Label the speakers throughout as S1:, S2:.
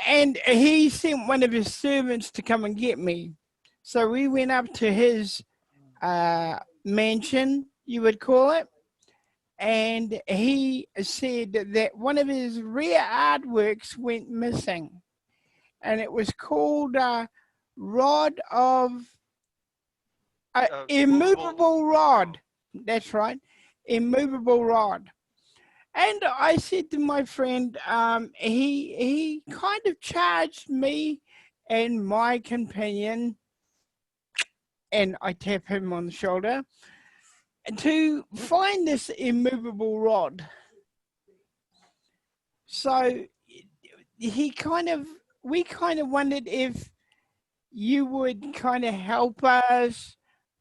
S1: And he sent one of his servants to come and get me. So we went up to his mansion, you would call it, and he said that one of his rare artworks went missing, and it was called Rod of Immovable Rod. That's right, Immovable Rod. And I said to my friend, he kind of charged me and my companion, and I tap him on the shoulder, to find this immovable rod. So we kind of wondered if you would kind of help us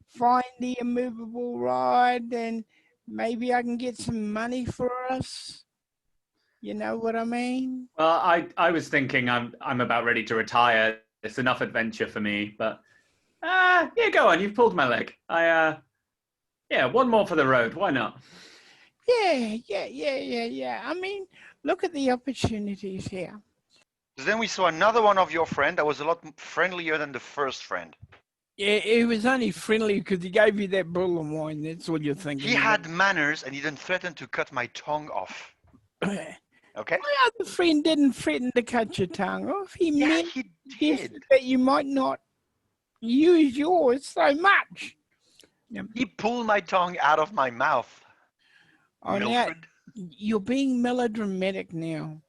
S1: find the immovable rod, and maybe I can get some money for us. You know what I mean?
S2: Well, I was thinking I'm about ready to retire. It's enough adventure for me, but yeah, go on. You've pulled my leg. Yeah, one more for the road. Why not?
S1: Yeah. I mean, look at the opportunities here.
S3: Then we saw another one of your friend that was a lot friendlier than the first friend.
S1: Yeah, he was only friendly because he gave you that bull and wine. That's all you're thinking.
S3: He had manners and he didn't threaten to cut my tongue off. Okay?
S1: My other friend didn't threaten to cut your tongue off. He meant
S3: he did.
S1: that you might not use yours so much.
S3: He pulled my tongue out of my mouth.
S1: Oh, now you're being melodramatic now.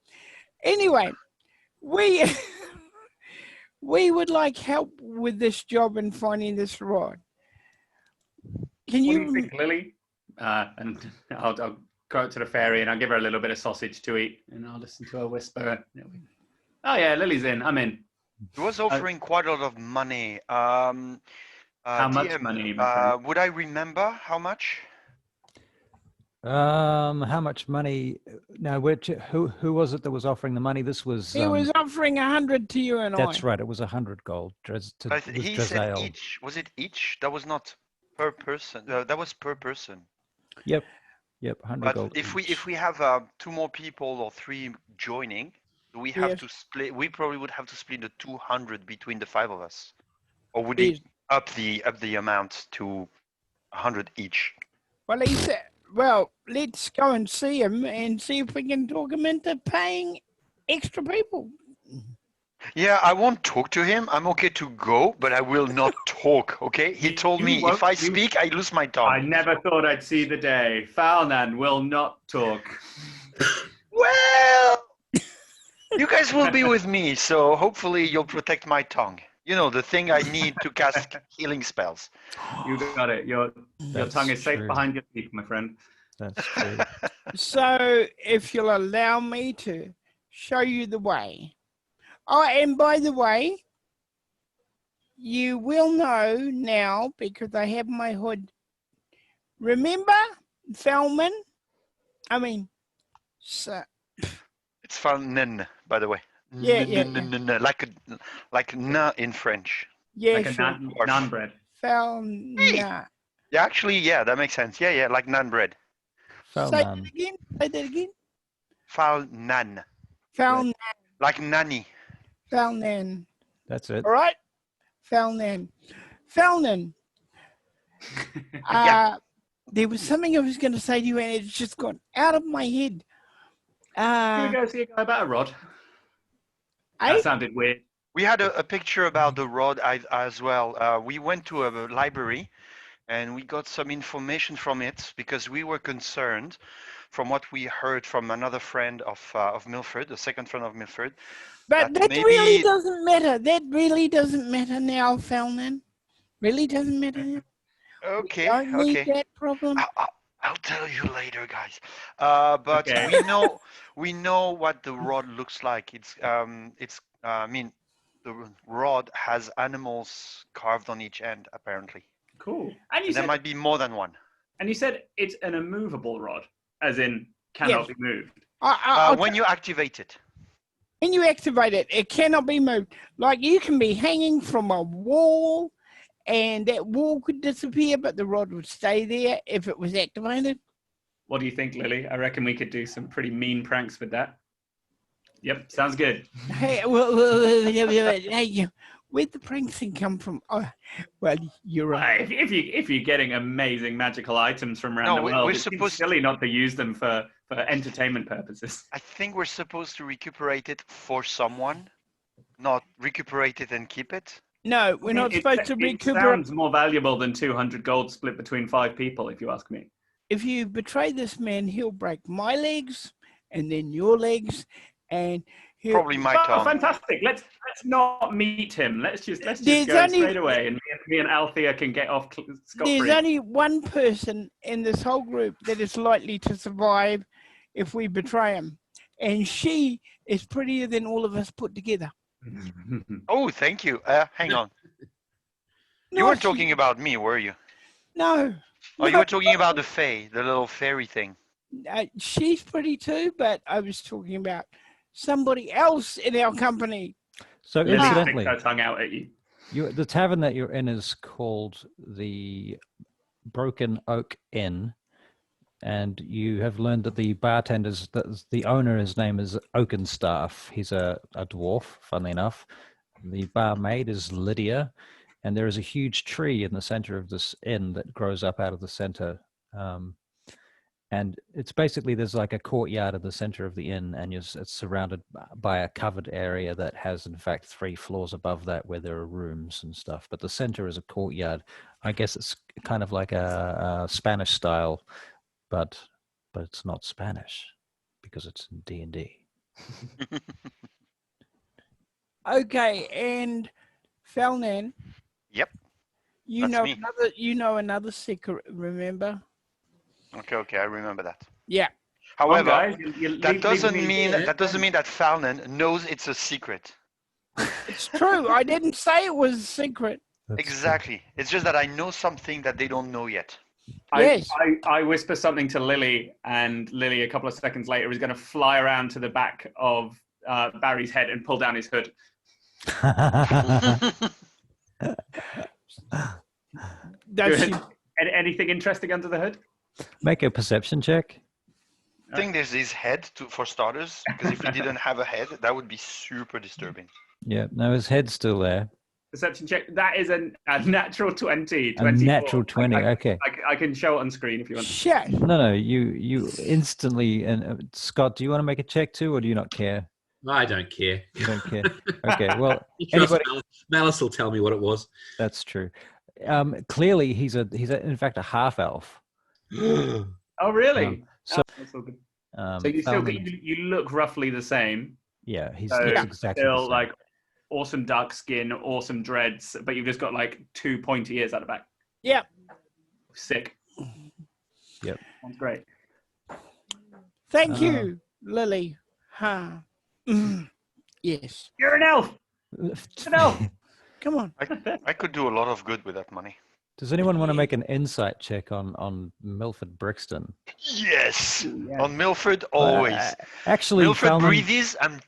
S1: Anyway, we would like help with this job and finding this rod. Can you?
S2: What do you think, Lily? And I'll go out to the fairy and I'll give her a little bit of sausage to eat, and I'll listen to her whisper. Oh yeah, Lily's in. I'm in.
S3: He was offering quite a lot of money.
S2: How much money?
S3: Would I remember how much?
S4: How much money? No, who was it that was offering the money? This was.
S1: He was offering 100 to you and I.
S4: That's right. It was 100 gold.
S3: He said each. Was it each? That was not per person. That was per person.
S4: Yep. 100 gold.
S3: But if we have 2 more people or 3 joining, we have to split. We probably would have to split the 200 between the 5 of us, or would he up the amount to 100 each?
S1: Well, he said. Well, let's go and see him and see if we can talk him into paying extra people.
S3: Yeah, I won't talk to him. I'm okay to go, but I will not talk, okay? He told me if I speak, I lose my tongue.
S2: I never thought I'd see the day. Falnan will not talk.
S3: Well, you guys will be with me, so hopefully you'll protect my tongue. You know, the thing I need to cast healing spells.
S2: You got it. Your tongue is safe behind your teeth, my friend.
S4: That's true.
S1: So, if you'll allow me to show you the way. Oh, and by the way, you will know now because I have my hood. Remember, Felman?
S3: It's Falnen, by by the way.
S1: Yeah.
S3: Like na in French.
S1: Yeah,
S2: like a naan bread.
S1: Felna.
S3: Yeah, actually, yeah, that makes sense. Yeah, like naan bread.
S1: Say that again.
S3: Falnan.
S1: Felnan.
S3: Like nanny.
S1: Felnan.
S4: That's it.
S1: All right. Felnan. There was something I was going to say to you, and it's just gone out of my head.
S2: Can we go see a guy about a rod? That sounded weird.
S3: We had a picture about the rod as well. We went to a library and we got some information from it because we were concerned from what we heard from another friend of Milford, the second friend of Milford.
S1: But that really doesn't matter. That really doesn't matter now, Felnan. Really doesn't matter now.
S3: Okay.
S1: We don't need that problem.
S3: I'll tell you later, guys. But okay. we know what the rod looks like. The rod has animals carved on each end, apparently.
S2: Cool.
S3: And there might be more than one.
S2: And you said it's an immovable rod, as in cannot be moved.
S3: When you activate it.
S1: When you activate it, it cannot be moved. Like you can be hanging from a wall and that wall could disappear, but the rod would stay there if it was activated.
S2: What do you think, Lily? I reckon we could do some pretty mean pranks with that. Yep, sounds good.
S1: Hey, hey, where'd the prank thing come from? Oh, well, you're right.
S2: If you're getting amazing magical items from around
S3: No,
S2: the
S3: we're
S2: world, it's
S3: supposed
S2: silly not to use them for entertainment purposes.
S3: I think we're supposed to recuperate it for someone, not recuperate it and keep it.
S1: No, we're not supposed to
S2: It
S1: recuperate.
S2: sounds more valuable than 200 gold split between 5 people, if you ask me.
S1: If you betray this man, he'll break my legs and then your legs, and he'll.
S3: Probably my
S2: Oh,
S3: tongue.
S2: fantastic! Let's not meet him. Let's just
S1: There's
S2: go
S1: only-
S2: straight away, and me and Althea can get off scot
S1: There's
S2: free.
S1: only one person in this whole group that is likely to survive if we betray him, and she is prettier than all of us put together.
S3: Oh, thank you. Hang on. You
S1: No,
S3: weren't
S1: she-
S3: talking about me, were you?
S1: No.
S3: Oh, you were talking about the fae, the little fairy thing.
S1: She's pretty too, but I was talking about somebody else in our company.
S4: So
S2: Lily
S4: incidentally,
S2: sticks her tongue out at you.
S4: the tavern that you're in is called the Broken Oak Inn, and you have learned that the owner, his name is Oakenstaff. He's a dwarf, funnily enough. The barmaid is Lydia, and there is a huge tree in the center of this inn that grows up out of the center. And it's basically, there's like a courtyard at the center of the inn, and it's surrounded by a covered area that has, in fact, 3 floors above that where there are rooms and stuff. But the center is a courtyard. I guess it's kind of like a Spanish style, but it's not Spanish because it's in D&D.
S1: Okay, and Felnan.
S3: Yep.
S1: You
S3: That's
S1: know
S3: me.
S1: another secret, remember?
S3: Okay, I remember that.
S1: Yeah.
S2: Come on,
S3: However,
S2: guys,
S3: that doesn't
S2: leave me-
S3: mean that Falnon knows it's a secret.
S1: It's true. I didn't say it was a secret.
S4: That's true.
S3: Exactly. It's just that I know something that they don't know yet.
S1: Yes.
S2: I whisper something to Lily, and Lily, a couple of seconds later, is going to fly around to the back of Barry's head and pull down his hood.
S1: Does she?
S2: Anything interesting under the hood?
S4: Make a perception check.
S3: I think there's his head for starters, because if he didn't have a head, that would be super disturbing.
S4: Yeah, no, his head's still there.
S2: Perception check. That is a natural 20.
S4: A natural 20. Okay.
S2: I can show it on screen if you want.
S1: Shit.
S4: No, you instantly. And Scott, do you want to make a check too, or do you not care?
S5: I don't care.
S4: You don't care. Okay. Well,
S5: Trust
S4: anybody.
S5: Malice will tell me what it was.
S4: That's true. Clearly, he's in fact a half elf.
S2: Oh, really?
S4: So-
S2: That's all good.
S4: So
S2: So you look roughly the same.
S4: yeah, he's
S2: So
S4: exactly the
S2: still
S4: same.
S2: like awesome dark skin, awesome dreads, but you've just got like 2 pointy ears at the back.
S1: Yeah.
S2: Sick.
S4: Yep.
S2: Sounds great.
S1: Thank you, Lily. Huh. Yes.
S2: You're an elf. No.
S1: Come on.
S3: I could do a lot of good with that money.
S4: Does anyone want to make an insight check on Milford Brixton?
S3: Yes.
S2: Yeah.
S3: On Milford, always.
S4: Actually,
S3: Milford
S4: Feldman,
S3: breathes. I'm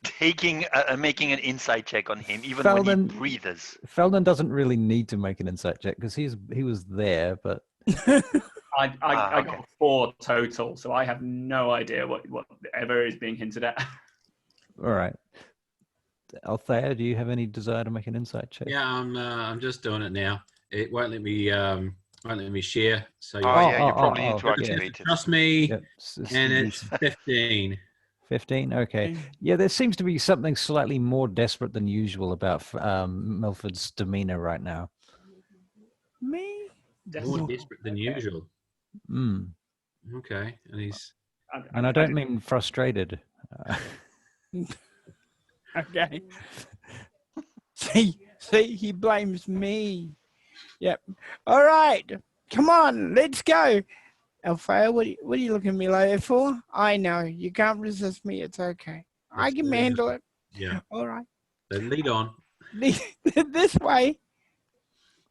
S3: making an inside check on him, even when
S4: Feldman-
S3: he breathes.
S4: Feldman doesn't really need to make an insight check because he was there, but
S2: I
S3: okay.
S2: got 4 total, so I have no idea whatever is being hinted at.
S4: all right. Althea, do you have any desire to make an insight check?
S5: Yeah, I'm just doing it now. It won't let me share. So
S3: Oh, yeah, you probably need to
S4: yeah.
S3: activate it.
S5: trust me,
S4: Yep.
S5: and it's 15.
S4: 15. Okay. Yeah, there seems to be something slightly more desperate than usual about Milford's demeanor right now.
S1: Me?
S5: More desperate than usual.
S4: Mm.
S5: Okay, and he's
S4: And I don't mean frustrated.
S1: Okay. See, he blames me. Yep. All right. Come on, let's go. Alfeo, what are you looking at me like that for? I know. You can't resist me. It's okay. I can handle it.
S5: yeah.
S1: All right.
S5: Then lead on.
S1: This way.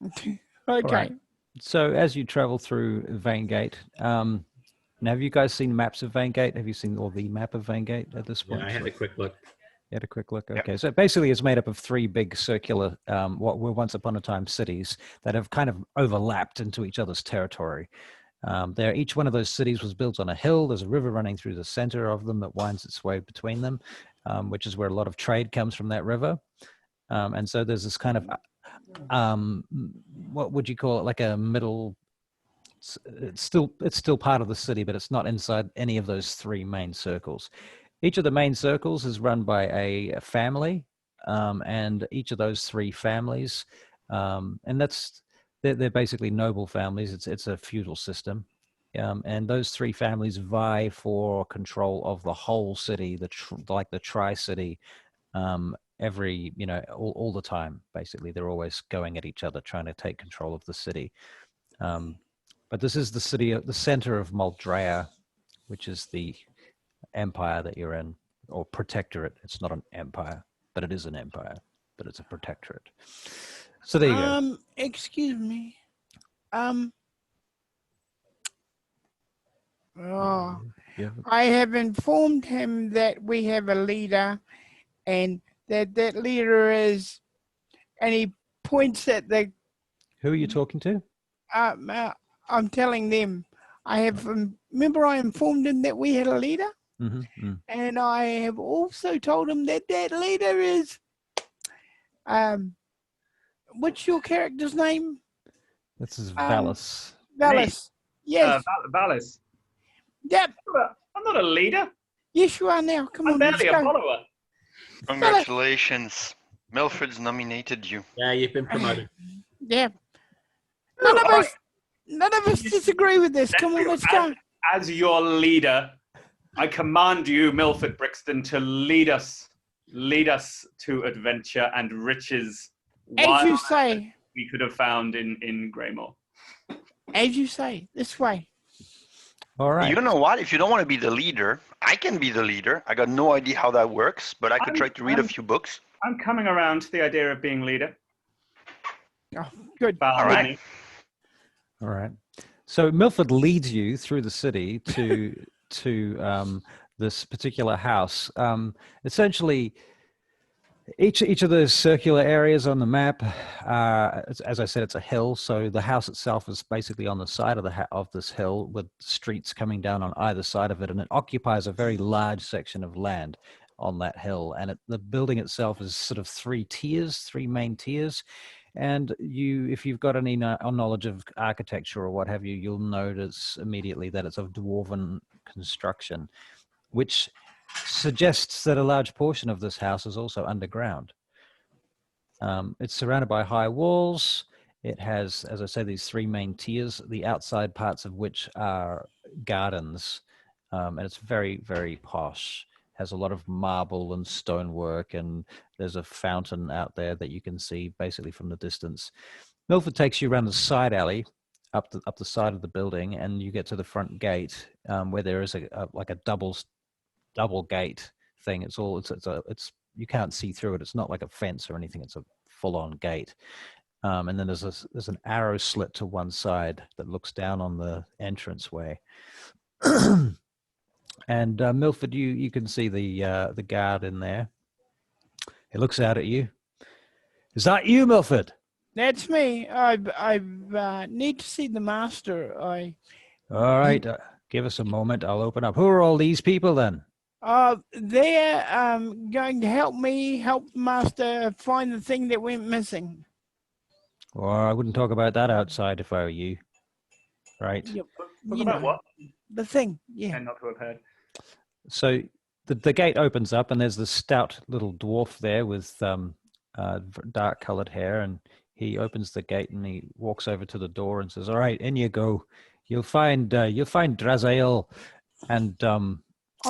S1: Okay.
S4: right. So as you travel through VainGate, now have you guys seen maps of VainGate? Have you seen all the map of VainGate at this point?
S5: Yeah, I had a quick look.
S4: You had a quick look.
S3: Yep.
S4: Okay, so basically it's made up of 3 big circular, what were once upon a time cities that have kind of overlapped into each other's territory. Each one of those cities was built on a hill. There's a river running through the center of them that winds its way between them, which is where a lot of trade comes from that river. And so there's this kind of, what would you call it? Like a middle, it's still part of the city, but it's not inside any of those three main circles. Each of the main circles is run by a family, and each of those three families, and they're basically noble families. It's a feudal system, and those three families vie for control of the whole city, like the Tri-City, every all the time. Basically, they're always going at each other, trying to take control of the city. But this is the city, the center of Moldrea, which is the empire that you're in, or protectorate. It's not an empire, but it is an empire, but it's a protectorate. So there you go.
S1: Excuse me.
S4: Yeah.
S1: I have informed him that we have a leader, and that leader is, and he points at the.
S4: Who are you talking to?
S1: I'm telling them. I have remember I informed him that we had a leader, and I have also told him that leader is. What's your character's name?
S4: This is Valis.
S1: Valis. Yes.
S2: Valis.
S1: Yep.
S2: I'm not a leader.
S1: Yes, you are now. Come
S2: I'm
S1: on,
S2: barely
S1: let's
S2: a
S1: go.
S2: follower.
S3: Congratulations. Milford's nominated you.
S5: Yeah, you've been promoted.
S1: Yeah. None of us disagree with this. Come on, let's go.
S2: As your leader, I command you, Milford Brixton, to lead us to adventure and riches.
S1: As you say.
S2: We could have found in Graymoor.
S1: As you say, this way.
S4: All right.
S3: You know what? If you don't want to be the leader, I can be the leader. I got no idea how that works, but I could try to read a few books.
S2: I'm coming around to the idea of being leader.
S1: Oh, good.
S3: All right.
S4: All right. So Milford leads you through the city to this particular house. Essentially, each of those circular areas on the map, as I said, it's a hill. So the house itself is basically on the side of this hill, with streets coming down on either side of it, and it occupies a very large section of land on that hill. And the building itself is sort of three main tiers. And if you've got any knowledge of architecture or what have you, you'll notice immediately that it's of dwarven construction, which suggests that a large portion of this house is also underground. It's surrounded by high walls. It has, as I say, these three main tiers, the outside parts of which are gardens, and it's very, very posh. Has a lot of marble and stonework, and there's a fountain out there that you can see basically from the distance. Milford takes you around the side alley up the side of the building, and you get to the front gate, where there is like a double gate thing. It's you can't see through it. It's not like a fence or anything. It's a full-on gate. And then there's an arrow slit to one side that looks down on the entranceway. And Milford, you can see the guard in there. He looks out at you. Is that you, Milford?
S1: That's me. I need to see the master.
S4: All right. Give us a moment. I'll open up. Who are all these people then?
S1: They're going to help the master find the thing that went missing.
S4: Well, I wouldn't talk about that outside if I were you. Right.
S1: Yep.
S2: Talk about what?
S1: The thing. Yeah.
S2: And not to have heard.
S4: So the gate opens up, and there's this stout little dwarf there with dark colored hair, and he opens the gate and he walks over to the door and says, "All right, in you go. You'll find Drazael and
S1: on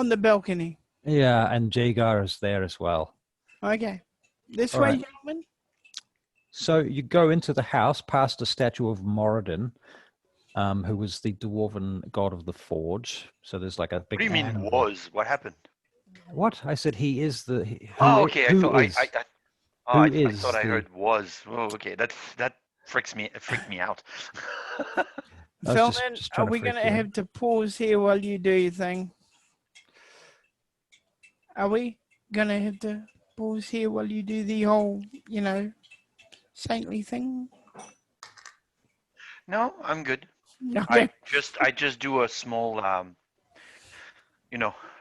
S1: the balcony."
S4: Yeah, and Jagar is there as well.
S1: Okay. This
S4: All
S1: way,
S4: right.
S1: gentlemen.
S4: So you go into the house past a statue of Moradin, who was the dwarven god of the forge. So there's like a big.
S3: What do you mean
S4: animal.
S3: was? What happened?
S4: What? I said he is the.
S3: Okay. I thought I heard was. Oh, okay. That freaked me out.
S1: Philman, are we going to have to pause here while you do your thing? Are we going to have to pause here while you do the whole, saintly thing?
S3: No, I'm good.
S1: Okay.
S3: I just do a small, a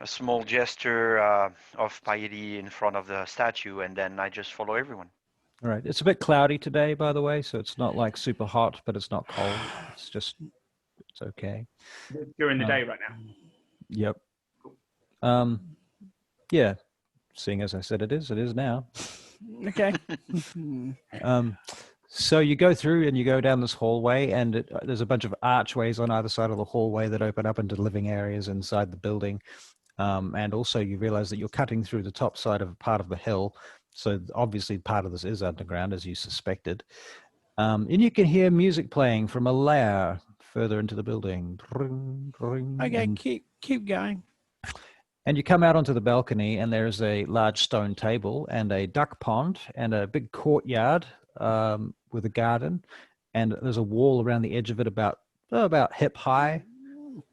S3: small gesture of piety in front of the statue, and then I just follow everyone.
S4: All right. It's a bit cloudy today, by the way, so it's not like super hot, but it's not cold. It's okay.
S2: During the
S4: Um,
S2: day right now.
S4: Yep. Yeah. Seeing as I said it is now.
S1: Okay.
S4: So you go through and you go down this hallway, and there's a bunch of archways on either side of the hallway that open up into living areas inside the building. And also you realize that you're cutting through the top side of part of the hill. So obviously part of this is underground, as you suspected. And you can hear music playing from a lair further into the building.
S1: Okay, keep going.
S4: And you come out onto the balcony, and there's a large stone table and a duck pond and a big courtyard with a garden. And there's a wall around the edge of it about hip high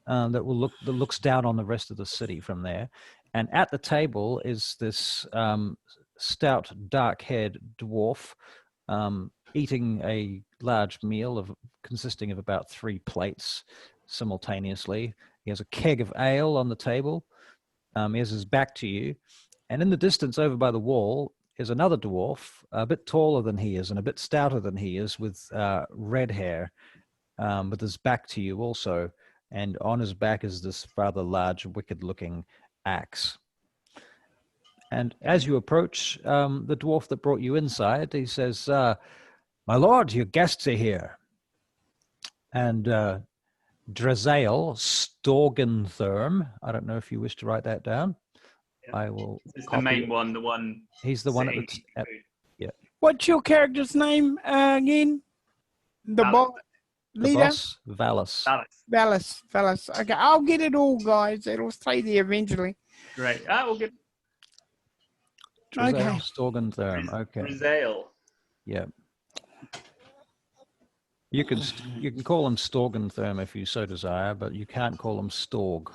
S4: that looks down on the rest of the city from there. And at the table is this stout, dark-haired dwarf eating a large meal consisting of about 3 plates simultaneously. He has a keg of ale on the table. He has his back to you. And in the distance over by the wall is another dwarf, a bit taller than he is and a bit stouter than he is, with red hair, with his back to you also. And on his back is this rather large, wicked-looking axe. And as you approach the dwarf that brought you inside, he says, "My lord, your guests are here." And Drazael Storgentherm, I don't know if you wish to write that down.
S2: Yeah.
S4: I will.
S2: It's the main one, the one.
S4: He's the one
S2: sitting
S4: at
S2: eating food.
S1: What's your character's name again? The
S2: Valus.
S4: the
S1: leader?
S4: boss, Valus.
S1: Valus. Okay, I'll get it all, guys. It'll stay there eventually.
S2: Great. We'll get
S4: Drazael
S1: Okay.
S4: Storgentherm. Okay.
S2: Brazil.
S4: Yeah. You can call him Storgentherm if you so desire, but you can't call him Storg.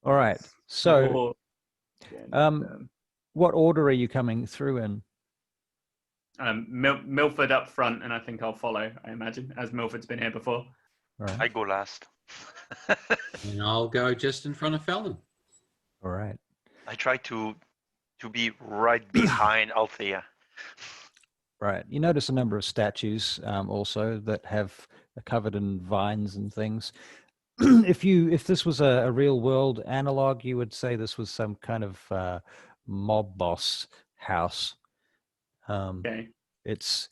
S4: All right. So, what order are you coming through in?
S2: Milford up front, and I think I'll follow, I imagine, as Milford's been here before.
S4: Right.
S3: I go last.
S5: And I'll go just in front of Felden.
S4: All right.
S3: I try to be right behind Althea.
S4: Right. You notice a number of statues also that are covered in vines and things. If this was a real world analog, you would say this was some kind of mob boss house.
S2: Okay.
S4: It's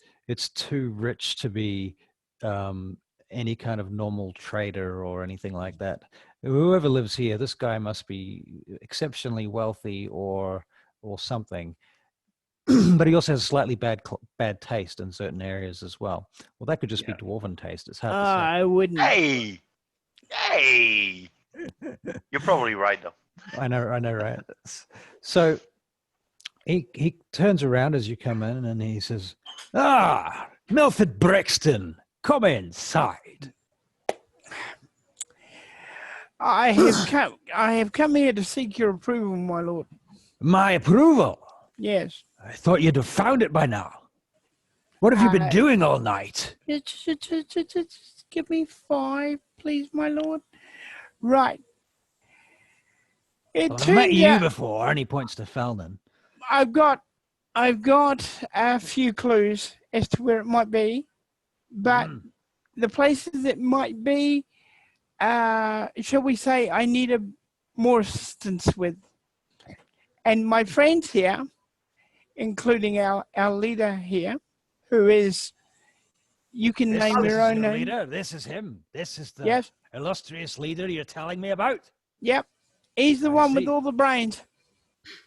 S4: too rich to be any kind of normal trader or anything like that. Whoever lives here, this guy must be exceptionally wealthy or something. But he also has slightly bad taste in certain areas as well. Well, that could just be dwarven taste. It's hard to say.
S1: I wouldn't.
S3: Hey! You're probably right, though.
S4: I know, right? So he turns around as you come in, and he says, "Ah, Milford Brixton, come inside."
S1: I have come here to seek your approval, my lord.
S4: My approval?
S1: Yes.
S4: I thought you'd have found it by now. What have you been doing all night?
S1: Just give me 5, please, my lord. Right.
S4: Well, I've met you before, and he points to Felden.
S1: I've got a few clues as to where it might be, but the places it might be, shall we say, I need more assistance with. And my friends here, including our leader here, who is, you can name your own name.
S4: Leader. This is him. This is the illustrious leader you're telling me about.
S1: Yep. He's the one with all the brains.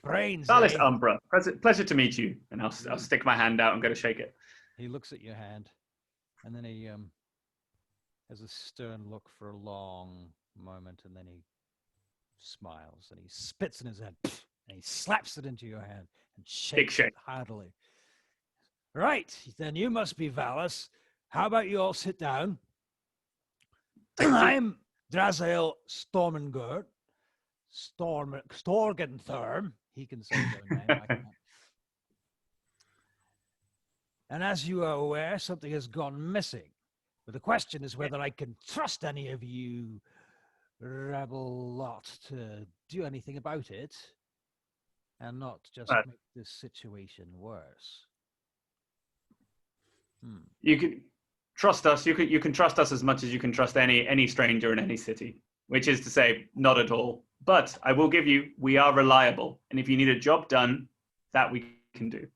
S4: Brains.
S2: Valis Umbra. Pleasure to meet you. And I'll stick my hand out and go to shake it.
S4: He looks at your hand, and then he has a stern look for a long moment, and then he smiles and he spits in his hand and he slaps it into your hand and shakes it heartily. Right, then you must be Valis. How about you all sit down? I'm Drazael Storgentherm. Storgentherm. He can say his own name. I can't. And as you are aware, something has gone missing. But the question is whether I can trust any of you rebel lot to do anything about it and not just
S2: Right.
S4: make this situation worse.
S2: You can trust us. You can trust us as much as you can trust any stranger in any city, which is to say, not at all. But I will give you, we are reliable. And if you need a job done, that we can do.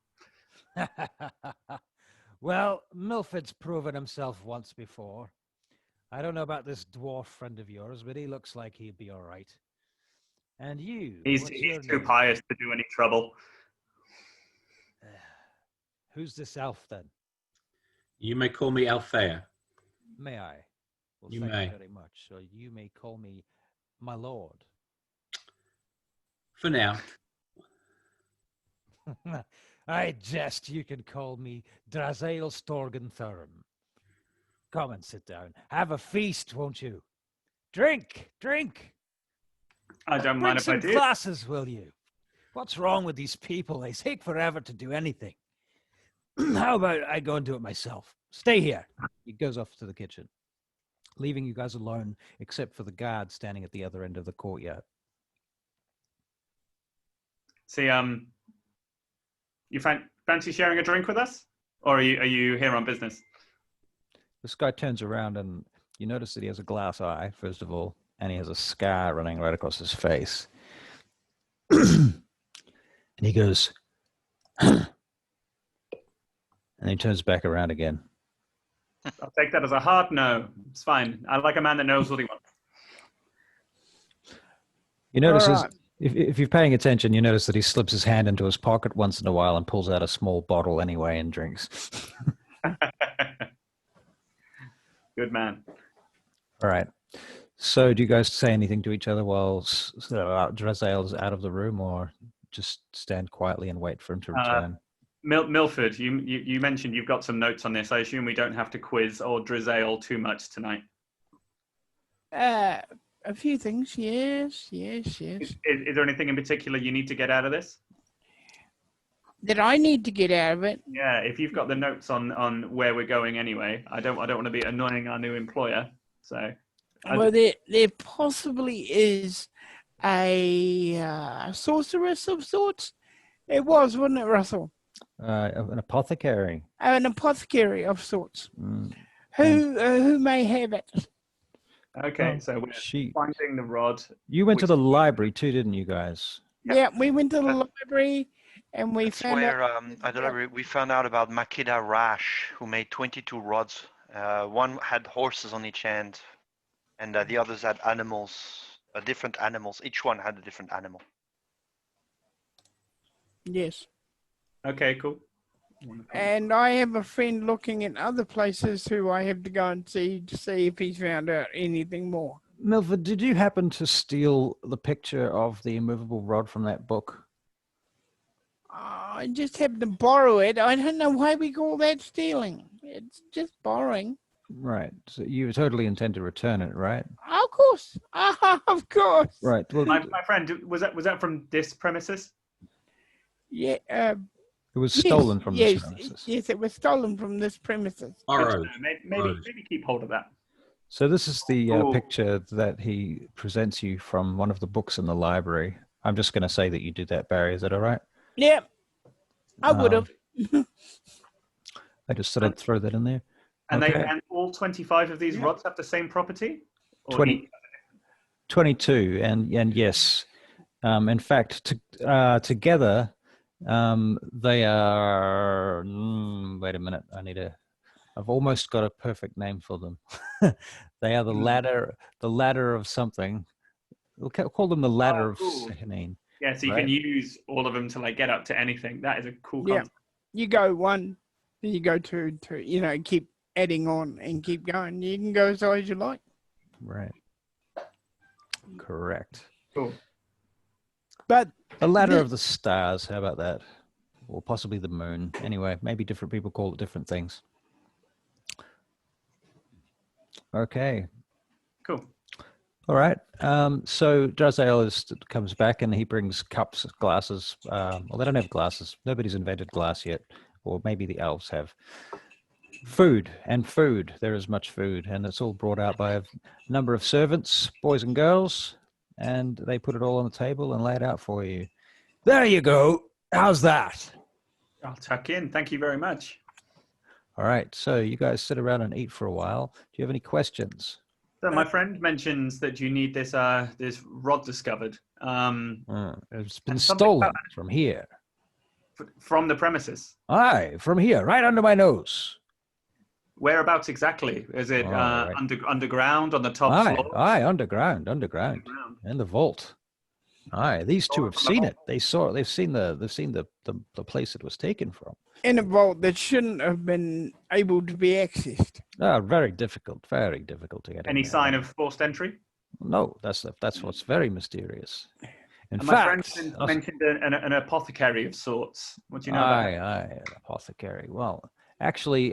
S4: Well, Milford's proven himself once before. I don't know about this dwarf friend of yours, but he looks like he'd be all right. And you?
S2: He's
S4: what's your
S2: too
S4: name?
S2: pious to do any trouble.
S4: Who's this elf then?
S5: You may call me Althea.
S4: May I? Well,
S5: You
S4: thank
S5: may.
S4: you very much. So you may call me my lord.
S5: For now.
S4: I jest. You can call me Drazael Storgenthurm. Come and sit down. Have a feast, won't you? Drink, drink.
S2: I don't
S4: Bring
S2: mind if
S4: some
S2: I do.
S4: glasses, will you? What's wrong with these people? They take forever to do anything. How about I go and do it myself? Stay here. He goes off to the kitchen, leaving you guys alone, except for the guard standing at the other end of the courtyard.
S2: See, you fancy sharing a drink with us, or are you here on business?
S4: This guy turns around and you notice that he has a glass eye, first of all, and he has a scar running right across his face. And he goes, and he turns back around again.
S2: I'll take that as a hard no. It's fine. I like a man that knows what he wants.
S4: You notice,
S1: All right.
S4: if you're paying attention, you notice that he slips his hand into his pocket once in a while and pulls out a small bottle anyway and drinks.
S2: Good man.
S4: All right. So do you guys say anything to each other while Drazael is out of the room, or just stand quietly and wait for him to return?
S2: Milford, you mentioned you've got some notes on this. I assume we don't have to quiz or Drazael too much tonight.
S1: A few things, yes.
S2: Is there anything in particular you need to get out of this?
S1: That I need to get out of it.
S2: Yeah, if you've got the notes on where we're going anyway, I don't want to be annoying our new employer. So,
S1: Well, there possibly is a sorceress of sorts. It was, wasn't it, Russell?
S4: An apothecary.
S1: An apothecary of sorts.
S4: Mm.
S1: Who may have it?
S2: okay, so we're finding the rod.
S4: You went to the library too, didn't you guys?
S1: Yeah, we went to the library and we
S3: That's
S1: found
S3: where
S1: out.
S3: at the library we found out about Makeda Rash, who made 22 rods. One had horses on each end, and the others had animals, different animals. Each one had a different animal.
S1: Yes.
S2: Okay, cool.
S1: And I have a friend looking at other places who I have to go and see to see if he's found out anything more.
S4: Milford, did you happen to steal the picture of the immovable rod from that book?
S1: I just happened to borrow it. I don't know why we call that stealing. It's just borrowing.
S4: Right. So you totally intend to return it, right?
S1: Of course. Of course.
S4: Right. Well,
S2: My friend, was that from this premises?
S1: Yeah.
S4: it was stolen from this premises.
S1: Yes, it was stolen from this premises.
S5: Borrowed.
S2: Maybe keep hold of that.
S4: So this is the
S2: Ooh.
S4: picture that he presents you from one of the books in the library. I'm just going to say that you did that, Barry. Is that all right?
S1: Yeah. I would have.
S4: I just thought I'd throw that in there.
S2: And
S4: Okay.
S2: and all 25 of these rods have the same property? Or
S4: 20.
S2: each?
S4: 22, and yes. In fact, together, they are. Wait a minute. I've almost got a perfect name for them. They are the ladder of something. We'll call them the ladder of
S2: cool.
S4: Sehanine.
S2: Yeah, so you
S4: Right.
S2: can use all of them to get up to anything. That is a cool
S1: Yeah.
S2: concept.
S1: You go one, then you go two, keep adding on and keep going. You can go as high as you like.
S4: Right. Correct.
S2: Cool.
S1: But
S4: The ladder of the stars. How about that? Or possibly the moon. Anyway, maybe different people call it different things. Okay.
S2: Cool.
S4: All right. So Drazael comes back and he brings cups, glasses. Well, they don't have glasses. Nobody's invented glass yet. or maybe the elves have. Food and food. There is much food, and it's all brought out by a number of servants, boys and girls, and they put it all on the table and lay it out for you. There you go. How's that?
S2: I'll tuck in. Thank you very much.
S4: All right, so you guys sit around and eat for a while. Do you have any questions?
S2: So my friend mentions that you need this this rod discovered.
S4: It's been
S2: and something
S4: stolen
S2: about-
S4: from here.
S2: From the premises.
S4: Aye, from here, right under my nose.
S2: Whereabouts exactly? Is it
S4: Right.
S2: underground on the top
S4: Aye,
S2: floor?
S4: aye, underground, in the vault. Aye, these two
S2: Oh,
S4: have
S2: from the
S4: seen
S2: vault.
S4: it. They've seen the place it was taken from.
S1: In a vault that shouldn't have been able to be accessed.
S4: Ah, very difficult to get.
S2: Any
S4: in there.
S2: sign of forced entry?
S4: No, that's what's very mysterious. In
S2: And my friend
S4: fact,
S2: mentioned an apothecary of sorts. What do you know about that?
S4: aye, an apothecary. Well, actually,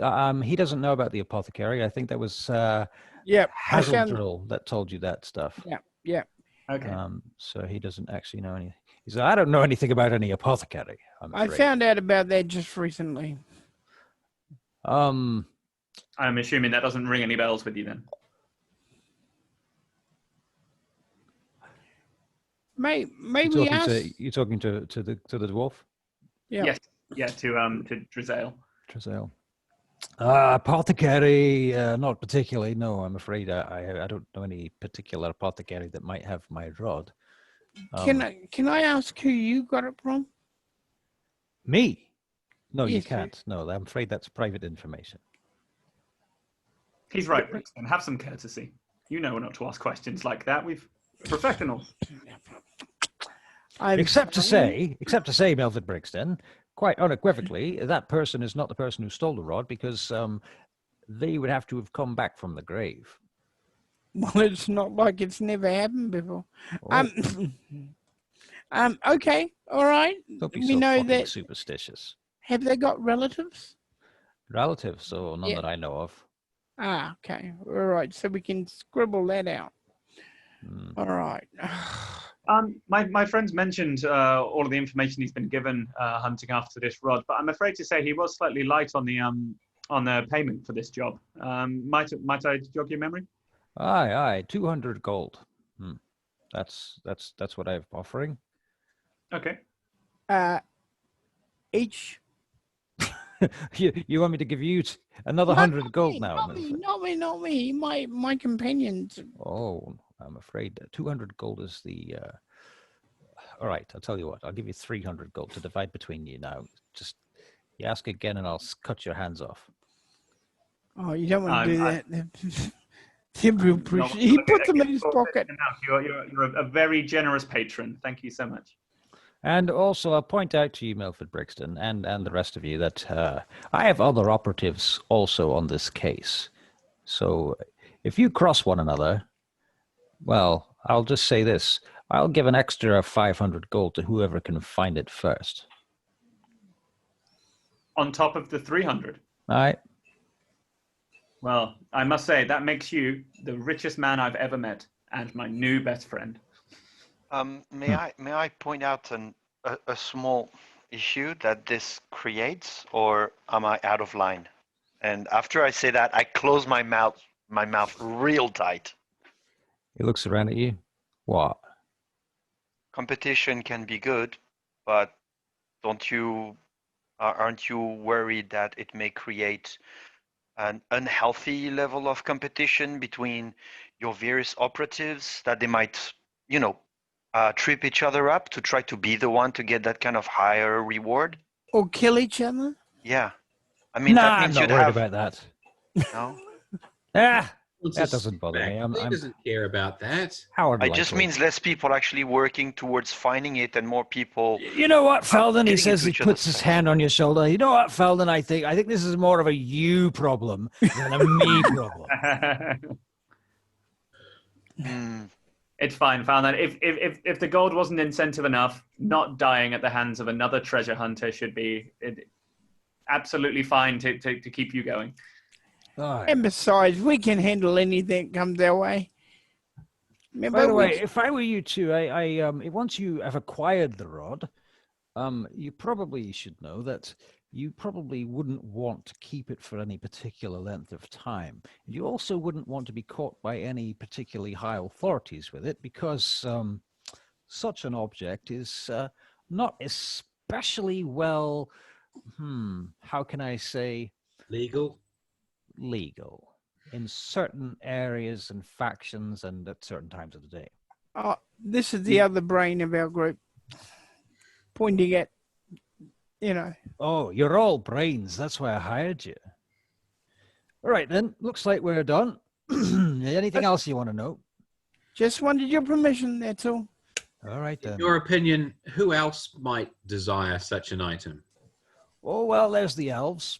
S4: he doesn't know about the apothecary. I think that was
S1: Yep. I found.
S4: Hazeldrill that told you that stuff.
S1: Yeah.
S2: Okay.
S4: So he doesn't actually know anything. He said, I don't know anything about any apothecary.
S1: I found out about that just recently.
S2: I'm assuming that doesn't ring any bells with you then.
S1: Maybe ask.
S4: You're talking to the dwarf?
S1: Yeah.
S2: Yes. Yeah. To Drizel.
S4: Trizelle. Apothecary, not particularly. No, I'm afraid I don't know any particular apothecary that might have my rod.
S1: Can I ask who you got it from?
S4: Me? No, you
S1: Yes,
S4: can't. No, I'm afraid that's private information.
S2: He's right, Brixton. Have some courtesy. You know not to ask questions like that. We've professionals.
S4: Except to say, Melvin Brixton, quite unequivocally, that person is not the person who stole the rod because they would have to have come back from the grave.
S1: Well, it's not like it's never happened before.
S4: Oh,
S1: Okay, all right.
S4: don't be
S1: We
S4: so
S1: know
S4: fucking
S1: that.
S4: superstitious.
S1: Have they got relatives?
S4: Relatives, so none
S1: Yeah.
S4: that I know of.
S1: Okay, all right. So we can scribble that out. All right.
S2: My friend's mentioned all of the information he's been given hunting after this rod, but I'm afraid to say he was slightly light on the payment for this job. Might I jog your memory?
S4: Aye, 200 gold. That's what I'm offering.
S2: Okay.
S1: Each.
S4: You want me to give you another 100 gold now?
S1: Not me. My companions.
S4: Oh, I'm afraid 200 gold is the. All right, I'll tell you what. I'll give you 300 gold to divide between you now. Just you ask again, and I'll cut your hands off.
S1: Oh, you don't want to do that.
S2: No,
S1: He put them in his pocket.
S2: You're a very generous patron. Thank you so much.
S4: And also, I'll point out to you, Milford Brixton, and the rest of you, that I have other operatives also on this case. So if you cross one another, well, I'll just say this. I'll give an extra 500 gold to whoever can find it first.
S2: On top of the 300.
S4: All right?
S2: Well, I must say, that makes you the richest man I've ever met and my new best friend.
S3: May I point out a small issue that this creates, or am I out of line? And after I say that, I close my mouth real tight.
S4: He looks around at you. What?
S3: Competition can be good, but aren't you worried that it may create an unhealthy level of competition between your various operatives, that they might, trip each other up to try to be the one to get that kind of higher reward?
S1: Or kill each other?
S3: Yeah. I mean, that
S4: I'm
S3: means
S4: not
S3: you'd
S4: worried
S3: have...
S4: about that.
S3: No?
S4: That doesn't bother me.
S5: He doesn't care about that.
S4: Howard
S3: It just means less people actually working towards finding it and more people...
S4: You know what, Felden? He
S3: getting
S4: says,
S3: into
S4: he
S3: each
S4: puts
S3: other's
S4: his
S3: face.
S4: hand on your shoulder. You know what, Felden? I think this is more of a you problem than a me problem.
S2: It's fine. Found that if the gold wasn't incentive enough, not dying at the hands of another treasure hunter should be absolutely fine to keep you going.
S4: All right.
S1: And besides, we can handle anything that comes our way. Remember,
S4: By the way, if I were you two, I once you have acquired the rod, You probably should know that you probably wouldn't want to keep it for any particular length of time. You also wouldn't want to be caught by any particularly high authorities with it because such an object is not especially well, how can I say,
S5: Legal?
S4: legal in certain areas and factions and at certain times of the day.
S1: Oh, this is the other brain of our group, pointing at, you know.
S4: Oh, you're all brains. That's why I hired you. All right, then. Looks like we're done. Anything else you want to know?
S1: Just wanted your permission, that's all.
S4: All right,
S5: In
S4: then.
S5: your opinion, who else might desire such an item?
S4: Oh, well, there's the elves.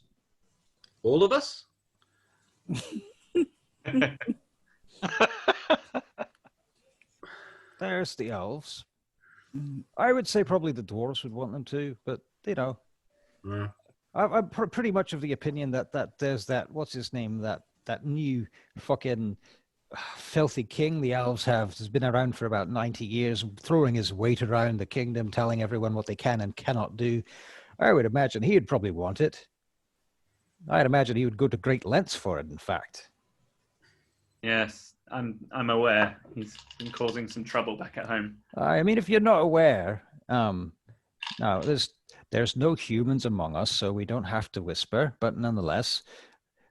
S5: All of us?
S4: There's the elves. I would say probably the dwarves would want them too, but, you know.
S5: Yeah.
S4: I'm pretty much of the opinion that there's that, what's his name, that new fucking filthy king the elves have, has been around for about 90 years, throwing his weight around the kingdom, telling everyone what they can and cannot do. I would imagine he'd probably want it. I'd imagine he would go to great lengths for it, in fact.
S2: Yes, I'm aware. He's been causing some trouble back at home.
S4: I mean, if you're not aware, now there's no humans among us, so we don't have to whisper, but nonetheless,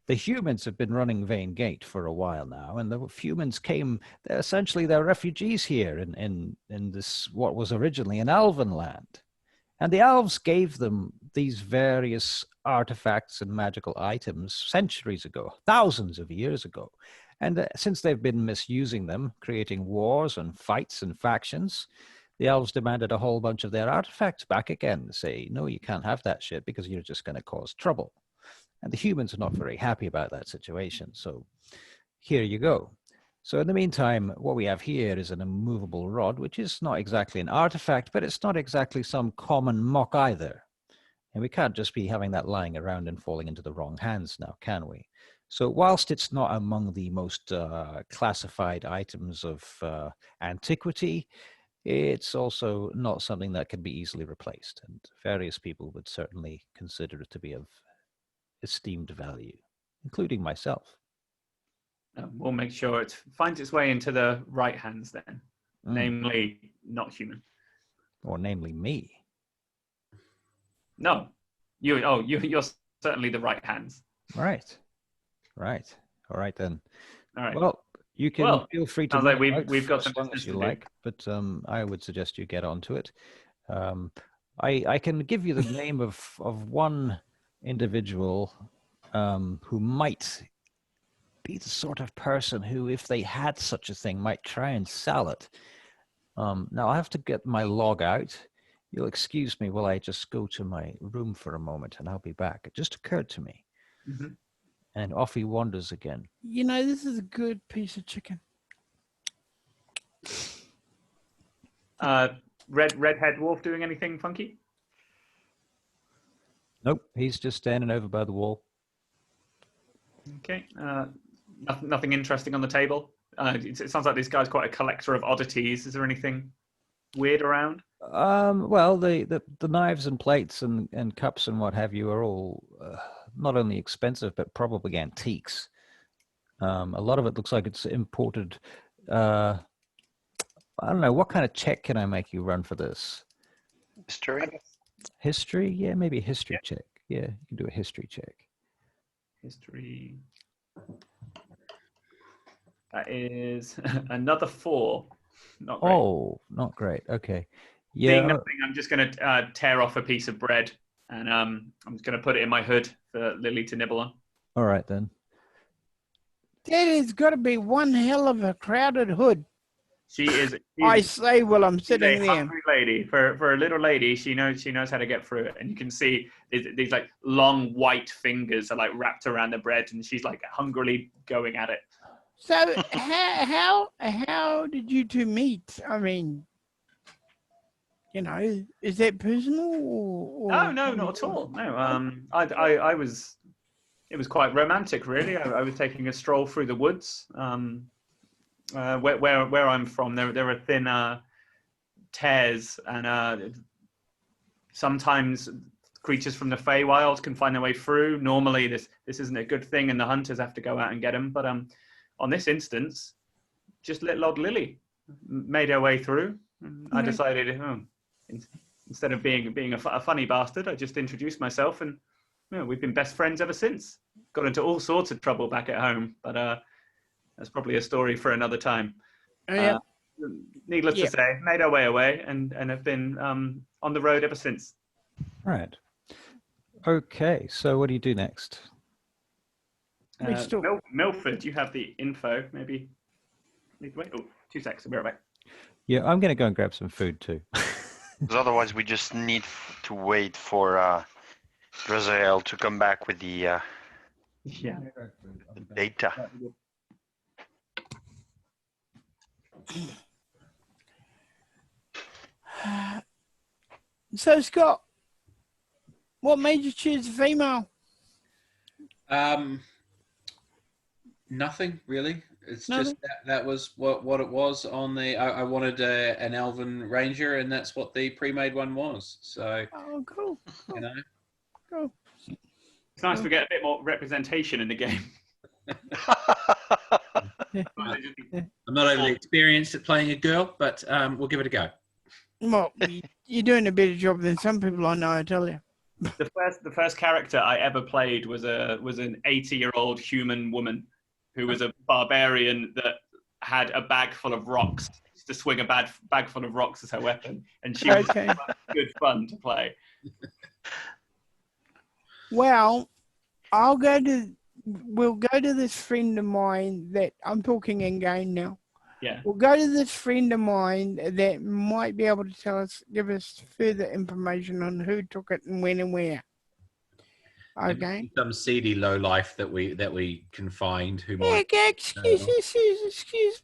S4: the humans have been running VainGate for a while now, and the humans came, they're refugees here in this, what was originally an elven land. And the elves gave them these various artifacts and magical items centuries ago, thousands of years ago. And since they've been misusing them, creating wars and fights and factions, the elves demanded a whole bunch of their artifacts back again to say, no, you can't have that shit because you're just going to cause trouble. And the humans are not very happy about that situation. So here you go. So in the meantime, what we have here is an immovable rod, which is not exactly an artifact, but it's not exactly some common muck either. And we can't just be having that lying around and falling into the wrong hands now, can we? So whilst it's not among the most classified items of antiquity, it's also not something that can be easily replaced. And various people would certainly consider it to be of esteemed value, including myself.
S2: We'll make sure it finds its way into the right hands then, namely not human.
S4: Or namely me.
S2: No, you're certainly the right hands.
S4: Right. All right then.
S2: All right.
S4: Well, you can feel free to
S2: sounds like
S4: move out
S2: we've got
S4: for
S2: some
S4: as long
S2: business
S4: as you
S2: to do.
S4: like, but I would suggest you get onto it. I can give you the name of one individual who might be the sort of person who, if they had such a thing, might try and sell it. Now I have to get my log out. You'll excuse me while I just go to my room for a moment, and I'll be back. It just occurred to me.
S2: Mm-hmm.
S4: And off he wanders again.
S1: You know, this is a good piece of chicken.
S2: Redhead dwarf doing anything funky?
S4: Nope, he's just standing over by the wall.
S2: Okay. Nothing interesting on the table. It sounds like this guy's quite a collector of oddities. Is there anything weird around?
S4: Well, the knives and plates and cups and what have you are all not only expensive but probably antiques. A lot of it looks like it's imported. I don't know, what kind of check can I make you run for this?
S3: History?
S4: History? Yeah, maybe a history check. Yeah, you can do a history check.
S2: History. That is another 4. Not great.
S4: Oh, not great. Okay. Yeah.
S2: Seeing nothing, I'm just going to tear off a piece of bread and I'm just going to put it in my hood for Lily to nibble on.
S4: All right then.
S1: That has got to be one hell of a crowded hood.
S2: She is.
S1: I say while I'm
S2: She's
S1: sitting
S2: a
S1: there.
S2: hungry lady. For a little lady, she knows how to get through it. And you can see these like long white fingers are like wrapped around the bread, and she's like hungrily going at it.
S1: So how did you two meet? I mean, you know, is that personal or
S2: No, not at all. No, I was. It was quite romantic, really. I was taking a stroll through the woods. Where I'm from, there are thin tears and sometimes creatures from the Feywild can find their way through. Normally, this isn't a good thing, and the hunters have to go out and get them. But on this instance, just little old Lily made her way through. I decided, instead of being a funny bastard, I just introduced myself, and we've been best friends ever since. Got into all sorts of trouble back at home, but that's probably a story for another time. Needless to say, made our way away and have been on the road ever since.
S4: Right. Okay, so what do you do next?
S2: Milford, you have the info. Maybe wait. Oh, 2 seconds. I'll be right back.
S4: Yeah, I'm going to go and grab some food too.
S3: Because otherwise, we just need to wait for Raziel to come back with the data.
S1: So, Scott, what made you choose a female?
S5: Nothing really. It's
S1: Nothing?
S5: just that was what it was on the. I wanted an elven ranger, and that's what the pre-made one was. So,
S1: Oh, cool.
S5: you know,
S1: Cool.
S2: It's nice to get a bit more representation in the game.
S5: I'm not overly experienced at playing a girl, but we'll give it a go.
S1: Well, you're doing a better job than some people I know, I tell you.
S2: The first character I ever played was an 80-year-old human woman who was a barbarian that had a bag full of rocks. She used to swing a bag full of rocks as her weapon, and she was good fun to play.
S1: Well, we'll go to this friend of mine that I'm talking in game now.
S2: Yeah.
S1: We'll go to this friend of mine that might be able to give us further information on who took it and when and where. Okay.
S5: Some seedy lowlife that we can find who
S1: Yeah,
S5: might.
S1: excuse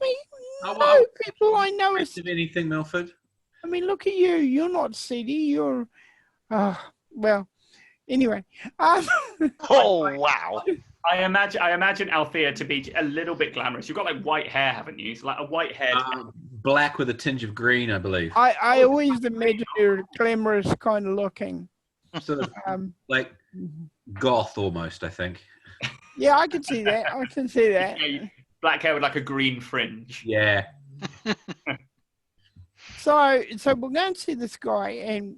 S1: me.
S5: Oh,
S1: No
S5: well,
S1: people I know
S5: of anything, Milford.
S1: I mean, look at you. You're not seedy. You're, well, anyway.
S3: Oh, wow.
S2: I imagine Althea to be a little bit glamorous. You've got like white hair, haven't you? It's like a white head.
S5: Black with a tinge of green, I believe.
S1: I always imagine her glamorous kind of looking.
S5: Sort of like goth almost, I think.
S1: Yeah, I can see that. I can see that.
S2: Yeah, black hair with like a green fringe.
S5: Yeah.
S1: So we're going to see this guy,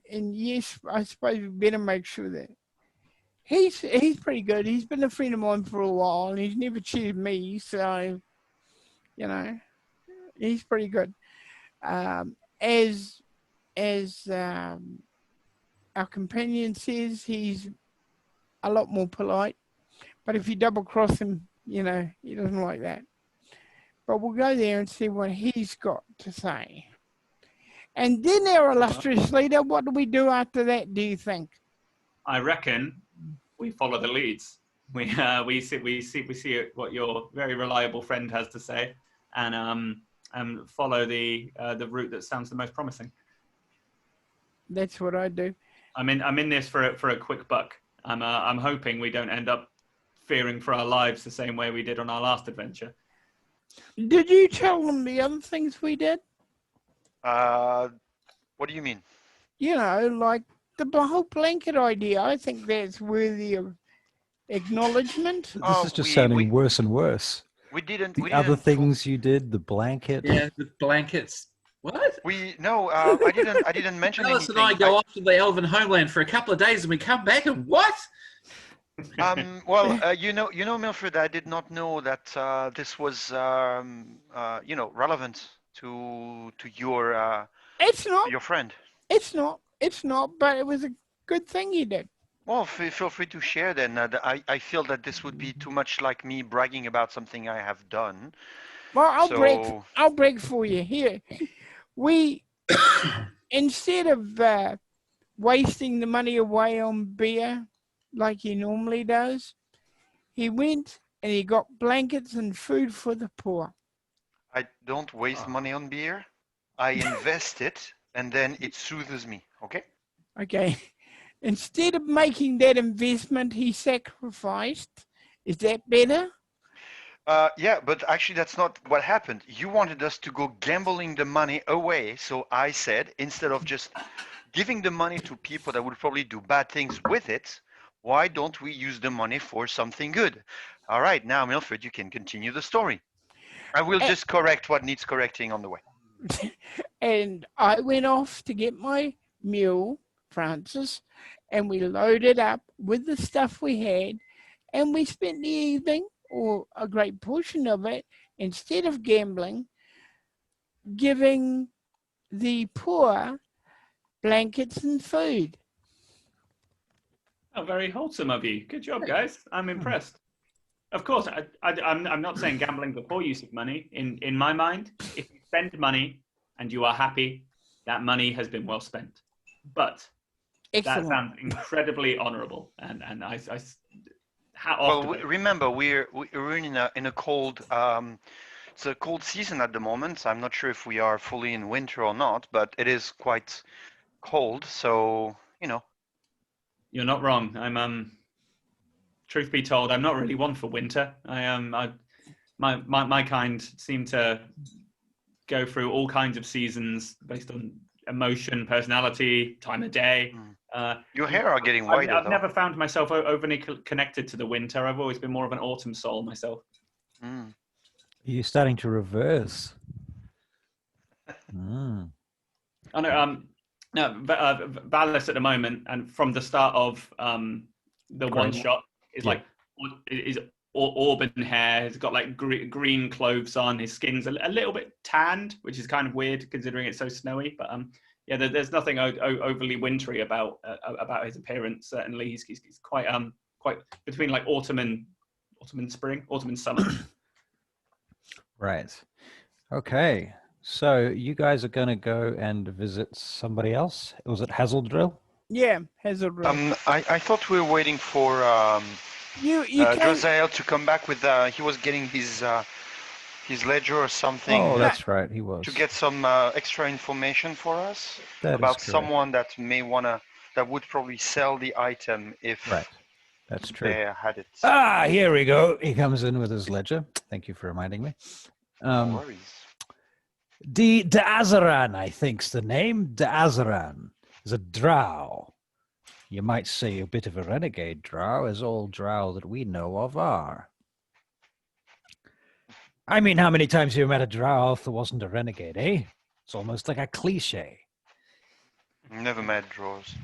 S1: and yes, I suppose we better make sure that he's pretty good. He's been a friend of mine for a while, and he's never cheated me, so you know, he's pretty good. As our companion says, he's a lot more polite, but if you double cross him, you know, he doesn't like that. But we'll go there and see what he's got to say. And then, our illustrious leader, what do we do after that, do you think?
S2: I reckon we follow the leads. We see what your very reliable friend has to say, and follow the route that sounds the most promising.
S1: That's what I do.
S2: I'm in this for a quick buck. I'm hoping we don't end up fearing for our lives the same way we did on our last adventure.
S1: Did you tell them the other things we did?
S3: What do you mean?
S1: You know, like the whole blanket idea. I think that's worthy of acknowledgement.
S4: This is just sounding worse and worse.
S3: We didn't.
S4: The other things you did, the blanket.
S5: Yeah, the blankets. What?
S3: I didn't mention
S5: Alice
S3: anything.
S5: and I go off to the Elven homeland for a couple of days, and we come back and what?
S3: Well, you know, Milford, I did not know that this was, relevant to your
S1: It's not.
S3: your friend.
S1: It's not. It's not. But it was a good thing you did.
S3: Well, feel free to share then. I feel that this would be too much like me bragging about something I have done.
S1: Well, I'll break for you here. We instead of wasting the money away on beer like he normally does, he went and he got blankets and food for the poor.
S3: I don't waste money on beer. I invest it, and then it soothes me. Okay.
S1: Okay. Instead of making that investment, he sacrificed. Is that better?
S3: Yeah, but actually that's not what happened. You wanted us to go gambling the money away, so I said instead of just giving the money to people that would probably do bad things with it, why don't we use the money for something good? All right, now, Milford, you can continue the story. I will just correct what needs correcting on the way.
S1: And I went off to get my mule, Francis, and we loaded up with the stuff we had, and we spent the evening, or a great portion of it, instead of gambling, giving the poor blankets and food.
S2: Oh, very wholesome of you. Good job, guys. I'm impressed. Of course, I'm not saying gambling's a poor use of money. In my mind, if you spend money and you are happy, that money has been well spent. But
S1: Excellent.
S2: that sounds incredibly honourable, and I
S3: Well, remember we're in a cold. It's a cold season at the moment. I'm not sure if we are fully in winter or not, but it is quite cold. So
S2: You're not wrong. I'm truth be told, I'm not really one for winter. My kind seem to go through all kinds of seasons based on emotion, personality, time of day.
S3: Your hair are getting whiter.
S2: I've never found myself overly connected to the winter. I've always been more of an autumn soul myself.
S4: You're starting to reverse.
S2: I know. No, Valis at the moment, and from the start of the one shot, is like is auburn hair. He's got like green clothes on. His skin's a little bit tanned, which is kind of weird considering it's so snowy. But yeah, there's nothing overly wintry about his appearance. Certainly, he's quite between like autumn and spring, autumn and summer.
S4: Right. Okay. So you guys are going to go and visit somebody else. Was it Hazeldrill?
S1: Yeah, Hazeldrill.
S3: I thought we were waiting for Drazael to come back with. He was getting his ledger or something.
S4: Oh, that's right. He was
S3: to get some extra information for us about someone that would probably sell the item if.
S4: Right. That's true.
S3: They had it.
S4: Ah, here we go. He comes in with his ledger. Thank you for reminding me.
S3: No worries.
S4: D'Azaran, I think's the name. D'Azaran is a drow. You might say a bit of a renegade drow, as all drow that we know of are. I mean, how many times have you met a drow that wasn't a renegade, eh? It's almost like a cliche.
S3: Never met drows.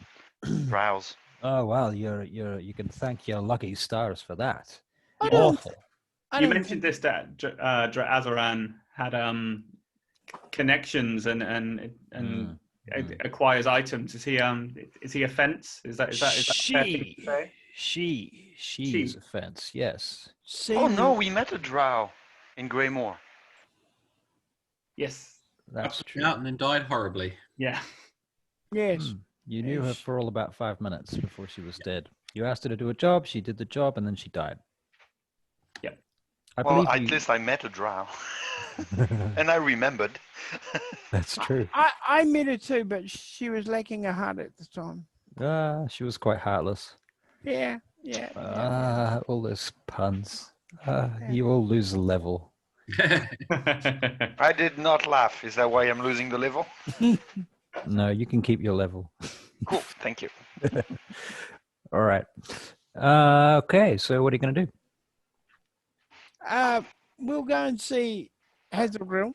S4: Oh well, you can thank your lucky stars for that.
S2: Awful. You mentioned this that Azaran had connections and acquires items. Is he a fence? Is that a fair thing to say?
S4: She's a fence. Yes.
S3: Oh no, we met a drow in Graymoor.
S2: Yes,
S4: that's true.
S5: Out and then died horribly.
S2: Yeah.
S1: Yes.
S4: You knew her for all about 5 minutes before she was dead. You asked her to do a job, she did the job, and then she died.
S2: Yep.
S3: Well, at least I met a drow. And I remembered.
S4: That's true.
S1: I met her too, but she was lacking a heart at the time.
S4: She was quite heartless.
S1: Yeah.
S4: All those puns. You all lose a level.
S3: I did not laugh. Is that why I'm losing the level?
S4: No, you can keep your level.
S3: Cool, thank you.
S4: All right. Okay, so what are you going to do?
S1: We'll go and see Hazeldrill.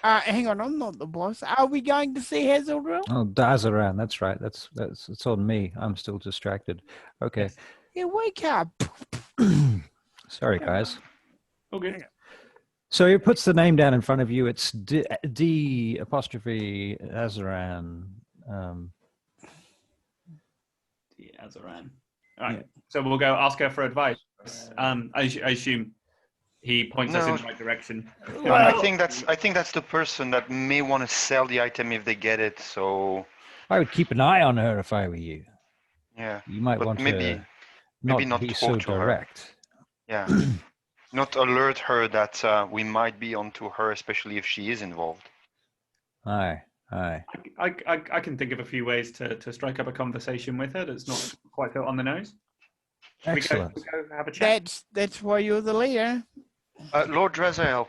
S1: Hang on, I'm not the boss. Are we going to see Hazeldrill?
S4: Oh, D'Azaran, that's right. It's on me. I'm still distracted. Okay.
S1: Yeah, wake up.
S4: Sorry, guys.
S2: Okay.
S4: So he puts the name down in front of you. It's D apostrophe Azaran.
S2: D Azaran. All right. Yeah. So we'll go ask her for advice. I assume he points us in the right direction.
S3: Well, I think that's the person that may want to sell the item if they get it. So
S4: I would keep an eye on her if I were you.
S3: Yeah.
S4: You might want to not be so direct.
S3: Yeah. Not alert her that we might be onto her, especially if she is involved.
S4: Aye.
S2: I can think of a few ways to strike up a conversation with her that's not quite so on the nose.
S4: Excellent.
S2: We go have a chat.
S1: That's why you're the leader.
S3: Lord Drazael,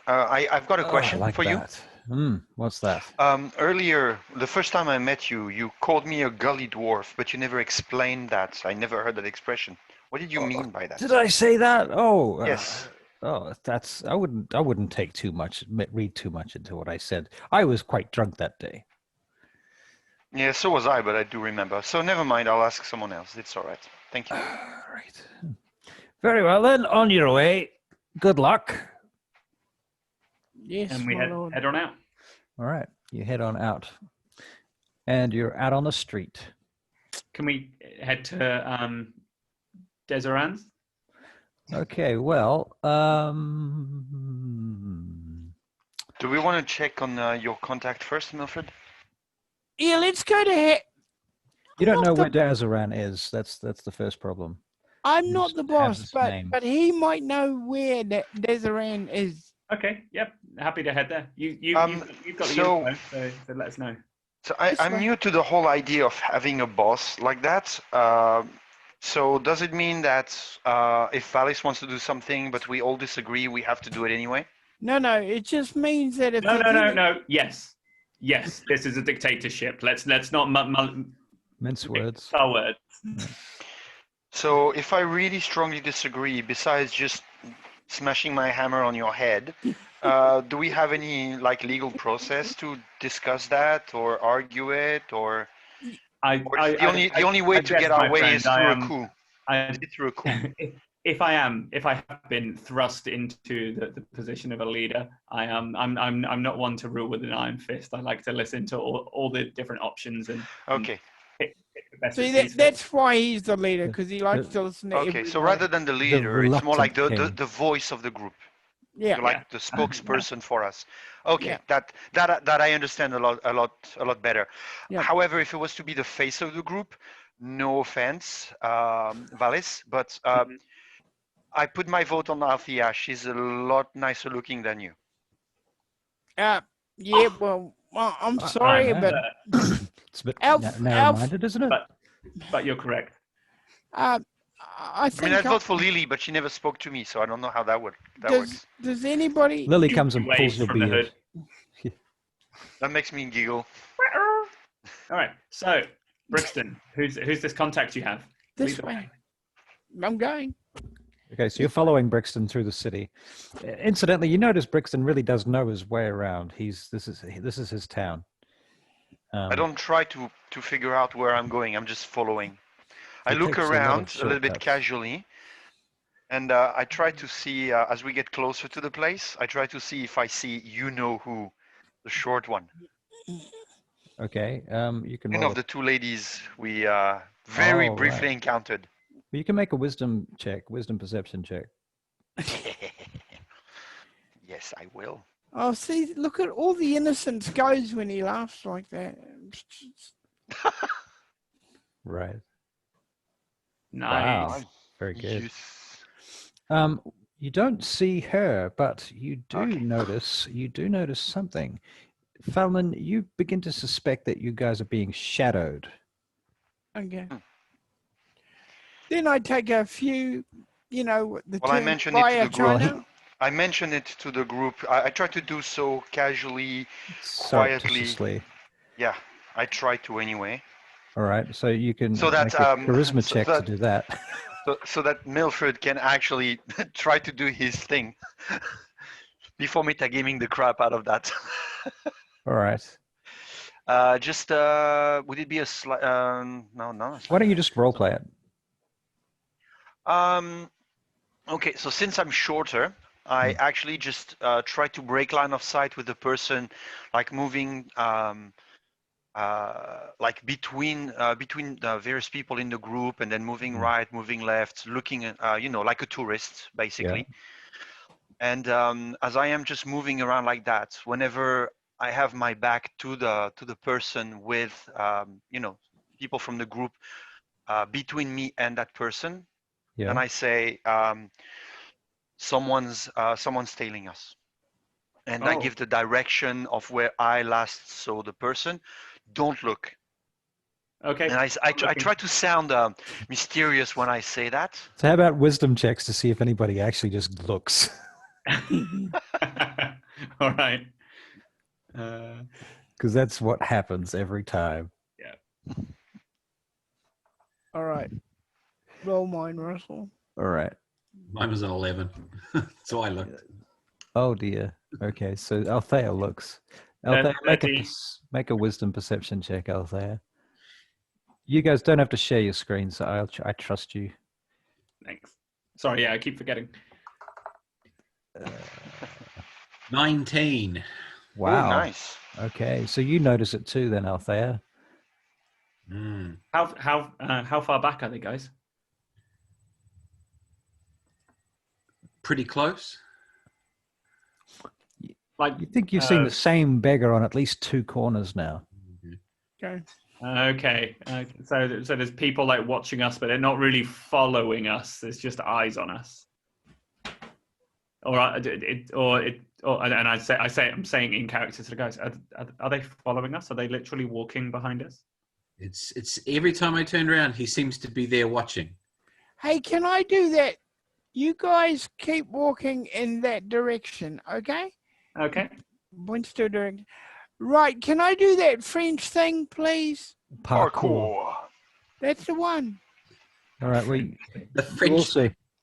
S3: I've got a question for you.
S4: What's that?
S3: Earlier, the first time I met you, you called me a gully dwarf, but you never explained that. I never heard that expression. What did you mean by that?
S4: Did I say that? Oh,
S3: Yes.
S4: that's. I wouldn't take too much, read too much into what I said. I was quite drunk that day.
S3: Yeah, so was I, but I do remember. So never mind. I'll ask someone else. It's all right. Thank you.
S4: Right. Very well then. On your way. Good luck.
S1: Yes,
S2: And we
S1: my lord.
S2: head on out.
S4: All right. You head on out, and you're out on the street.
S2: Can we head to Deseran's?
S4: Okay. Well,
S3: Do we want to check on your contact first, Milford?
S1: Yeah, let's go to.
S4: you don't
S1: not
S4: know
S1: the-
S4: where Dazaran is. That's the first problem.
S1: I'm
S4: You
S1: not
S4: just
S1: the
S4: have
S1: boss,
S4: his
S1: but
S4: name.
S1: he might know where Deseran is.
S2: Okay. Yep. Happy to head there. You've got the
S3: so-
S2: info, so let us know.
S3: So
S1: This
S3: I'm
S1: way.
S3: new to the whole idea of having a boss like that. So does it mean that if Valis wants to do something, but we all disagree, we have to do it anyway?
S1: No, it just means that if
S2: No.
S1: there's any-
S2: Yes. This is a dictatorship. Let's not
S4: Mince words.
S2: our words.
S3: So if I really strongly disagree, besides just smashing my hammer on your head, do we have any like legal process to discuss that or argue it, or the only way to
S2: guess,
S3: get our
S2: my
S3: way
S2: friend,
S3: is through a coup?
S2: I-
S3: Is it through a coup?
S2: if I have been thrust into the position of a leader, I'm not one to rule with an iron fist. I like to listen to all the different options and
S3: Okay.
S2: pick the best
S1: See,
S2: that sees fit.
S1: that's why he's the leader, because he likes to listen to
S3: Okay.
S1: everybody.
S3: So rather than the leader, it's more like
S4: reluctant king.
S3: the voice of the group.
S1: Yeah.
S3: You're like
S2: Yeah.
S3: the spokesperson for us. Okay,
S1: Yeah.
S3: that I understand a lot better.
S1: Yeah.
S3: However, if it was to be the face of the group, no offense, Valis, but
S2: Mhm.
S3: I put my vote on Althea. She's a lot nicer looking than you.
S1: Yeah, well, I'm
S4: I-
S1: sorry,
S4: I know.
S1: but
S4: It's a bit
S1: Alf-
S4: narrow-minded, isn't it?
S2: But you're correct.
S1: I
S3: I
S1: think.
S3: mean, I'd vote for Lily, but she never spoke to me, so I don't know how that works.
S1: Does anybody?
S4: Lily comes and
S2: Waves
S4: pulls your
S2: from the
S4: beard.
S2: hood.
S3: That makes me giggle.
S2: All right. So, Brixton, who's this contact you have?
S1: This
S2: Lead the
S1: way. I'm going.
S4: Okay, so you're following Brixton through the city. Incidentally, you notice Brixton really does know his way around. This is his town.
S3: I don't try to figure out where I'm going. I'm just following. I
S4: He
S3: look
S4: takes a lot of
S3: around a little bit
S4: shortcuts.
S3: casually, and I try to see as we get closer to the place. I try to see if I see who, the short one.
S4: Okay, you can
S3: One
S4: roll.
S3: of the two ladies we very
S4: Oh,
S3: briefly
S4: right.
S3: encountered.
S4: You can make a wisdom perception check.
S3: Yes, I will.
S1: Oh, see, look at all the innocence goes when he laughs like that.
S4: Right.
S2: Nice.
S4: Wow. Very good.
S3: Yes.
S4: You don't see her, but you do
S3: Okay.
S4: notice something. Fallon, you begin to suspect that you guys are being shadowed.
S1: Okay. Then I take a few, the
S3: Well, I
S1: term
S3: mentioned it to
S1: via
S3: the group.
S1: China.
S3: I mentioned it to the group. I try to do so casually, quietly.
S4: Surreptitiously.
S3: Yeah, I try to anyway.
S4: All right, so you can
S3: So that,
S4: make a charisma
S3: so
S4: check
S3: that-
S4: to do that.
S3: So that Milford can actually try to do his thing before metagaming the crap out of that.
S4: All right.
S3: Would it be a slight? No.
S4: Why don't you just role play it?
S3: Okay, so since I'm shorter, I actually just try to break line of sight with the person, like moving, like between the various people in the group, and then moving right, moving left, looking at, like a tourist, basically. And as I am just moving around like that, whenever I have my back to the person with, people from the group between me and that person,
S4: Yeah.
S3: and I say, someone's tailing us, and I
S2: Oh.
S3: give the direction of where I last saw the person. Don't look.
S2: Okay.
S3: And I try to sound mysterious when I say that.
S4: So how about wisdom checks to see if anybody actually just looks?
S2: All right.
S4: Because that's what happens every time.
S1: All right. Roll mine, Russell.
S4: All right.
S5: Mine was an 11. So I looked.
S4: Oh dear. Okay, so Althea looks.
S2: That's
S4: Althea,
S2: dirty.
S4: make a wisdom perception check, Althea. You guys don't have to share your screen, so I trust you.
S2: Thanks. Sorry, yeah, I keep forgetting.
S5: 19.
S4: Wow.
S3: Oh, nice.
S4: Okay, so you notice it too, then, Althea.
S5: Mm.
S2: How far back are they, guys?
S5: Pretty close.
S2: Like,
S4: You think you've seen the same beggar on at least 2 corners now.
S1: Okay.
S2: okay. So there's people like watching us, but they're not really following us. There's just eyes on us. And I'm saying in character to the guys, are they following us? Are they literally walking behind us?
S5: It's every time I turn around, he seems to be there watching.
S1: Hey, can I do that? You guys keep walking in that direction, okay?
S2: Okay.
S1: Points to a direction. Right, can I do that French thing, please?
S3: Parkour.
S1: That's the one.
S4: All right, well,
S5: The French.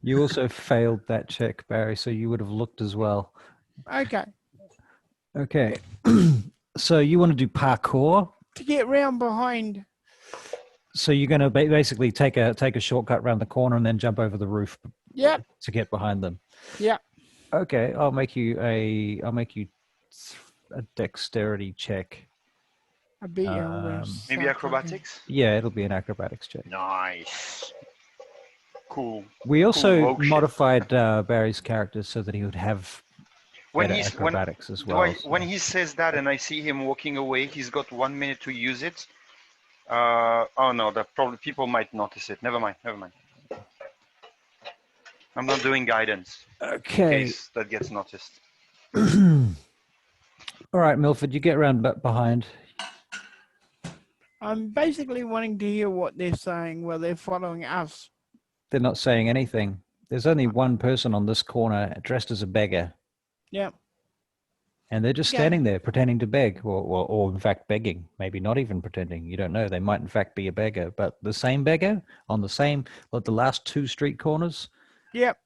S4: you also failed that check, Barry, so you would have looked as well.
S1: Okay.
S4: Okay, so you want to do parkour.
S1: To get round behind.
S4: So you're going to basically take a shortcut around the corner and then jump over the roof
S1: Yep.
S4: to get behind them.
S1: Yep.
S4: Okay, I'll make you a dexterity check.
S1: I beat you. I'm gonna
S3: Maybe
S1: suck
S3: acrobatics?
S4: Yeah, it'll be an acrobatics check.
S3: Nice. Cool.
S4: We also
S3: Oh, shit.
S1: modified
S4: Barry's character so that he would have better acrobatics as well.
S3: When he says that and I see him walking away, he's got 1 minute to use it. Oh no, that probably people might notice it. Never mind. I'm not doing guidance in
S4: Okay.
S3: case that gets noticed.
S4: All right, Milford, you get around behind.
S1: I'm basically wanting to hear what they're saying while they're following us.
S4: They're not saying anything. There's only one person on this corner dressed as a beggar.
S1: Yep.
S4: And they're just
S1: Okay.
S4: standing there pretending to beg, or in fact begging. Maybe not even pretending. You don't know. They might in fact be a beggar, but the same beggar on the last 2 street corners.
S1: Yep.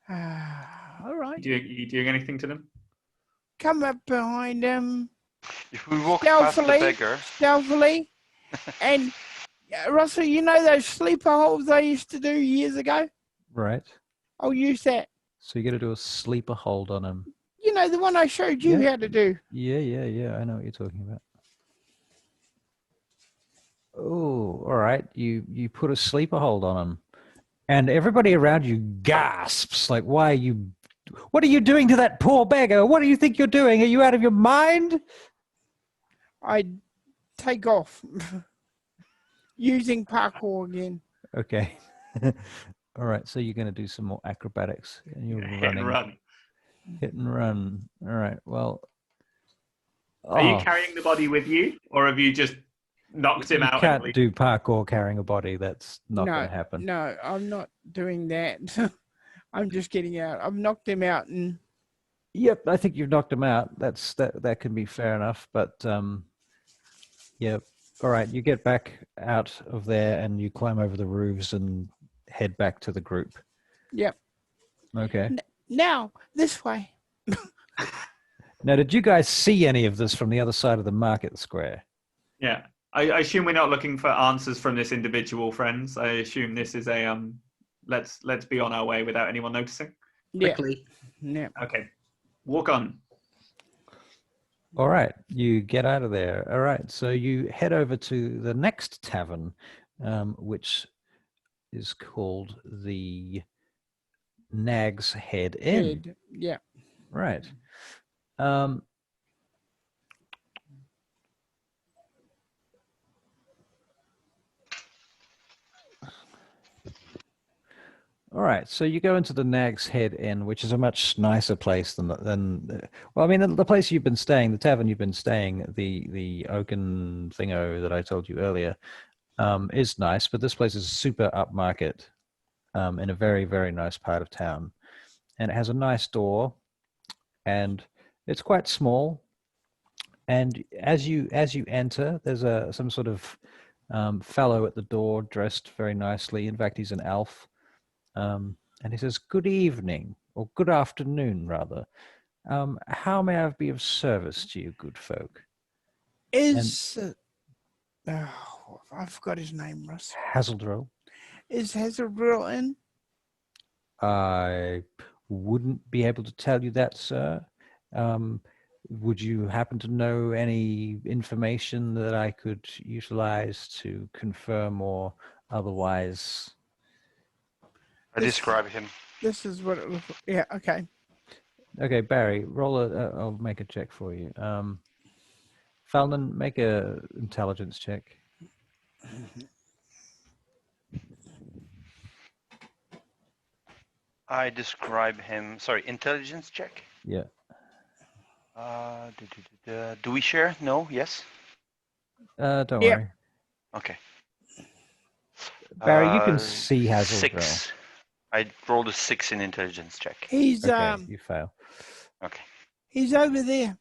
S1: All right.
S2: You doing anything to them?
S1: Come up behind them
S3: If we walk past the beggar,
S1: stealthily. And Russell, you know those sleeper holes I used to do years ago?
S4: Right.
S1: I'll use that.
S4: So you got to do a sleeper hold on him.
S1: You know, the one I showed you
S4: Yeah.
S1: how to do.
S4: Yeah. I know what you're talking about. Oh, all right. You put a sleeper hold on him, and everybody around you gasps. Like, what are you doing to that poor beggar? What do you think you're doing? Are you out of your mind?
S1: I take off using parkour again.
S4: Okay. All right. So you're going to do some more acrobatics, and you're
S2: Hit
S4: running.
S2: and run.
S4: Hit and run. All right. Well.
S2: Are you carrying the body with you, or have you just knocked him
S4: You
S2: out?
S4: can't do parkour carrying a body. That's not going to happen.
S1: No, I'm not doing that. I'm just getting out. I've knocked him out, and
S4: Yep, I think you've knocked him out. That can be fair enough. But yeah, all right. You get back out of there and you climb over the roofs and head back to the group.
S1: yep.
S4: Okay.
S1: Now this way.
S4: Now, did you guys see any of this from the other side of the market square?
S2: Yeah. I assume we're not looking for answers from this individual, friends. I assume this is a let's be on our way without anyone noticing.
S1: Yeah.
S5: Quickly.
S1: Yeah.
S2: Okay. Walk on.
S4: All right, you get out of there. All right, so you head over to the next tavern, which is called the Nag's Head Inn.
S1: Head. Yeah.
S4: Right. All right, so you go into the Nag's Head Inn, which is a much nicer place than well, I mean, the place you've been staying, the tavern you've been staying, the Oaken Thingo that I told you earlier, is nice, but this place is super upmarket, in a very, very nice part of town, and it has a nice door, and It's quite small, and as you enter, there's some sort of fellow at the door, dressed very nicely. In fact, he's an elf, and he says, "Good evening, or good afternoon, rather. How may I be of service to you, good folk?"
S1: Is I forgot his name, Russ.
S4: Hazeldrill.
S1: Is Hazelbrill in?
S4: I wouldn't be able to tell you that, sir. Would you happen to know any information that I could utilize to confirm or otherwise?
S3: I describe him.
S1: This is what it looks like. Yeah, okay.
S4: Okay, Barry, roll a. I'll make a check for you. Falnon, make a intelligence check.
S3: I describe him. Sorry, intelligence check.
S4: Yeah.
S3: Do we share? No. Yes.
S4: Don't
S1: Yeah.
S4: worry.
S3: Okay.
S4: Barry, you can see Hazeldrill.
S3: 6. I rolled a 6 in intelligence check.
S1: He's
S4: Okay, you fail.
S3: Okay.
S1: he's over there.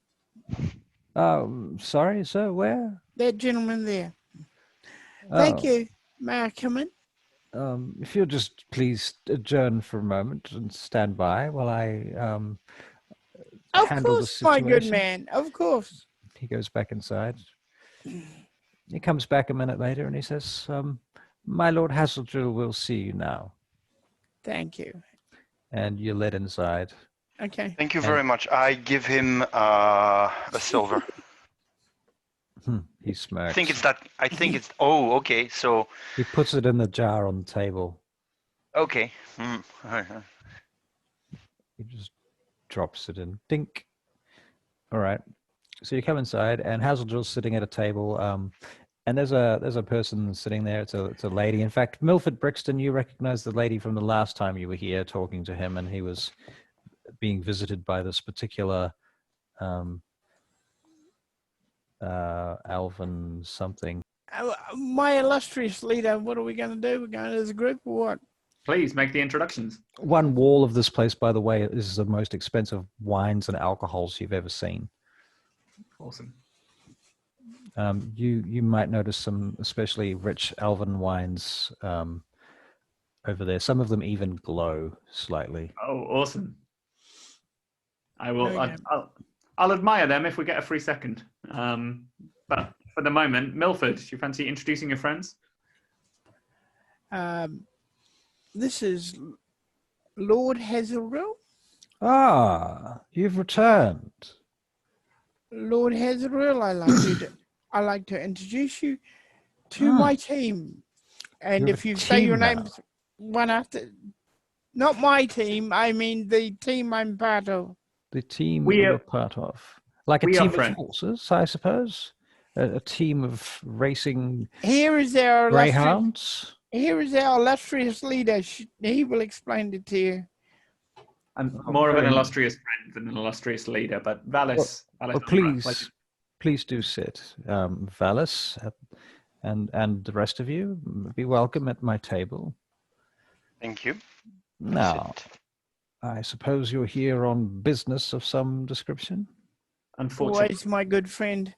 S4: Sorry, sir, where?
S1: That gentleman there. Thank you. May I come in?
S4: If you'll just please adjourn for a moment and stand by while I
S1: Of
S4: handle the
S1: course, my good
S4: situation.
S1: man. Of course.
S4: He goes back inside. He comes back a minute later and he says, "My Lord Hazeldrill will see you now."
S1: Thank you.
S4: And you're led inside.
S1: Okay.
S3: Thank you very much. I give him a silver.
S4: He smirks.
S3: I think it's that. I think it's. Oh, okay. So.
S4: He puts it in the jar on the table.
S3: Okay.
S4: He just drops it in. Dink. All right. So you come inside, and Hazeldrill's sitting at a table. And there's a person sitting there. It's a lady. In fact, Milford Brixton, you recognize the lady from the last time you were here talking to him, and he was being visited by this particular Alvin something.
S1: My illustrious leader, what are we going to do? We're going as a group or what?
S2: Please make the introductions.
S4: One wall of this place, by the way, is the most expensive wines and alcohols you've ever seen.
S2: Awesome.
S4: You might notice some especially rich Alvin wines over there. Some of them even glow slightly.
S2: Oh, awesome. I will.
S1: Okay.
S2: I'll admire them if we get a free second. But for the moment, Milford, do you fancy introducing your friends?
S1: This is Lord Hazelrill.
S4: Ah, you've returned.
S1: Lord Hazelrill, I like to introduce you to my team. And
S4: You have
S1: if
S4: a
S1: you say your
S4: team now.
S1: names one after, not my team, I mean the team I'm part of.
S4: The team
S2: We
S4: you're
S2: are-
S4: part of. Like a
S2: we are
S4: team of
S2: friends.
S4: horses, I suppose. A team of racing
S1: Here is our illustrious,
S4: greyhounds.
S1: here is our illustrious leader. He will explain it to you.
S2: I'm
S4: Oh,
S2: more of an
S4: very nice.
S2: illustrious friend than an illustrious leader, but Valis.
S4: Well, please do sit, Valis, and the rest of you. Be welcome at my table.
S3: Thank you.
S4: Now,
S3: Sit.
S4: I suppose you're here on business of some description?
S2: Unfortunately,
S1: Always my good friend.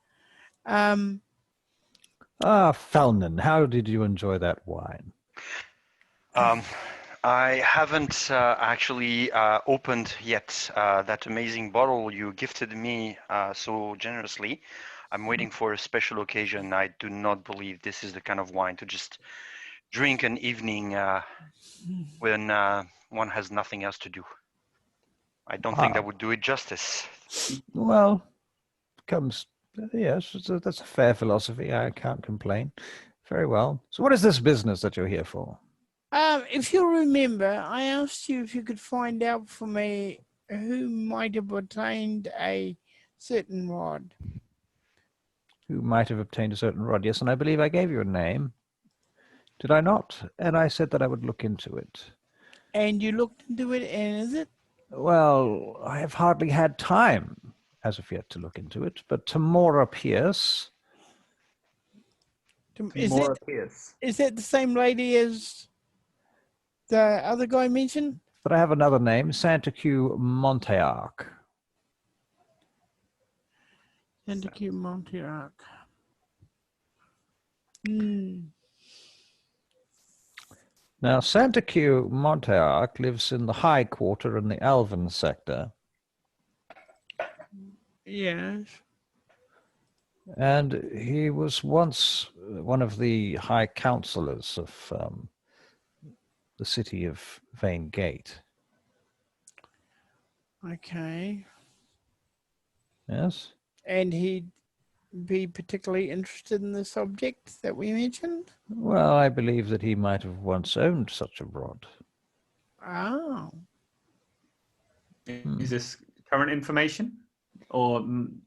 S4: Falnon, how did you enjoy that wine?
S3: I haven't actually opened yet that amazing bottle you gifted me so generously. I'm waiting for a special occasion. I do not believe this is the kind of wine to just drink an evening when one has nothing else to do. I don't think that would do it justice.
S4: Well, yes, that's a fair philosophy. I can't complain. Very well. So what is this business that you're here for?
S1: If you remember, I asked you if you could find out for me who might have obtained a certain rod.
S4: Who might have obtained a certain rod? Yes, and I believe I gave you a name. Did I not? And I said that I would look into it.
S1: And you looked into it, and is it?
S4: Well, I have hardly had time as of yet to look into it, but Tamora Pierce.
S1: Is that the same lady as the other guy mentioned?
S4: But I have another name, Santa Q Montearc.
S1: Santa Monterey. Hmm.
S4: Now, Santa Q Montearc lives in the High Quarter in the Alvin sector,
S1: Yes.
S4: and he was once one of the high councillors of the city of VainGate.
S1: Okay.
S4: Yes?
S1: And he'd be particularly interested in the subject that we mentioned?
S4: Well, I believe that he might have once owned such a rod.
S1: Oh.
S2: Is this current information, or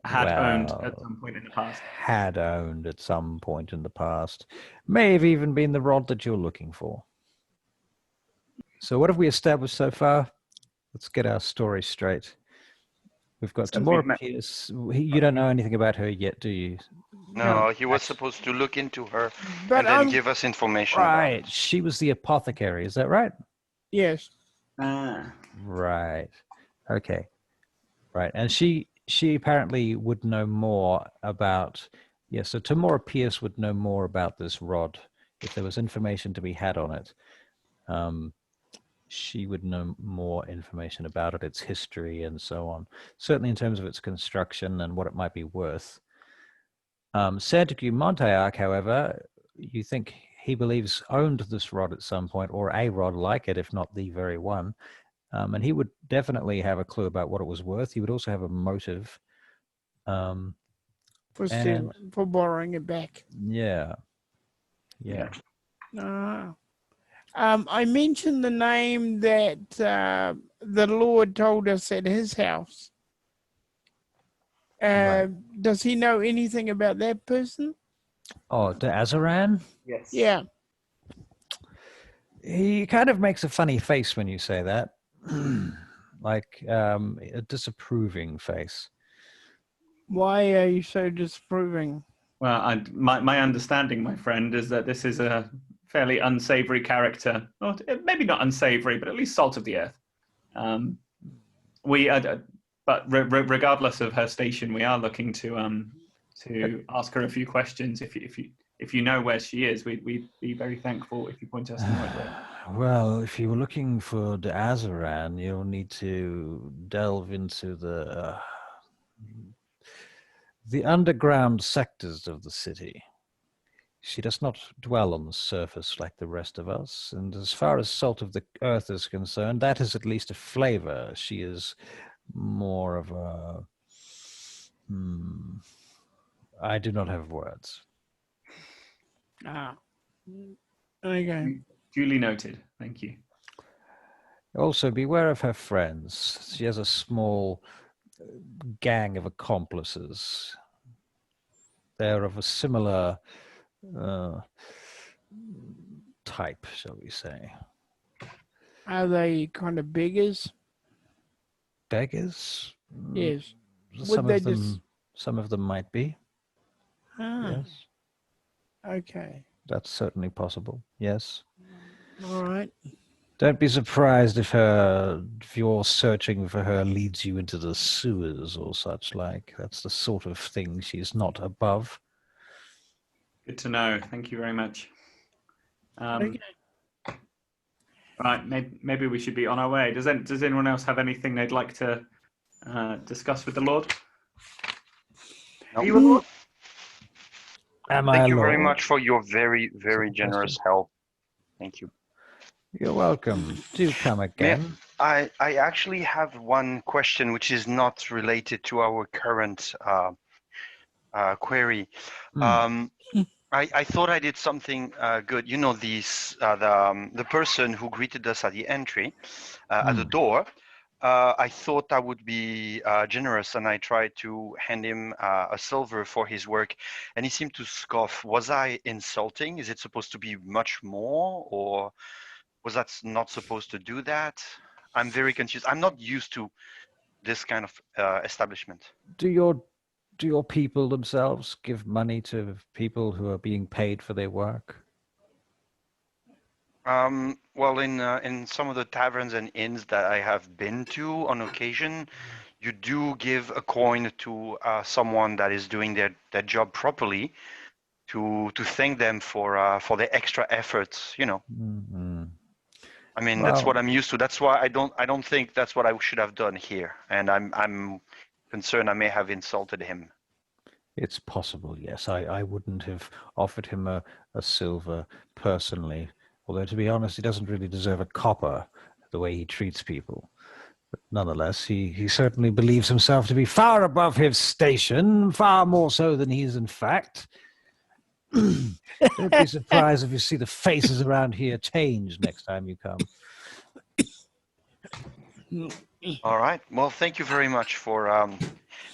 S2: had owned at
S4: Well,
S2: some point in the past?
S4: had owned at some point in the past. May have even been the rod that you're looking for. So what have we established so far? Let's get our story straight. We've got
S2: Since we've
S4: Tamora
S2: met-
S4: Pierce. You don't know anything about her yet, do you?
S3: No, he was
S4: That's-
S3: supposed to look into her
S1: But
S3: and then give us information about
S4: Right.
S3: it.
S4: She was the apothecary, is that right?
S1: yes.
S4: Right. Okay. Right. And she apparently would know more about, so Tamora Pierce would know more about this rod. If there was information to be had on it, she would know more information about it, its history and so on. Certainly in terms of its construction and what it might be worth. Santa Q Montearc, however, you think he believes owned this rod at some point, or a rod like it, if not the very one. And he would definitely have a clue about what it was worth. He would also have a motive.
S1: For
S4: And-
S1: for borrowing it back.
S4: Yeah.
S1: Ah. I mentioned the name that the Lord told us at his house.
S4: Right.
S1: Does he know anything about that person?
S4: Oh, De Azaran?
S2: Yes.
S1: Yeah.
S4: He kind of makes a funny face when you say that. Like a disapproving face.
S1: Why are you so disapproving?
S2: Well, my understanding, my friend, is that this is a fairly unsavory character. Well, maybe not unsavory, but at least salt of the earth. But regardless of her station, we are looking to ask her a few questions. If you know where she is, we'd be very thankful if you point us in the right way.
S4: Well, if you were looking for De Azaran, you'll need to delve into the underground sectors of the city. She does not dwell on the surface like the rest of us, and as far as salt of the earth is concerned, that is at least a flavor. She is more of a... I do not have words.
S1: Ah. Okay.
S2: Duly noted. Thank you.
S4: Also, beware of her friends. She has a small gang of accomplices. They're of a similar type, shall we say.
S1: Are they kind of beggars?
S4: Beggars?
S1: Yes.
S4: Some
S1: Would
S4: of
S1: they
S4: them,
S1: just-
S4: some of them might be.
S1: Ah.
S4: Yes,
S1: Okay.
S4: that's certainly possible. Yes.
S1: All right.
S4: Don't be surprised if your searching for her leads you into the sewers or such like. That's the sort of thing she's not above.
S2: Good to know. Thank you very much.
S1: Okay.
S2: Right, maybe we should be on our way. Does anyone else have anything they'd like to discuss with the Lord?
S3: No.
S2: Are you a Lord?
S4: Am I
S3: Thank
S4: a
S3: you very
S4: lord?
S3: much for your very, very
S4: Simple
S3: generous
S4: question.
S3: help. Thank you.
S4: You're welcome. Do come again.
S3: I actually have one question which is not related to our current query. I thought I did something good. You know, the person who greeted us at the entry, at the door. I thought I would be generous, and I tried to hand him a silver for his work, and he seemed to scoff. Was I insulting? Is it supposed to be much more, or was that not supposed to do that? I'm very confused. I'm not used to this kind of establishment.
S4: Do your people themselves give money to people who are being paid for their work?
S3: Well, in some of the taverns and inns that I have been to on occasion, you do give a coin to someone that is doing their job properly, to thank them for their extra efforts. You know,
S4: Mm-hmm.
S3: I mean, that's what
S4: Well,
S3: I'm used to. That's why I don't think that's what I should have done here, and I'm concerned I may have insulted him.
S4: it's possible, yes. I wouldn't have offered him a silver personally, although to be honest, he doesn't really deserve a copper the way he treats people. But nonetheless, he certainly believes himself to be far above his station, far more so than he is in fact. Don't be surprised if you see the faces around here change next time you come.
S3: All right. Well, thank you very much for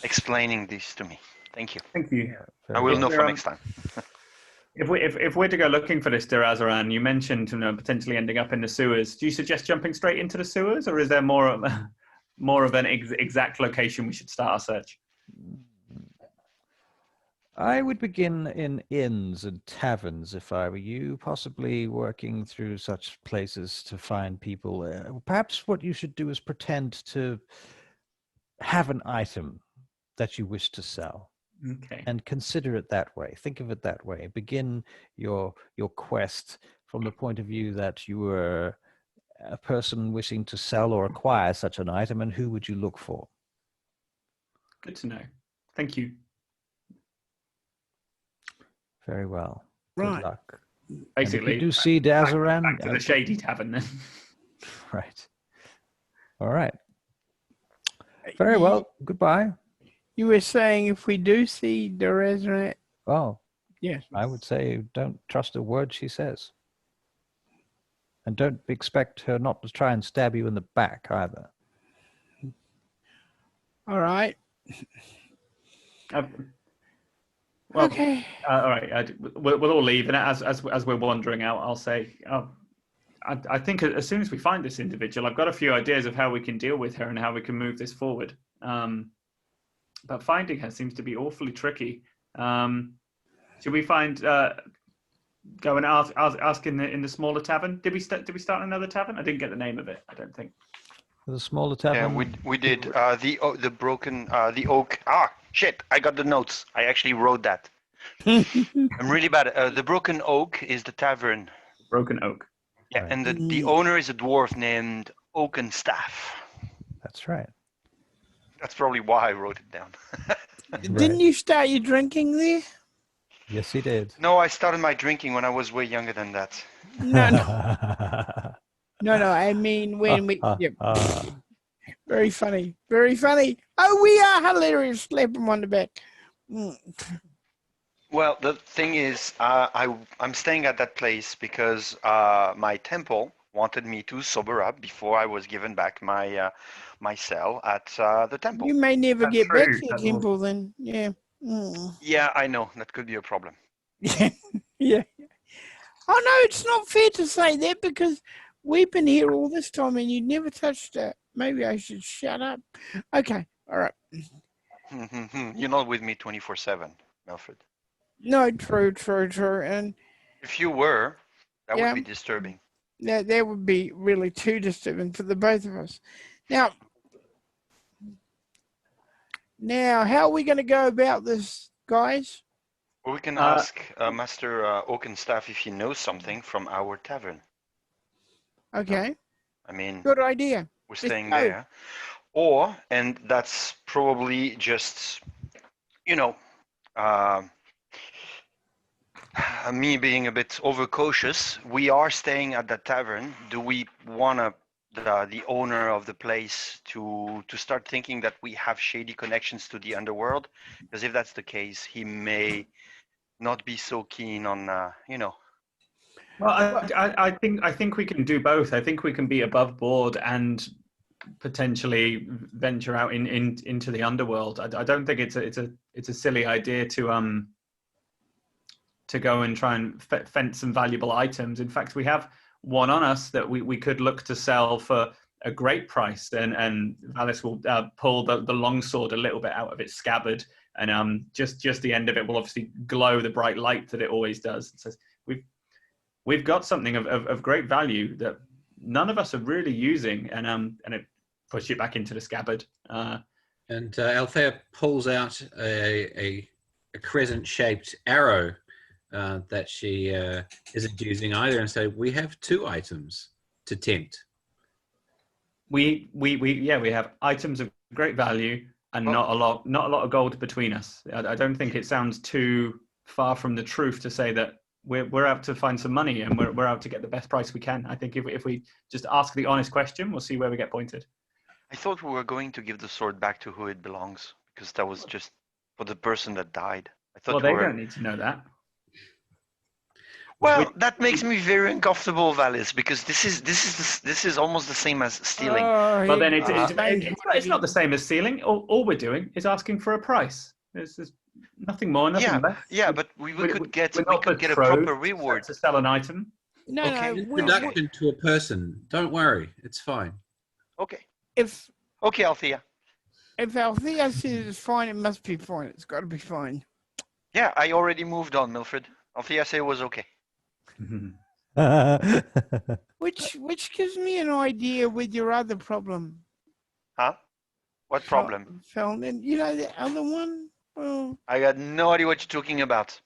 S3: explaining this to me. Thank you.
S2: Thank you.
S3: I will know for next time.
S2: If we're to go looking for this Durazaran, you mentioned potentially ending up in the sewers. Do you suggest jumping straight into the sewers, or is there more of an exact location we should start our search?
S4: I would begin in inns and taverns if I were you, possibly working through such places to find people. Perhaps what you should do is pretend to have an item that you wish to sell.
S2: Okay.
S4: And consider it that way. Think of it that way. Begin your quest from the point of view that you were a person wishing to sell or acquire such an item, and who would you look for?
S2: Good to know. Thank you.
S4: Very well.
S1: Right.
S4: Good luck.
S2: Basically,
S4: you do see Dazaran.
S2: back to the shady tavern then.
S4: Right. All right. Very well. Goodbye.
S1: You were saying if we do see the resident,
S4: Oh,
S1: yes.
S4: I would say don't trust a word she says. And don't expect her not to try and stab you in the back either.
S1: All right.
S2: Well,
S1: Okay.
S2: all right. We'll all leave, and as we're wandering out, I'll say, I think as soon as we find this individual, I've got a few ideas of how we can deal with her and how we can move this forward. But finding her seems to be awfully tricky. Should we go and ask in the smaller tavern? Did we start another tavern? I didn't get the name of it. I don't think.
S4: The smaller tavern.
S3: Yeah, we did the broken the oak. Ah, shit! I got the notes. I actually wrote that. I'm really bad. The Broken Oak is the tavern.
S2: Broken Oak.
S3: Yeah,
S4: Right.
S3: and the owner is a dwarf named Oakenstaff.
S4: That's right.
S3: That's probably why I wrote it down.
S1: Didn't you start your drinking there?
S4: Yes, he did.
S3: No, I started my drinking when I was way younger than that.
S1: No, no. I mean, when we. Yep. Very funny. Very funny. Oh, we are hilarious. Slap him on the back.
S3: Well, the thing is, I'm staying at that place because my temple wanted me to sober up before I was given back my my cell at the temple.
S1: You may never
S2: That's
S1: get back
S2: true.
S1: to the
S2: That's
S1: temple then. Yeah.
S3: Yeah, I know that could be a problem.
S1: Yeah. Oh, no, it's not fair to say that because we've been here all this time and you never touched it. Maybe I should shut up. Okay. All right.
S3: You're not with me 24/7, Melfred.
S1: No, true. And
S3: If you were, that
S1: Yeah.
S3: would be disturbing.
S1: that would be really too disturbing for the both of us. Now, how are we going to go about this, guys?
S3: Or we can ask Master Oakenstaff if he knows something from our tavern.
S1: Okay.
S3: I mean,
S1: Good idea.
S3: we're staying
S1: go.
S3: there. Or, and that's probably just, you know, me being a bit overcautious, we are staying at the tavern. Do we want the owner of the place to start thinking that we have shady connections to the underworld? Because if that's the case, he may not be so keen on, you know.
S2: Well, I think we can do both. I think we can be above board and potentially venture out into the underworld. I don't think it's a silly idea to go and try and fence some valuable items. In fact, we have one on us that we could look to sell for a great price, and Valis will pull the longsword a little bit out of its scabbard, and just the end of it will obviously glow the bright light that it always does. It says we've got something of great value that none of us are really using, and it push it back into the scabbard.
S5: And Althea pulls out a crescent-shaped arrow that she isn't using either, and say, "We have 2 items to tempt."
S2: We have items of great value and not a lot of gold between us. I don't think it sounds too far from the truth to say that we're out to find some money and we're out to get the best price we can. I think if we just ask the honest question, we'll see where we get pointed.
S3: I thought we were going to give the sword back to who it belongs, because that was just for the person that died. I thought
S2: Well, they don't need to know that.
S3: Well, that makes me very uncomfortable, Valis, because this is almost the same as stealing.
S2: Well, then it's not the same as stealing. All we're doing is asking for a price. There's nothing more, nothing less.
S3: Yeah, but we could get a proper reward
S2: to sell an item.
S1: No,
S5: Introduction to a person. Don't worry, it's fine.
S3: Okay.
S1: Okay,
S3: Althea.
S1: If Althea says it's fine, it must be fine. It's got to be fine.
S3: Yeah, I already moved on, Milfred. Althea said it was okay.
S1: Which gives me an idea with your other problem.
S3: Huh? What problem?
S1: Felton, you know the other one? Well,
S3: I got no idea what you're talking about.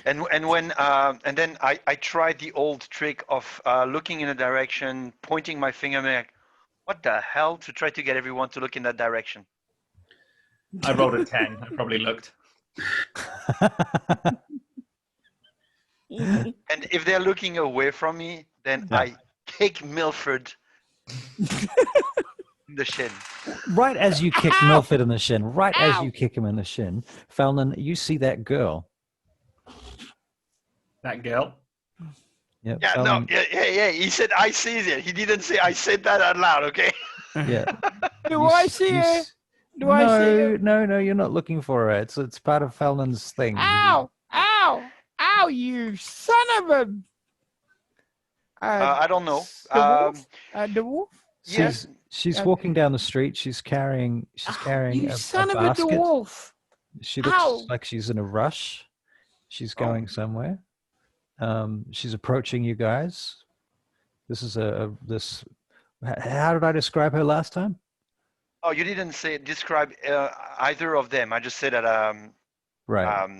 S3: And then I tried the old trick of looking in a direction, pointing my finger, and like, what the hell, to try to get everyone to look in that direction.
S2: I rolled a 10. I probably looked.
S3: And if they're looking away from me, then I kick Milford in the shin.
S4: Right as you kick Milford in the shin, as you kick him in the shin, Felton, you see that girl.
S2: That girl?
S4: Yep,
S3: Yeah,
S4: Felton,
S3: yeah. He said, I see it. He didn't say, I said that out loud, okay?
S4: Yeah.
S1: Do I see her? Do I see her?
S4: No, you're not looking for her. It's part of Felton's thing.
S1: Ow! You son of a...
S3: I don't know.
S1: The wolf?
S4: She's walking down the street. She's carrying
S1: you
S4: a
S1: son of
S4: basket.
S1: a dwarf.
S4: She looks like she's in a rush. She's going somewhere. She's approaching you guys. This is this. How did I describe her last time?
S3: Oh, you didn't describe either of them. I just said that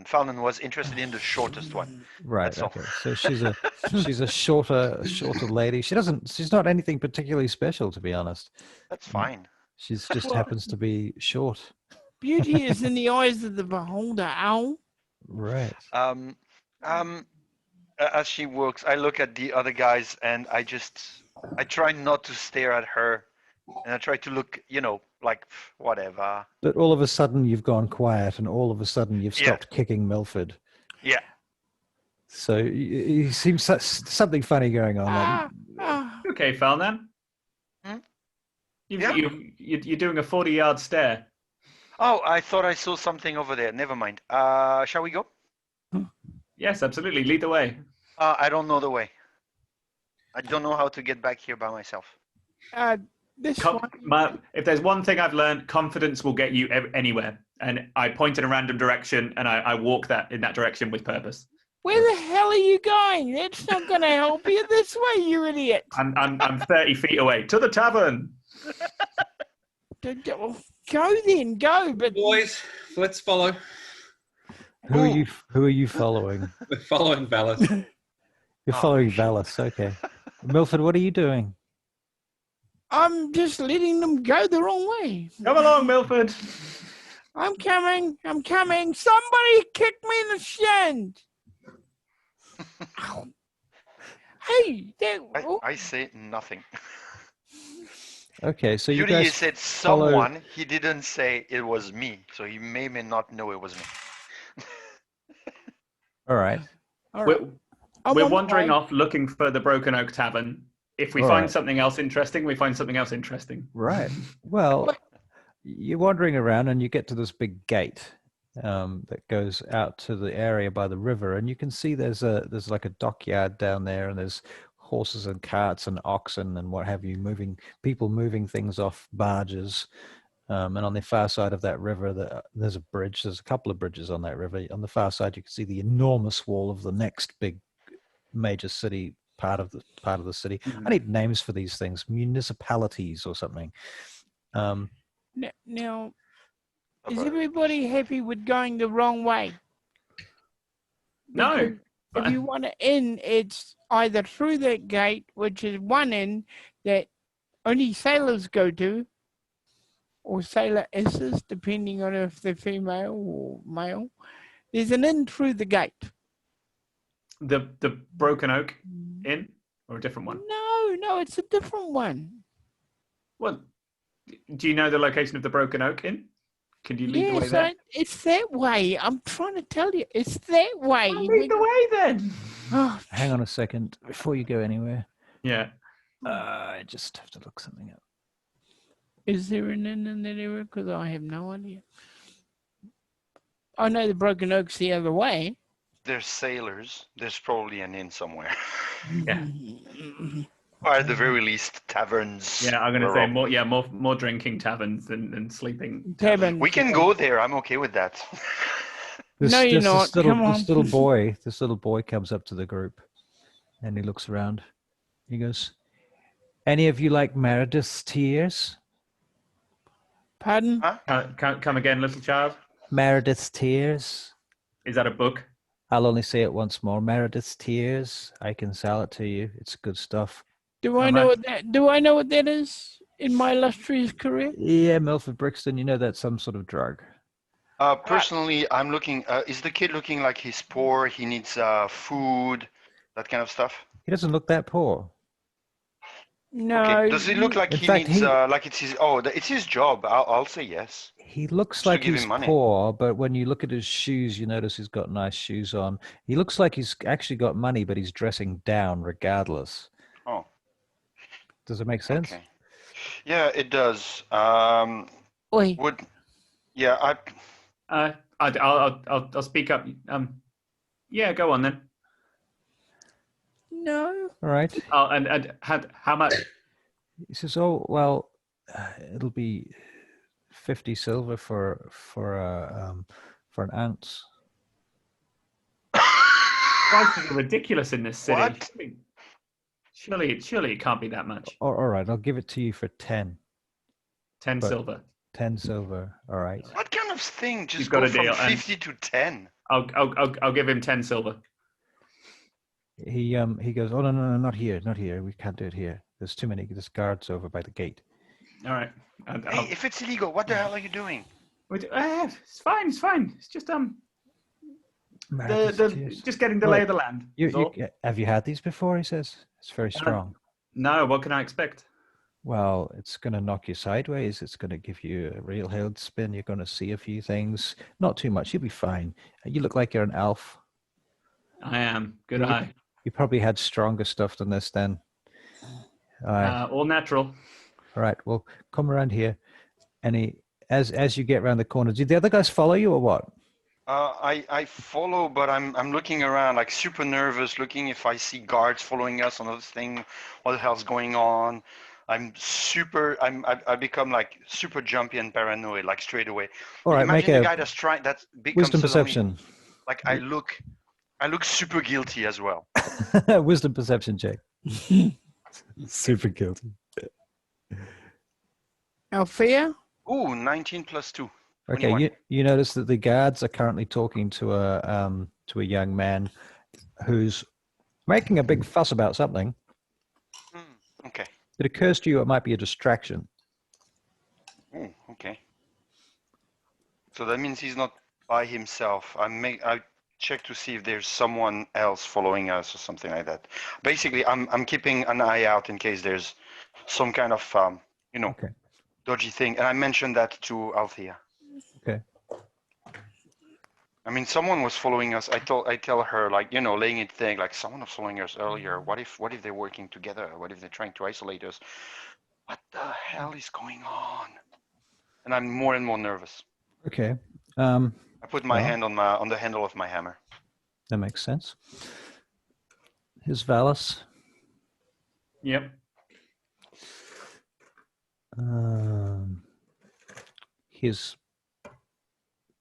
S3: Felton was interested in the shortest one.
S4: Right. Okay. So she's a shorter lady. She's not anything particularly special, to be honest.
S3: That's fine.
S4: She's just happens to be short.
S1: Beauty is in the eyes of the beholder. Ow.
S4: Right.
S3: As she walks, I look at the other guys and I try not to stare at her, and I try to look, like whatever.
S4: But all of a sudden you've gone quiet, and all of a sudden you've stopped kicking Milford.
S3: Yeah.
S4: So you seems something funny going on.
S2: Okay, Felton. You're doing a 40-yard stare.
S3: Oh, I thought I saw something over there. Never mind. Shall we go?
S2: Yes, absolutely. Lead the way.
S3: I don't know the way. I don't know how to get back here by myself.
S2: If there's one thing I've learned, confidence will get you anywhere. And I point in a random direction, and I walk in that direction with purpose.
S1: Where the hell are you going? That's not going to help you. This way, you idiot.
S2: I'm 30 feet away. To the tavern.
S1: Go then, go. But
S5: boys, let's follow.
S4: Who are you following?
S5: We're following Valis.
S4: You're following Valis. Okay. Milford, what are you doing?
S1: I'm just letting them go the wrong way.
S2: Come along, Milford.
S1: I'm coming. Somebody kick me in the shin. Hey,
S3: I say nothing.
S4: Okay, so you
S3: Judy
S4: guys
S3: said someone. He didn't say it was me, so he may not know it was me.
S4: All right.
S2: We're wandering off looking for the Broken Oak Tavern. If we find something else interesting, we find something else interesting.
S4: Right. Well, you're wandering around and you get to this big gate that goes out to the area by the river, and you can see there's like a dockyard down there, and there's horses and carts and oxen and what have you, moving things off barges. And on the far side of that river, there's a bridge. There's a couple of bridges on that river. On the far side, you can see the enormous wall of the next big major city, part of the city. I need names for these things, municipalities or something.
S1: Now, Is
S3: about it.
S1: everybody happy with going the wrong way?
S2: No.
S1: Because if you want to in, it's either through that gate, which is one end that only sailors go to, or sailor S's, depending on if they're female or male. There's an in through the gate.
S2: The Broken Oak Inn or a different one?
S1: No, it's a different one.
S2: Well, do you know the location of the Broken Oak Inn? Can you lead the way
S1: Yes,
S2: there?
S1: it's that way. I'm trying to tell you, it's that way.
S2: Well, lead the way then.
S1: Oh,
S4: Hang on a second before you go anywhere.
S2: Yeah.
S4: I just have to look something up.
S1: is there an inn in that area? Because I have no idea. I know the Broken Oak's the other way.
S3: There's sailors. There's probably an inn somewhere.
S2: Yeah.
S3: Or at the very least, taverns.
S2: Yeah, I'm gonna
S3: We're
S2: say
S3: all-
S2: more. Yeah, more drinking taverns than sleeping.
S1: Tavern.
S3: We can go there. I'm okay with that.
S1: No, you're not. Come on.
S4: This little boy comes up to the group, and he looks around. He goes, "Any of you like Meredith's Tears?
S1: Pardon?
S3: Huh?
S2: Come again, little child.
S4: Meredith's Tears?
S2: Is that a book?
S4: I'll only say it once more. Meredith's Tears. I can sell it to you. It's good stuff."
S1: Do I know what that? Do I know what that is in my illustrious career?
S4: Yeah, Milford Brixton. You know that's some sort of drug.
S3: Personally, I'm looking. Is the kid looking like he's poor? He needs food, that kind of stuff.
S4: He doesn't look that poor.
S1: No.
S3: Okay. Does it look like
S4: In
S3: he
S4: fact,
S3: needs? Like it's his. Oh, it's his job. I'll say yes.
S4: He looks
S3: Should
S4: like
S3: give
S4: he's
S3: him money.
S4: poor, but when you look at his shoes, you notice he's got nice shoes on. He looks like he's actually got money, but he's dressing down regardless.
S3: Oh.
S4: Does it make sense?
S3: Okay. Yeah, it does.
S1: Oi.
S3: Would. Yeah,
S2: I'll speak up. Yeah, go on then.
S1: No.
S4: All right.
S2: Oh, and how much?
S4: He says, "Oh well, it'll be 50 silver for an ounce."
S2: Prices are ridiculous in this city.
S3: What?
S2: Surely it can't be that much.
S4: All right, I'll give it to you for 10.
S2: 10
S4: But-
S2: silver.
S4: 10 silver. All right.
S3: What kind of thing? Just
S2: You've got
S3: go
S2: a
S3: from
S2: deal, and-
S3: 50 to 10.
S2: I'll give him 10 silver.
S4: He goes, "Oh no, not here, not here. We can't do it here. There's too many. There's guards over by the gate."
S2: All right. And
S3: Hey, if it's illegal, what the hell are you doing?
S2: it's fine. It's just
S4: Meredith's Tears.
S2: just getting the
S4: Well,
S2: lay of the land. that's all.
S4: Have you had these before? He says. It's very strong.
S2: No, what can I expect?
S4: Well, it's going to knock you sideways. It's going to give you a real head spin. You're going to see a few things. Not too much. You'll be fine. You look like you're an elf.
S2: I am. Good
S4: You-
S2: eye.
S4: You probably had stronger stuff than this then. All right.
S2: All natural.
S4: All right. Well, come around here. As you get around the corner, do the other guys follow you or what?
S3: I follow, but I'm looking around like super nervous, looking if I see guards following us on this thing. What the hell's going on? I become like super jumpy and paranoid like straight away.
S4: All right.
S3: Imagine
S4: Make
S3: the guy
S4: a
S3: that's trying that becomes
S4: wisdom
S3: suddenly-
S4: perception.
S3: Like I look super guilty as well.
S4: Wisdom perception check. Super guilty.
S1: Althea?
S3: Ooh, 19 plus 2.
S4: Okay,
S3: 21.
S4: you notice that the guards are currently talking to a young man who's making a big fuss about something.
S3: Okay.
S4: It occurs to you it might be a distraction.
S3: Ooh, okay. So that means he's not by himself. I check to see if there's someone else following us or something like that. Basically, I'm keeping an eye out in case there's some kind of
S4: Okay.
S3: dodgy thing. And I mentioned that to Althea.
S4: Okay.
S3: I mean, someone was following us. I tell her, like, laying it thing, like someone was following us earlier. What if they're working together? What if they're trying to isolate us? What the hell is going on? And I'm more and more nervous.
S4: Okay.
S3: I put my
S4: Well.
S3: hand on the handle of my hammer.
S4: That makes sense. Here's Valis.
S2: Yep.
S4: Here's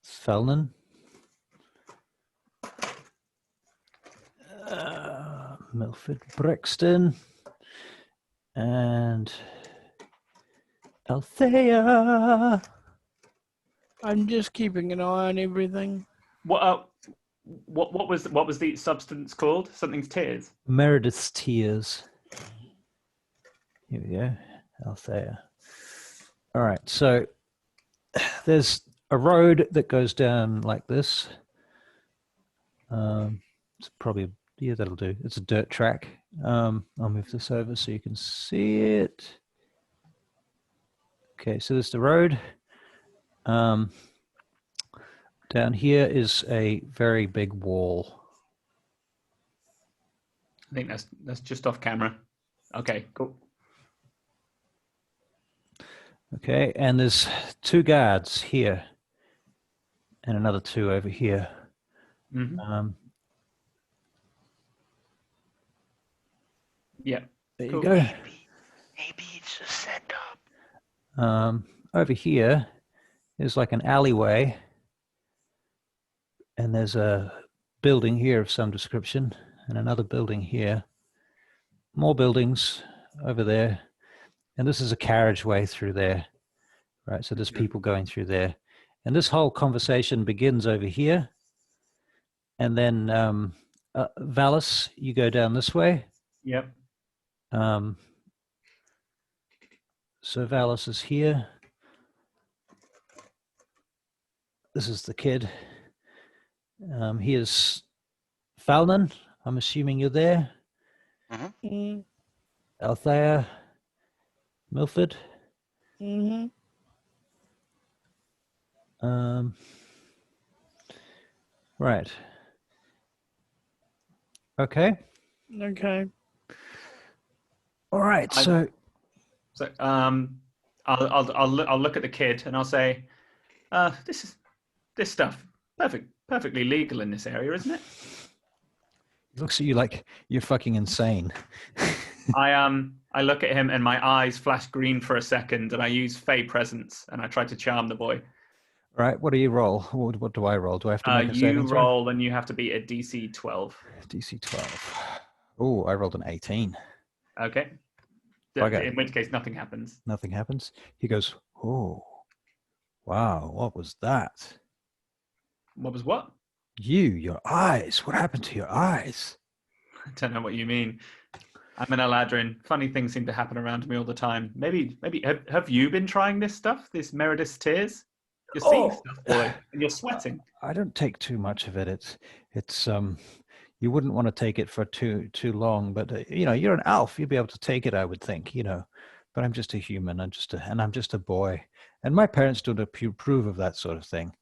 S4: Felnan. Milford Brixton. And Althea.
S1: I'm just keeping an eye on everything.
S2: What was the substance called? Something's tears.
S4: Meredith's tears. Here we go. Althea. All right. So there's a road that goes down like this. It's probably, yeah, that'll do. It's a dirt track. I'll move this over so you can see it. Okay, so there's the road. Down here is a very big wall.
S2: I think that's just off camera. Okay, cool.
S4: Okay, and there's 2 guards here and another 2 over here.
S2: Mm-hmm. Yeah.
S4: There
S2: Cool.
S4: you go.
S3: Maybe it's a setup.
S4: Over here is like an alleyway, and there's a building here of some description, and another building here. More buildings over there, and this is a carriageway through there, right? So there's people going through there, and this whole conversation begins over here, and then Valis, you go down this way.
S2: Yep.
S4: So Valis is here. This is the kid. Here's Falnan. I'm assuming you're there.
S3: Mm-hmm.
S4: Althea, Milford.
S1: Mm-hmm.
S4: Right. Okay.
S1: Okay.
S4: All right. So
S2: I'll look at the kid and I'll say, this stuff perfectly legal in this area, isn't it?
S4: he looks at you like you're fucking insane.
S2: I look at him and my eyes flash green for a second, and I use Fey Presence and I try to charm the boy.
S4: All right. What do you roll? What do I roll? Do I have to make a saving
S2: You
S4: throw?
S2: roll and you have to beat a DC 12.
S4: DC 12. Oh, I rolled an 18.
S2: Okay.
S4: Okay.
S2: In which case, nothing happens.
S4: Nothing happens. He goes, oh, wow, what was that?
S2: What was what?
S4: Your eyes. What happened to your eyes?
S2: I don't know what you mean. I'm an Eladrin. Funny things seem to happen around me all the time. Maybe have you been trying this stuff? This Meredith's tears? You're seeing stuff, boy, and you're sweating.
S4: I don't take too much of it. It's you wouldn't want to take it for too long, but you're an elf. You'd be able to take it, I would think. But I'm just a human. I'm just a boy, and my parents don't approve of that sort of thing.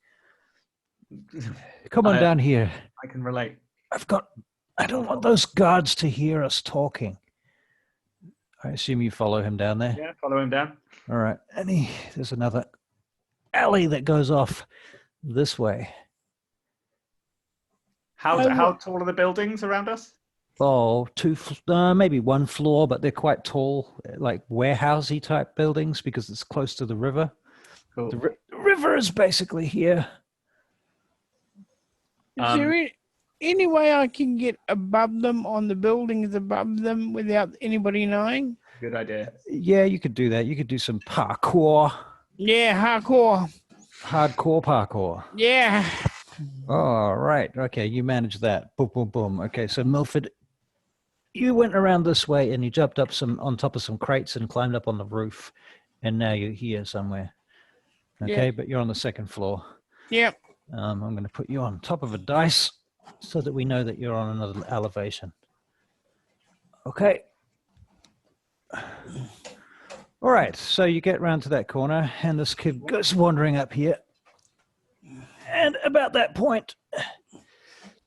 S4: Come on down here.
S2: I can relate.
S4: I don't want those guards to hear us talking. I assume you follow him down there.
S2: Yeah, follow him down.
S4: All right. And there's another alley that goes off this way.
S2: How tall are the buildings around us?
S4: Oh, maybe 1 floor, but they're quite tall, like warehousey type buildings because it's close to the river.
S2: Cool.
S4: The river is basically here.
S1: Is there any way I can get above them on the buildings above them without anybody knowing?
S2: Good idea.
S4: Yeah, you could do that. You could do some parkour.
S1: Yeah, hardcore.
S4: Hardcore parkour.
S1: Yeah.
S4: All right. Okay, you managed that. Boom, boom, boom. Okay, so Milford, you went around this way and you jumped up on top of some crates and climbed up on the roof, and now you're here somewhere. Okay,
S1: Yeah.
S4: but you're on the 2nd floor.
S1: Yep.
S4: I'm going to put you on top of a dice so that we know that you're on another elevation. Okay. All right, so you get round to that corner, and this kid goes wandering up here. And about that point,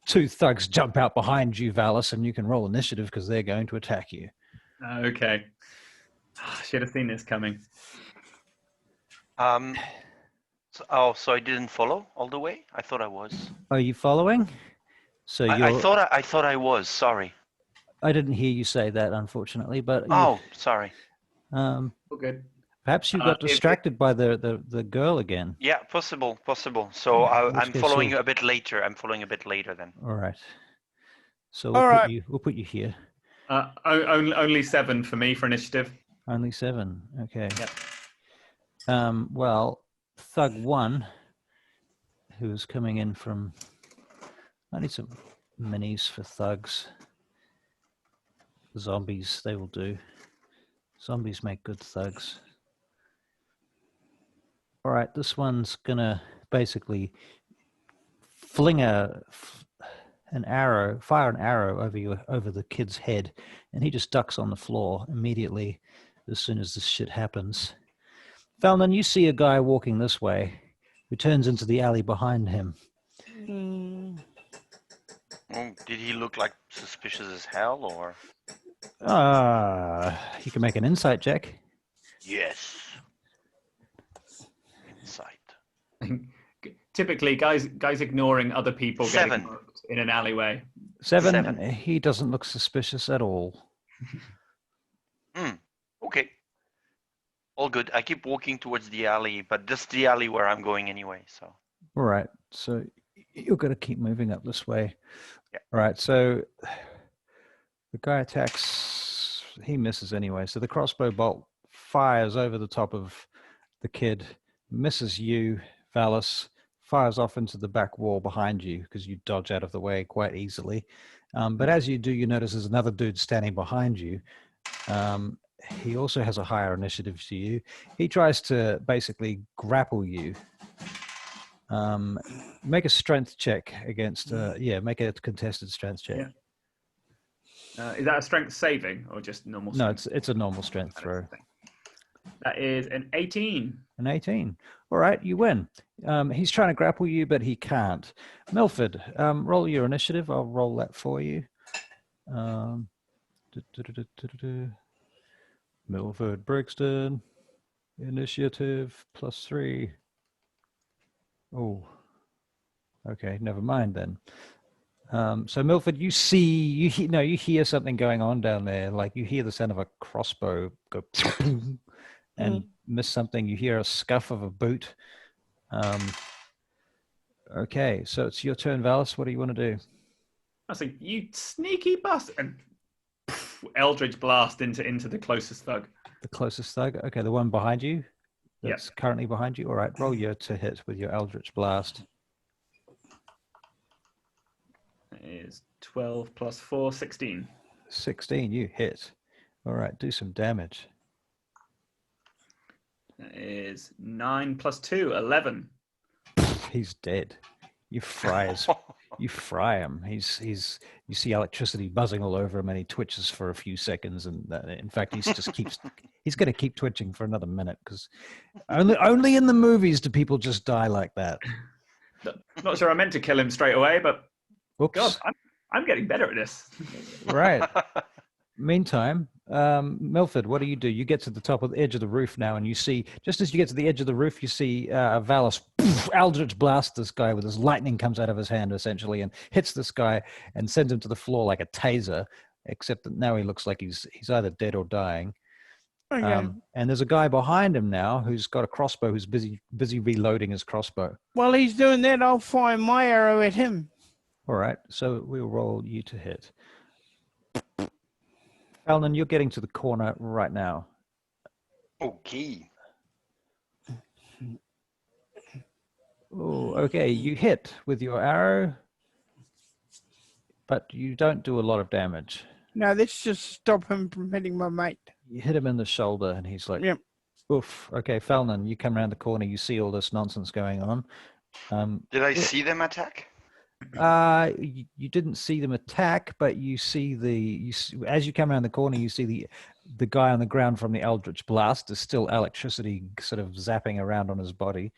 S4: 2 thugs jump out behind you, Valis, and you can roll initiative because they're going to attack you.
S2: Okay. Should have seen this coming.
S3: So I didn't follow all the way? I thought I was.
S4: Are you following? So
S3: I thought I was. Sorry.
S4: I didn't hear you say that, unfortunately, but
S3: sorry.
S2: All good.
S4: Perhaps you got distracted by the girl again.
S3: Yeah, possible. So I'm
S4: case,
S3: following
S4: so-
S3: you a bit later. I'm following a bit later then.
S4: All right. So
S1: All right.
S4: we'll put you here.
S2: Only 7 for me for initiative.
S4: Only 7. Okay.
S2: Yep.
S4: Well, Thug 1 who is coming in from... I need some minis for thugs. Zombies, they will do. Zombies make good thugs. All right, this one's gonna basically fire an arrow over the kid's head, and he just ducks on the floor immediately as soon as this shit happens. Falnon, you see a guy walking this way who turns into the alley behind him.
S1: Mm,
S3: Did he look like suspicious as hell, or?
S4: You can make an insight check.
S3: Yes. Insight.
S2: Typically, guys ignoring other people getting
S3: 7.
S2: mugged in an alleyway.
S4: 7. He doesn't look suspicious at all.
S3: Okay. All good. I keep walking towards the alley, but this is the alley where I'm going anyway, so.
S4: All right, so you're going to keep moving up this way.
S3: Yeah.
S4: All right, so the guy attacks, he misses anyway. So the crossbow bolt fires over the top of the kid, misses you, Valis, fires off into the back wall behind you because you dodge out of the way quite easily. But as you do, you notice there's another dude standing behind you. He also has a higher initiative to you. He tries to basically grapple you. Make a strength check against, make a contested strength check.
S2: Yeah. Is that a strength saving or just normal strength?
S4: No, it's a normal strength throw.
S2: That is an 18.
S4: An 18. All right, you win. He's trying to grapple you, but he can't. Milford, roll your initiative. I'll roll that for you. Milford Brixton, initiative +3. Oh, okay, never mind then. So Milford, you hear something going on down there. Like you hear the sound of a crossbow go and miss something. You hear a scuff of a boot. Okay, so it's your turn, Valis. What do you want to do?
S2: I was like, you sneaky bastard. And Eldritch blast into the closest thug.
S4: The closest thug? Okay, the one behind you? That's currently behind you? All right, roll your to hit with your Eldritch blast.
S2: That is 12 plus 4, 16.
S4: 16, you hit. All right, do some damage.
S2: That is 9 plus 2, 11.
S4: He's dead. You fry him. He's you see electricity buzzing all over him, and he twitches for a few seconds, and in fact he's going to keep twitching for another minute because only in the movies do people just die like that.
S2: Not sure I meant to kill him straight away, but
S4: Oops.
S2: God, I'm getting better at this.
S4: Right. Meantime, Milford, what do? You get to the top of the edge of the roof now, and you see, just as you get to the edge of the roof, you see Valis Eldritch blast this guy with his lightning comes out of his hand, essentially, and hits this guy and sends him to the floor like a taser, except that now he looks like he's either dead or dying.
S1: okay.
S4: And there's a guy behind him now who's got a crossbow who's busy reloading his crossbow.
S1: While he's doing that, I'll fire my arrow at him.
S4: All right, so we'll roll you to hit. Falnon, you're getting to the corner right now.
S3: Okay.
S4: Oh, okay. You hit with your arrow, but you don't do a lot of damage.
S1: No, let's just stop him from hitting my mate.
S4: You hit him in the shoulder, and he's like,
S1: Yep.
S4: oof. Okay, Falnon, you come around the corner. You see all this nonsense going on.
S3: Did I see them attack?
S4: You didn't see them attack, but you see as you come around the corner, you see the guy on the ground from the Eldritch blast. There's still electricity sort of zapping around on his body.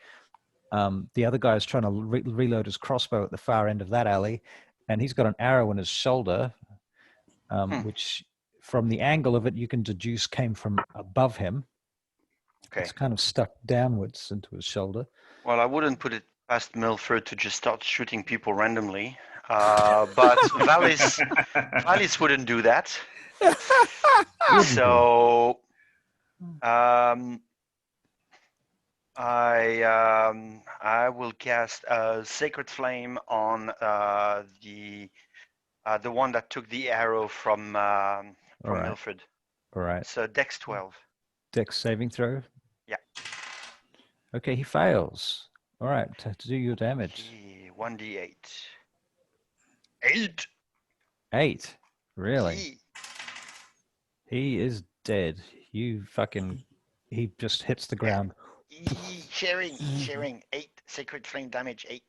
S4: The other guy is trying to reload his crossbow at the far end of that alley, and he's got an arrow in his shoulder, which from the angle of it, you can deduce came from above him.
S3: Okay.
S4: It's kind of stuck downwards into his shoulder.
S3: Well, I wouldn't put it past Milford to just start shooting people randomly, but Valis wouldn't do that. So I will cast a Sacred Flame on the one that took the arrow from Milford.
S4: All right.
S3: So Dex 12.
S4: Dex saving throw?
S3: Yeah.
S4: Okay, he fails. All right, to do your damage.
S3: 1d8. 8.
S4: 8. Really?
S3: Yee.
S4: He is dead. You fucking. He just hits the ground.
S3: Sharing. 8. Sacred flame damage, 8.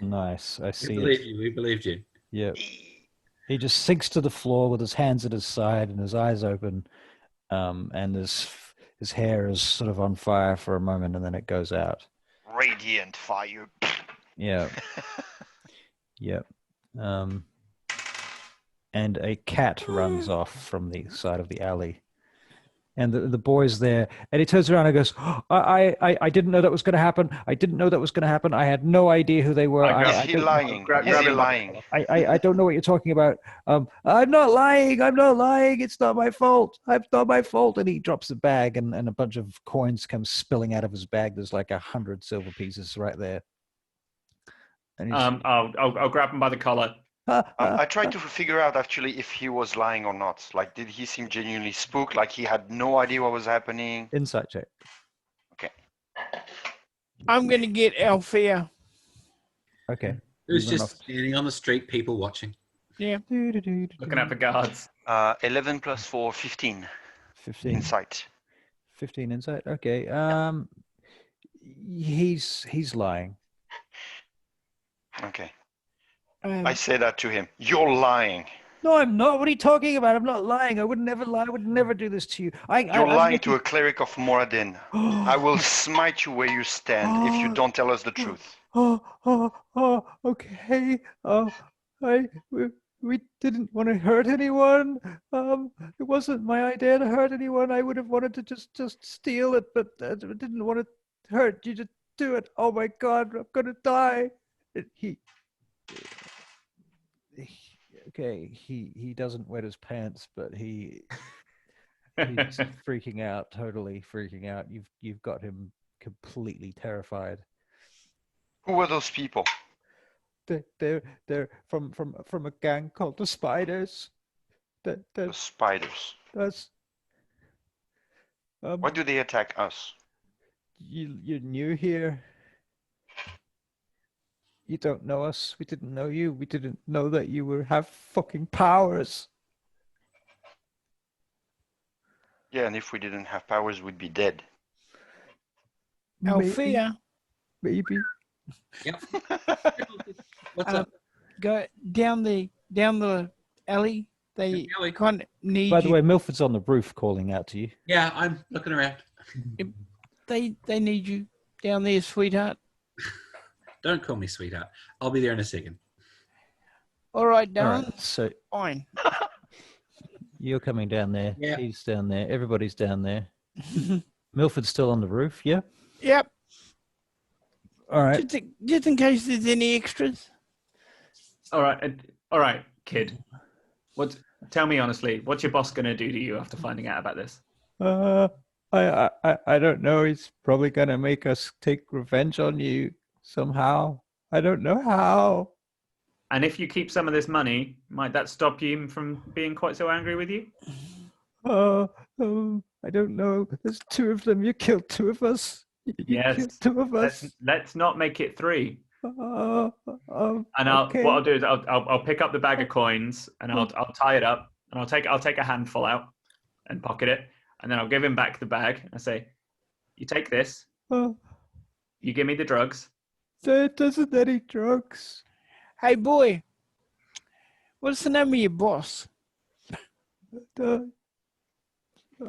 S4: Nice. I
S5: We
S4: see
S5: believed
S4: it.
S5: you. We believed you.
S4: Yeah.
S3: Yee.
S4: He just sinks to the floor with his hands at his side and his eyes open, and his hair is sort of on fire for a moment, and then it goes out.
S3: Radiant fire.
S4: Yeah. Yep. And a cat runs off from the side of the alley. And the boy's there, and he turns around and goes, oh, I didn't know that was going to happen. I didn't know that was going to happen. I had no idea who they were.
S3: Is he lying?
S2: grab
S3: Is he
S2: him by the
S3: lying?
S4: I don't know what you're talking about. I'm not lying. I'm not lying. It's not my fault. It's not my fault. And he drops the bag, and a bunch of coins come spilling out of his bag. There's like 100 silver pieces right there. And he's,
S2: I'll grab him by the collar.
S3: I tried to figure out actually if he was lying or not. Like, did he seem genuinely spooked? Like he had no idea what was happening?
S4: Insight check.
S3: Okay.
S1: I'm going to get Althea.
S4: Okay.
S5: Who's
S4: You run
S5: just standing on the street, people watching.
S1: Yeah.
S2: Looking at the guards.
S3: 11 plus 4, 15.
S4: 15.
S3: Insight.
S4: 15 insight. Okay. He's lying.
S3: Okay.
S1: Um,
S3: I say that to him. You're lying.
S4: No, I'm not. What are you talking about? I'm not lying. I would never lie. I would never do this to you.
S3: You're lying to a cleric of Moradin. I will smite you where you stand if you don't tell us the truth.
S4: Okay. We didn't want to hurt anyone. It wasn't my idea to hurt anyone. I would have wanted to just steal it, but I didn't want to hurt you. Just do it. Oh my God, I'm gonna die. He doesn't wet his pants, but he's freaking out, totally freaking out. You've got him completely terrified.
S3: Who were those people?
S4: They're from a gang called the Spiders.
S3: The spiders.
S4: That's
S3: Why do they attack us?
S4: you're new here. You don't know us. We didn't know you. We didn't know that you would have fucking powers.
S3: Yeah, and if we didn't have powers, we'd be dead.
S1: Althea,
S4: Maybe.
S5: Yep. What's
S1: Um,
S5: up?
S1: go down the alley. They
S5: Alley.
S1: kind of need
S4: By the
S1: you.
S4: way, Milford's on the roof calling out to you.
S5: Yeah, I'm looking around.
S1: They need you down there, sweetheart.
S5: Don't call me sweetheart. I'll be there in a second.
S1: All right,
S4: All
S1: darling.
S4: right, so
S1: Fine.
S4: you're coming down there.
S5: Yeah.
S4: He's down there. Everybody's down there. Milford's still on the roof. Yeah.
S1: Yep.
S4: All right.
S1: Just in case there's any extras.
S2: All right, kid. Tell me honestly, what's your boss gonna do to you after finding out about this?
S4: I don't know. He's probably gonna make us take revenge on you somehow. I don't know how.
S2: And if you keep some of this money, might that stop him from being quite so angry with you?
S4: I don't know. There's two of them. You killed two of us. You
S2: Yes.
S4: killed two of us.
S2: Let's not make it 3. And
S4: Okay.
S2: what I'll do is I'll pick up the bag of coins and I'll tie it up and I'll take a handful out and pocket it, and then I'll give him back the bag and I say, "You take this. You give me the drugs."
S4: There doesn't any drugs.
S1: Hey, boy. What's the name of your boss?
S4: Uh,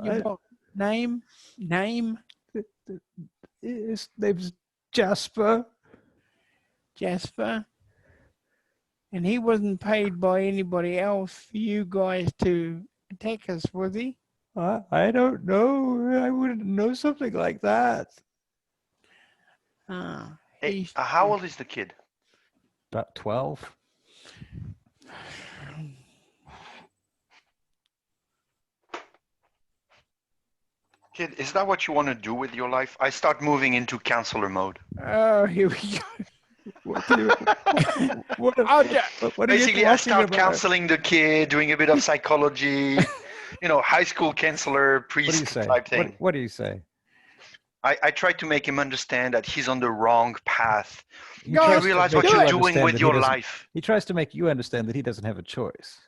S1: Your boss. Name?
S4: His name's Jasper.
S1: Jasper. And he wasn't paid by anybody else for you guys to attack us, was he?
S4: I don't know. I wouldn't know something like that.
S3: Hey, how old is the kid?
S4: About 12.
S3: Kid, is that what you want to do with your life? I start moving into counselor mode.
S1: Oh, here we go.
S4: What do you, what
S1: I'll ju-
S4: what are you
S3: Basically, I
S4: talking
S3: start
S4: about?
S3: counseling the kid, doing a bit of psychology, high school counselor,
S4: What do you
S3: priest
S4: say?
S3: type thing.
S4: What do you say?
S3: I try to make him understand that he's on the wrong path.
S4: He
S1: Guys,
S3: Do you
S4: tries to
S3: realize
S4: make
S3: what
S4: you
S3: you're doing
S4: understand
S3: with
S4: that he
S3: your
S4: doesn't-
S3: life?
S4: He tries to make you understand that he doesn't have a choice.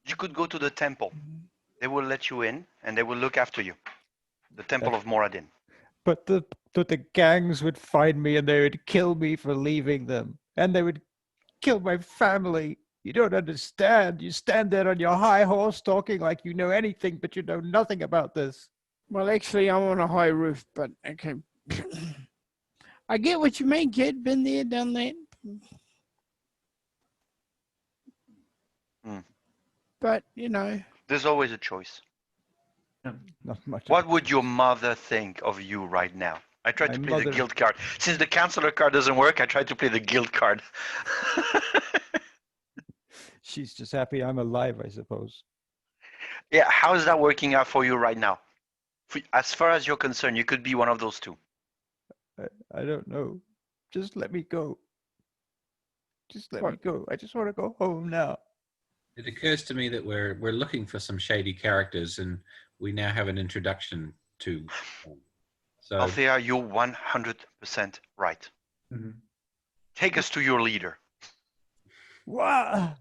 S3: You could go to the temple. They will let you in, and they will look after you. The temple of Moradin.
S4: But the gangs would find me and they would kill me for leaving them. And they would kill my family. You don't understand. You stand there on your high horse talking like you know anything, but you know nothing about this.
S1: Well, actually, I'm on a high roof, but okay. I get what you mean, kid. Been there, done that.
S3: Hmm.
S1: But, you know,
S3: There's always a choice.
S4: Not much.
S3: What would your mother think of you right now? I tried
S4: My
S3: to play the
S4: mother-
S3: guilt card. Since the counselor card doesn't work, I tried to play the guilt card.
S4: She's just happy I'm alive, I suppose.
S3: Yeah, how is that working out for you right now? As far as you're concerned, you could be one of those two.
S4: I don't know. Just let me go. Just let me
S1: What?
S4: go. I just want to go home now.
S5: It occurs to me that we're looking for some shady characters, and we now have an introduction to them. So
S3: Althea, you're 100% right.
S2: Mhm.
S3: Take us to your leader.
S4: Wow.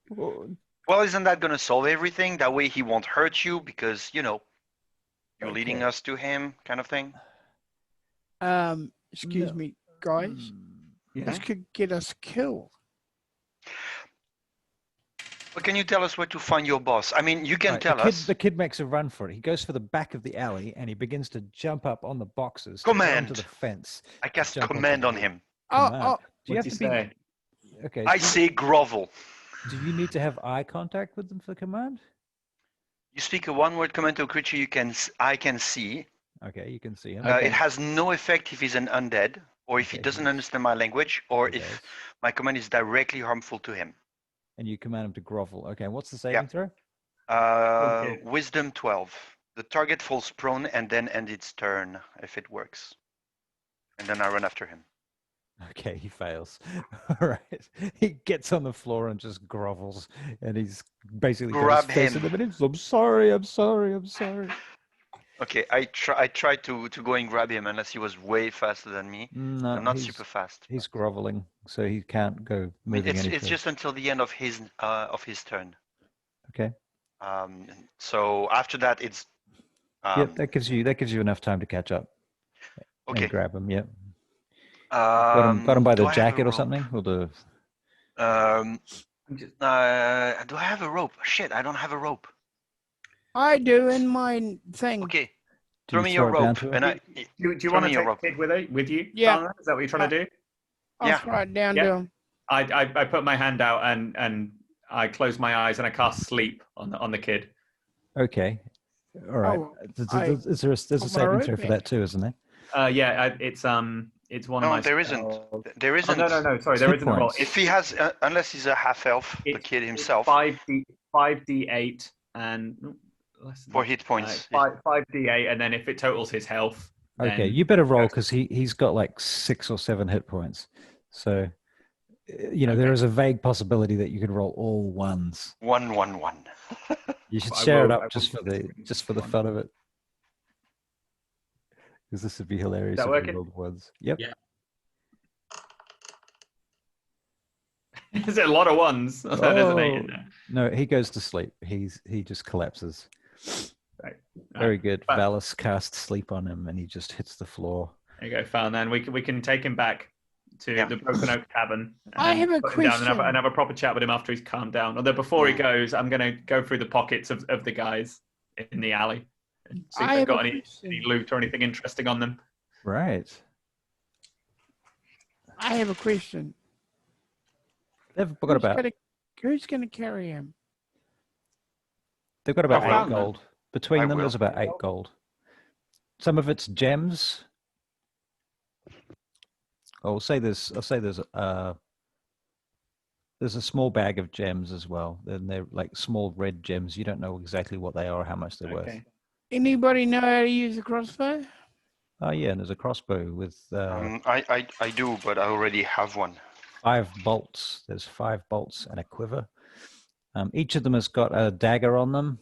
S3: Well, isn't that going to solve everything? That way he won't hurt you because, you know, you're leading
S4: Okay.
S3: us to him kind of thing.
S1: excuse
S4: No.
S1: me, guys.
S2: Yeah.
S1: This could get us killed.
S3: But can you tell us where to find your boss? I mean, you can
S4: Right,
S3: tell us.
S4: The kid makes a run for it. He goes for the back of the alley and he begins to jump up on the boxes to go onto
S3: Command.
S4: the fence.
S3: I cast
S4: jump onto
S3: command
S4: the
S3: on
S4: roof.
S3: him.
S4: Command.
S1: Oh,
S4: Do you have
S2: What'd
S4: to
S2: you
S4: be
S2: say?
S4: okay?
S3: I say grovel.
S4: Do you need to have eye contact with them for command?
S3: You speak a one-word command to a creature I can see.
S4: Okay, you can see him.
S2: Okay.
S3: It has no effect if he's an undead, or if he
S4: Okay,
S3: doesn't
S4: yes.
S3: understand my language, or
S4: He
S3: if
S4: does.
S3: my command is directly harmful to him.
S4: And you command him to grovel. Okay, what's the saving throw?
S2: Okay.
S3: Wisdom 12. The target falls prone and then ends its turn if it works. And then I run after him.
S4: Okay, he fails. All right. He gets on the floor and just grovels, and he's basically got
S3: Grab
S4: his face in
S3: him.
S4: the middle. I'm sorry. I'm sorry. I'm sorry.
S3: Okay, I tried to go and grab him unless he was way faster than me.
S4: No,
S3: I'm not
S4: he's
S3: super fast.
S4: he's groveling, so he can't go
S3: I mean,
S4: moving any
S3: it's
S4: further.
S3: just until the end of his turn.
S4: Okay.
S3: So after that, it's
S4: Yep, that gives you enough time to catch up
S3: okay.
S4: and grab him. Yep. Got him by
S3: Do
S4: the
S3: I have a
S4: jacket or
S3: rope?
S4: something, or the.
S3: Do I have a rope? Shit, I don't have a rope.
S1: I do in my thing.
S3: Okay,
S4: Do
S3: throw
S4: you
S3: me
S4: throw
S3: your
S4: it down
S3: rope,
S4: to him?
S3: and I.
S2: Do you
S3: Throw
S2: want
S3: me
S2: to
S3: your
S2: take
S3: rope.
S2: the kid with you?
S1: Yeah.
S2: Farmer? Is that what you're trying to do?
S1: I'll
S3: Yeah.
S1: throw it down
S2: Yeah.
S1: to him.
S2: I put my hand out and I close my eyes and I cast sleep on the kid.
S4: Okay. All right.
S1: Oh,
S4: There's a
S1: put my
S4: saving
S1: rope
S4: throw for
S1: in.
S4: that too, isn't there?
S2: Yeah, it's one of
S3: No,
S2: my.
S3: there isn't.
S2: spells.
S3: There
S2: Oh,
S3: isn't.
S2: no. Sorry,
S4: It's
S2: there
S4: hit
S2: isn't a roll.
S4: points.
S3: If he has, unless he's a half elf, the
S2: It's-
S3: kid
S2: it's
S3: himself,
S2: 5d8 and less than
S3: for
S2: that.
S3: hit points.
S2: 5d8, and then if it totals his health.
S4: Okay,
S2: then
S4: you better roll
S2: goes-
S4: because he's got like 6 or 7 hit points. So, there
S2: Okay.
S4: is a vague possibility that you could roll all ones.
S3: 111.
S4: You should
S2: I
S4: share it
S2: will-
S4: up
S2: I
S4: just
S2: will
S4: for the
S2: consider
S4: just for the
S2: one.
S4: fun of it. Because this would be hilarious
S2: that
S4: if
S2: working?
S4: you rolled ones. Yep.
S5: Yeah.
S2: Is it a lot of ones? Oh, there's an 8 in there.
S4: No, he goes to sleep. He just collapses.
S2: Right.
S4: Very good.
S2: But-
S4: Valis casts sleep on him, and he just hits the floor.
S2: There you go, found. Then we can take him back to
S3: Yeah.
S2: the Broken Oak Tavern. And
S1: I have a
S2: put him down
S1: question.
S2: and have a proper chat with him after he's calmed down. Although before he goes, I'm going to go through the pockets of the guys in the alley and see if
S1: I
S2: they've
S1: have
S2: got
S1: a
S2: any
S1: question.
S2: loot or anything interesting on them.
S4: Right.
S1: I have a question.
S4: They've got about
S1: Who's gonna carry him?
S4: they've got about
S3: I
S4: 8
S2: will.
S4: gold. Between
S3: I
S4: them,
S3: will.
S4: there's about 8 gold. Some of it's gems. I'll say there's a small bag of gems as well. Then they're like small red gems. You don't know exactly what they are or how much they're worth.
S2: Okay.
S1: Anybody know how to use a crossbow?
S4: Oh yeah, and there's a crossbow with
S3: I do, but I already have one.
S4: 5 bolts. There's 5 bolts and a quiver. Each of them has got a dagger on them.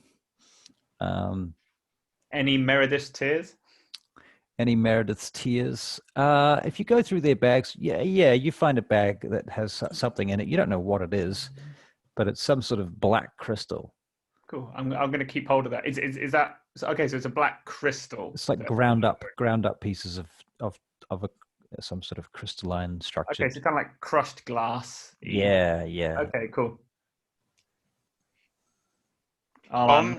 S2: Any Meredith's tears?
S4: Any Meredith's tears? If you go through their bags, yeah, you find a bag that has something in it. You don't know what it is, but it's some sort of black crystal.
S2: Cool. I'm going to keep hold of that. Is that okay? So it's a black crystal.
S4: It's like ground up pieces of some sort of crystalline structure.
S2: Okay, so kind of like crushed glass.
S4: Yeah.
S2: Okay, cool.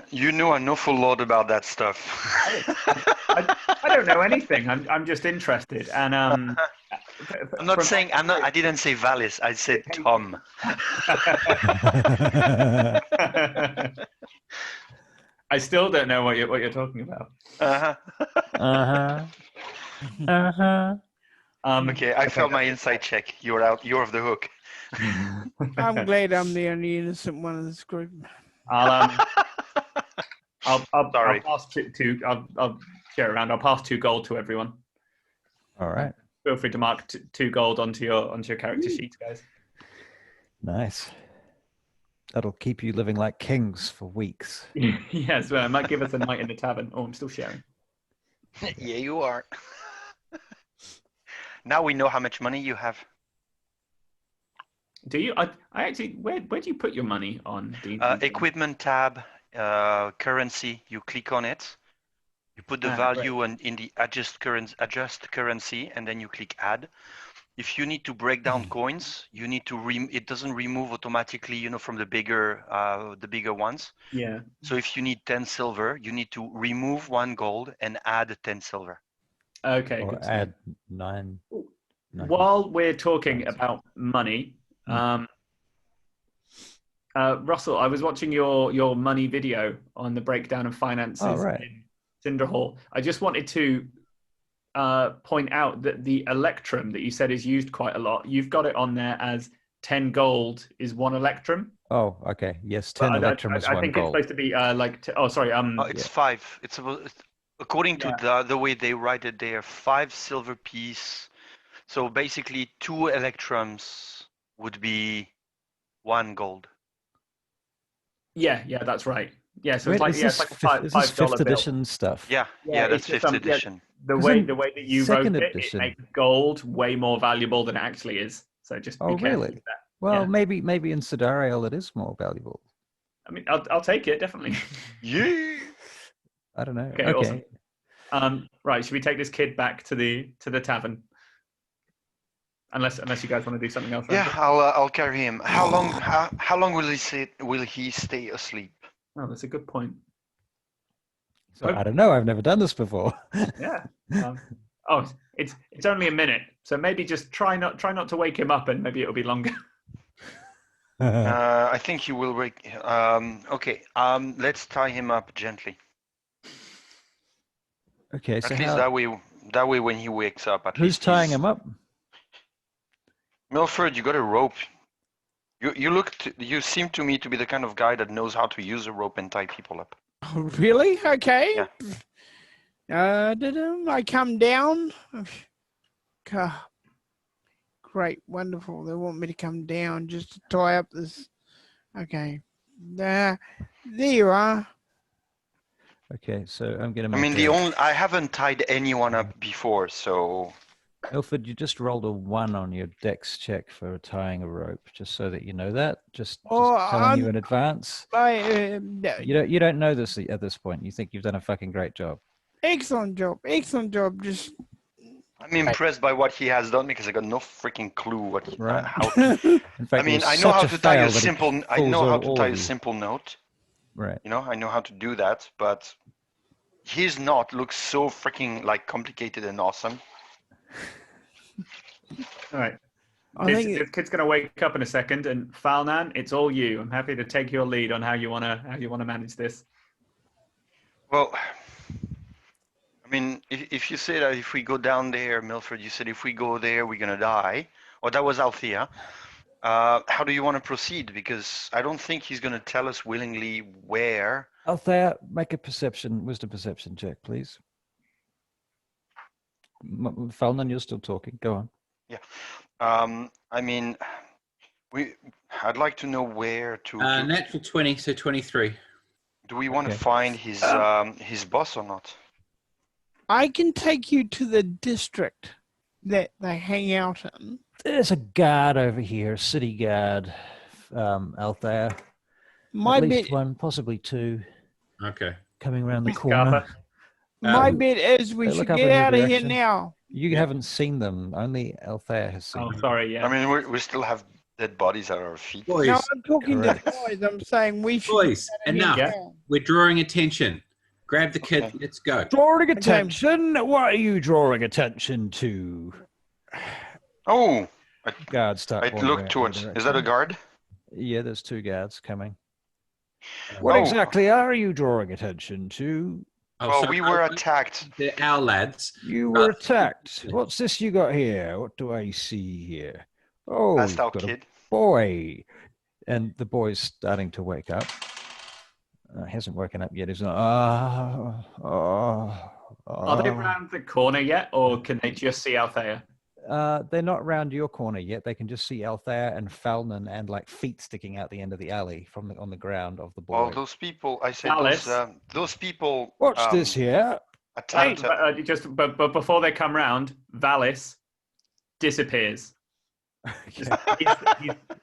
S3: You know an awful lot about that stuff.
S2: I don't know anything. I'm just interested, and
S3: I'm not saying I didn't say Valis. I said Tom.
S2: I still don't know what you're talking about.
S3: Okay, I failed my insight check. You're out. You're off the hook.
S1: I'm glad I'm the only innocent one in this group.
S2: I'll
S3: Sorry.
S2: pass I'll share around. I'll pass 2 gold to everyone.
S4: All right.
S2: Feel free to mark 2 gold onto your character sheet, guys.
S4: Nice. That'll keep you living like kings for weeks.
S2: Yes, well, it might give us a night in the tavern. Oh, I'm still sharing.
S3: Yeah, you are. Now we know how much money you have.
S2: Do you? I actually. Where do you put your money on?
S3: Equipment tab, currency. You click on it. You put the value in the adjust currency, and then you click add. If you need to break down coins, you need to it doesn't remove automatically, from the bigger ones.
S2: Yeah.
S3: So if you need 10 silver, you need to remove 1 gold and add 10 silver.
S2: Okay.
S4: Or add 9.
S2: While we're talking about money, Russell, I was watching your money video on the breakdown of finances in Cinderhall. I just wanted to point out that the electrum that you said is used quite a lot, you've got it on there as 10 gold is 1 electrum.
S4: Oh, okay. Yes, 10 electrum is 1 gold.
S2: I think it's supposed to be
S3: it's 5. It's according to the way they write it there, 5 silver piece. So basically 2 electrums would be 1 gold.
S2: Yeah, that's right. Yeah, so
S4: Wait,
S2: it's like a $5
S4: 5th edition
S2: bill.
S4: stuff.
S3: Yeah, that's 5th edition.
S2: The way that you wrote it makes gold way more valuable than it actually is. So just be careful with that.
S4: Well, maybe in Sidariel it is more valuable.
S2: I mean, I'll take it definitely.
S3: Yeah.
S4: I don't know.
S2: Okay. Awesome. Right, should we take this kid back to the tavern? Unless you guys want to do something else.
S3: Yeah, I'll carry him. How long will he stay asleep?
S2: Oh, that's a good point.
S4: So I don't know. I've never done this before.
S2: Yeah. It's only a minute, so maybe just try not to wake him up, and maybe it'll be longer.
S3: I think he will wake. Okay. Let's tie him up gently.
S4: Okay. So
S3: at least that way when he wakes up,
S4: who's tying him up?
S3: Milford, you got a rope. You seem to me to be the kind of guy that knows how to use a rope and tie people up.
S1: Oh, really? Okay.
S3: Yeah.
S1: I come down. Great, wonderful. They want me to come down just to tie up this. Okay. There you are.
S4: Okay, so I'm gonna.
S3: I haven't tied anyone up before, so.
S4: Milford, you just rolled a 1 on your dex check for tying a rope, just so that you know that. Just telling you in advance. You don't know this at this point. You think you've done a fucking great job.
S1: Excellent job. Just.
S3: I'm impressed by what he has done because I got no freaking clue what. How
S4: in fact,
S3: I know how to tie a simple. I know how to tie a simple note.
S4: Right.
S3: I know how to do that, but his knot looks so freaking complicated and awesome.
S2: All right. This kid's gonna wake up in a second, and Falnan, it's all you. I'm happy to take your lead on how you wanna manage this.
S3: Well, I mean, if you say that if we go down there, Milford, you said if we go there we're gonna die, or that was Althea. How do you want to proceed? Because I don't think he's gonna tell us willingly where.
S4: Althea, make a wisdom perception check, please. Falnan, you're still talking. Go on.
S3: Yeah. I mean, I'd like to know where to.
S5: Natural 20, so 23.
S3: Do we want to
S4: Okay.
S3: find his boss or not?
S1: I can take you to the district that they hang out in.
S4: There's a guard over here, a city guard, Althea.
S1: My
S4: At
S1: bet,
S4: least one, possibly two,
S5: Okay.
S4: coming around the
S2: Scarpa.
S4: corner.
S1: my
S5: Um,
S1: bet is we
S4: they
S1: should
S4: look up
S1: get
S4: in your
S1: out of here
S4: direction.
S1: now.
S4: You
S5: Yeah.
S4: haven't seen them. Only Althea has seen
S2: Oh,
S4: them.
S2: sorry. Yeah.
S3: I mean, we still have dead bodies at our feet.
S5: Boys,
S1: No, I'm talking
S4: Correct.
S1: to the boys. I'm saying we should
S5: boys,
S1: get out of here
S5: enough.
S2: Yeah.
S1: now.
S5: We're drawing attention. Grab the kid.
S3: Okay.
S5: Let's go.
S4: Drawing attention? What are you drawing attention to?
S3: Oh,
S4: Guards start
S3: I
S4: pointing
S3: look
S4: out
S3: towards.
S4: your
S3: Is that a
S4: direction.
S3: guard?
S4: Yeah, there's two guards coming. What
S3: Oh.
S4: exactly are you drawing attention to?
S5: Oh,
S3: Well,
S5: sorry.
S3: we were attacked.
S5: They're our lads.
S4: You were attacked. What's this you got here? What do I see here? Oh,
S3: Passed
S4: you've
S3: out
S4: got a
S3: kid.
S4: boy. And the boy's starting to wake up. He hasn't woken up yet. He's not.
S2: Are they round the corner yet, or can they just see Althea?
S4: They're not round your corner yet. They can just see Althea and Falnon and like feet sticking out the end of the alley from on the ground of the boy.
S3: Well, those people. I said
S2: Alice.
S3: those people.
S4: What's this here?
S3: Attacked.
S2: But before they come round, Valis disappears.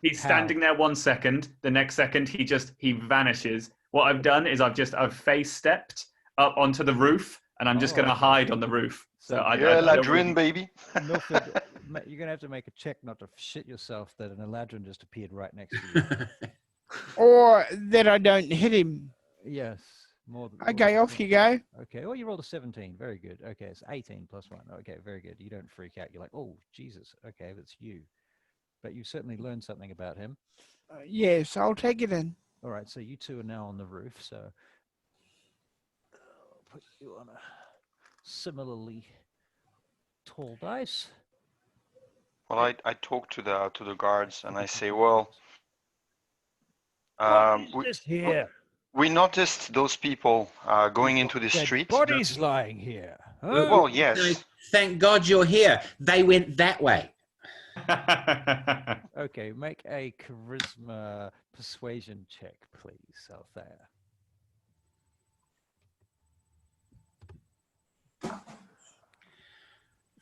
S2: He's standing there 1 second. The next second, he vanishes. What I've done is I've face stepped up onto the roof, and I'm just going to hide on the roof. So I
S3: Yeah,
S2: don't
S3: Ladrin, baby.
S4: Milford, you're gonna have to make a check not to shit yourself that an Eladrin just appeared right next to you.
S1: Or that I don't hit him.
S4: Yes, more than.
S1: Okay, off you go.
S4: Okay, well, you rolled a 17. Very good. Okay, it's 18 plus 1. Okay, very good. You don't freak out. You're like, oh, Jesus. Okay, that's you. But you certainly learned something about him.
S1: Yes, I'll take it in.
S4: All right, so you two are now on the roof. So I'll put you on a similarly tall dice.
S3: Well, I talk to the guards and I say, well,
S4: What is this here?
S3: we noticed those people going into the
S4: Dead
S3: street.
S4: bodies lying here. Huh?
S3: Well, yes.
S5: Thank God you're here. They went that way.
S4: Okay, make a charisma persuasion check, please, Althea.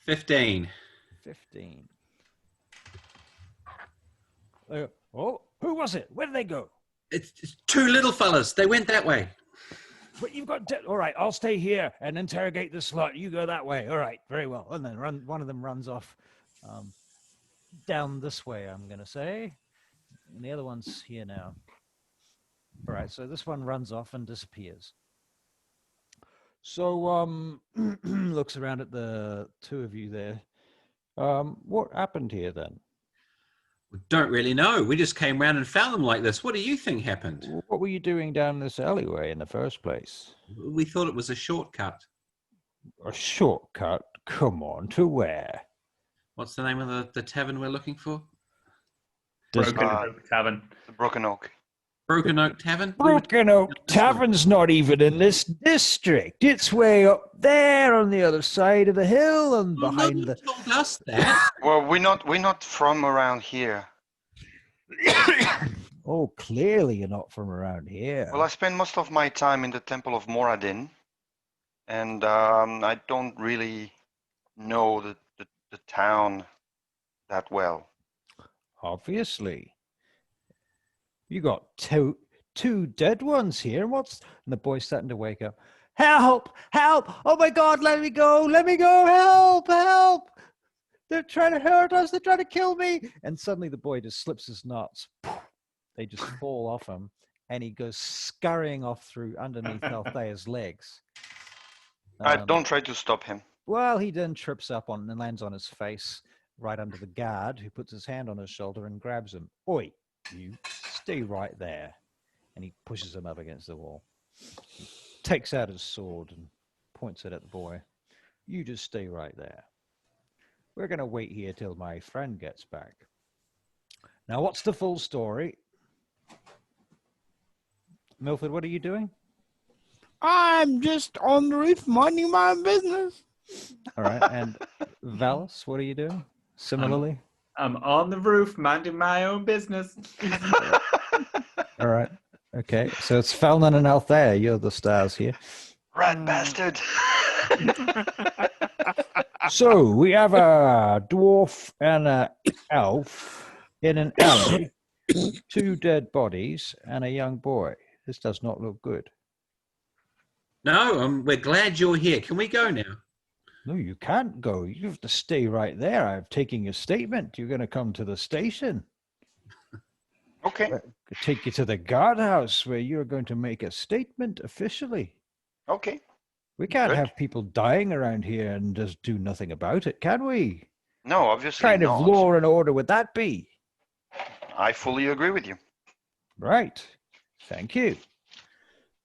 S5: 15.
S4: 15. Oh, who was it? Where did they go?
S5: It's two little fellas. They went that way.
S4: But you've got all right, I'll stay here and interrogate the slot. You go that way. All right, very well. And then one of them runs off down this way, I'm going to say. And the other one's here now. All right, so this one runs off and disappears. So looks around at the two of you there. What happened here then?
S5: We don't really know. We just came round and found them like this. What do you think happened?
S4: What were you doing down this alleyway in the first place?
S5: We thought it was a shortcut.
S4: A shortcut? Come on, to where?
S5: What's the name of the tavern we're looking for?
S2: Broken Oak Tavern.
S3: The Broken Oak.
S5: Broken Oak Tavern?
S4: Broken Oak Tavern's not even in this district. It's way up there on the other side of the hill and
S5: Well,
S4: behind
S5: nobody
S4: the...
S5: told us that.
S3: Well, we're not from around here.
S4: Oh, clearly you're not from around here.
S3: Well, I spend most of my time in the Temple of Moradin, and I don't really know the town that well.
S4: Obviously. You got two dead ones here. And the boy's starting to wake up. Help! Help! Oh my God, let me go! Let me go! Help! Help! They're trying to hurt us. They're trying to kill me. And suddenly the boy just slips his nuts. They just fall off him. And he goes scurrying off through underneath Althea's legs.
S3: I don't try to stop him.
S4: Well, he then trips up on and lands on his face right under the guard, who puts his hand on his shoulder and grabs him. Oi, you stay right there. And he pushes him up against the wall. He takes out his sword and points it at the boy. You just stay right there. We're going to wait here till my friend gets back. Now, what's the full story? Milford, what are you doing?
S1: I'm just on the roof minding my own business.
S4: All right. And Valis, what are you doing? Similarly?
S2: I'm on the roof, minding my own business.
S4: All right. Okay. So it's Falnon and Althea. You're the stars here.
S3: Rat bastard.
S4: So we have a dwarf and an elf in an alley, 2 dead bodies, and a young boy. This does not look good.
S5: No, we're glad you're here. Can we go now?
S4: No, you can't go. You have to stay right there. I'm taking your statement. You're going to come to the station.
S3: Okay.
S4: Take you to the guardhouse where you're going to make a statement officially.
S3: Okay.
S4: We can't
S3: Good.
S4: have people dying around here and just do nothing about it, can we?
S3: No, obviously
S4: What kind
S3: not.
S4: of law and order would that be?
S3: I fully agree with you.
S4: Right. Thank you.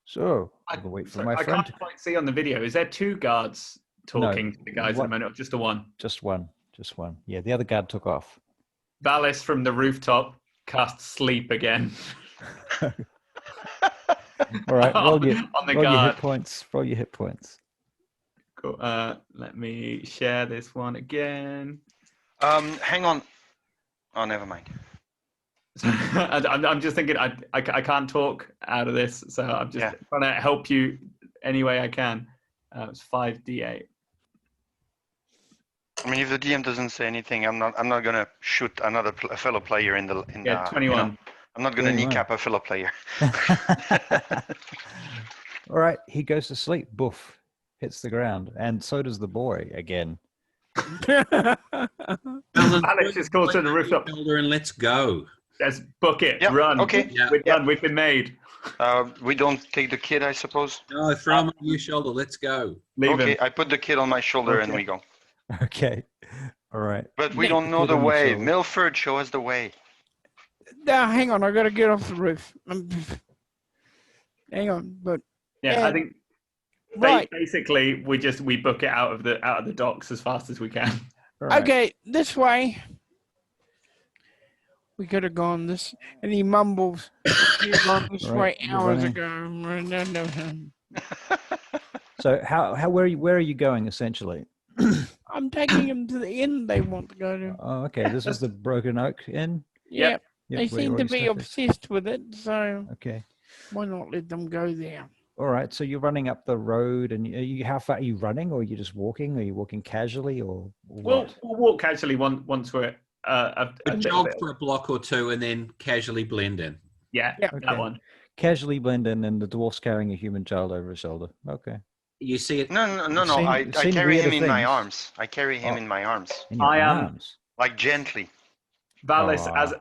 S4: So, I'll wait for my
S2: I
S4: friend.
S2: can't quite see on the video. Is there 2 guards talking to the guys at the moment, or just the one?
S4: Just one. Just one. Yeah, the other guard took off.
S2: Valis from the rooftop casts sleep again.
S4: All right, roll your
S2: on the
S4: roll your
S2: guard.
S4: hit points. Roll your hit points.
S2: Cool. Let me share this one again.
S3: Hang on. Oh, never mind.
S2: I'm just thinking I can't talk out of this, so I'm just trying to help you any way I can. It's 5d8.
S3: I mean, if the DM doesn't say anything, I'm not gonna shoot another fellow player in the
S2: 21.
S3: You know, I'm not gonna
S4: 21.
S3: kneecap a fellow player.
S4: All right, he goes to sleep. Boof, hits the ground, and so does the boy again.
S2: Alex is close to the rooftop.
S5: And let's go.
S2: Let's book it.
S3: Yeah,
S2: Run.
S3: okay.
S2: We're done. We've been made.
S3: We don't take the kid, I suppose.
S5: No, throw him on your shoulder. Let's go.
S2: Leave
S3: Okay,
S2: him.
S3: I put the kid on my shoulder and
S2: Okay.
S3: we go.
S4: Okay, all right.
S3: But we
S1: Yeah,
S3: don't know
S4: kid
S3: the
S4: on your
S3: way.
S4: shoulder.
S3: Milford, show us the way.
S1: Now, hang on, I got to get off the roof. Hang on, but
S2: Yeah, I think
S1: right.
S2: basically we book it out of the docks as fast as we can.
S4: All right.
S1: Okay, this way. We could have gone this, and he mumbles. We could have gone this
S4: Right,
S1: way
S4: you're
S1: hours
S4: running.
S1: ago. No.
S4: So where are you going essentially?
S1: I'm taking him to the inn they want to go to.
S4: Oh, okay. This is the Broken Oak Inn.
S1: Yep.
S4: Yep,
S1: They
S4: where you
S1: seem to
S4: already
S1: be
S4: started.
S1: obsessed with it, so
S4: Okay.
S1: why not let them go there?
S4: All right. So you're running up the road, and how far are you running, or are you just walking? Are you walking casually, or
S2: We'll
S4: what?
S2: walk casually once we're a
S5: We
S2: bit
S5: jog
S2: of it.
S5: for a block or two and then casually blend in.
S2: Yeah,
S1: Yeah.
S2: that
S4: Okay.
S2: one.
S4: Casually blend in, and the dwarf's carrying a human child over his shoulder. Okay.
S5: You see it?
S3: No. I
S4: Seen
S3: carry him
S4: weirder
S3: in my
S4: things.
S3: arms. I carry him
S4: Oh.
S3: in my arms,
S4: In your
S2: I am-
S4: arms.
S3: like gently.
S2: Valis
S4: Aw.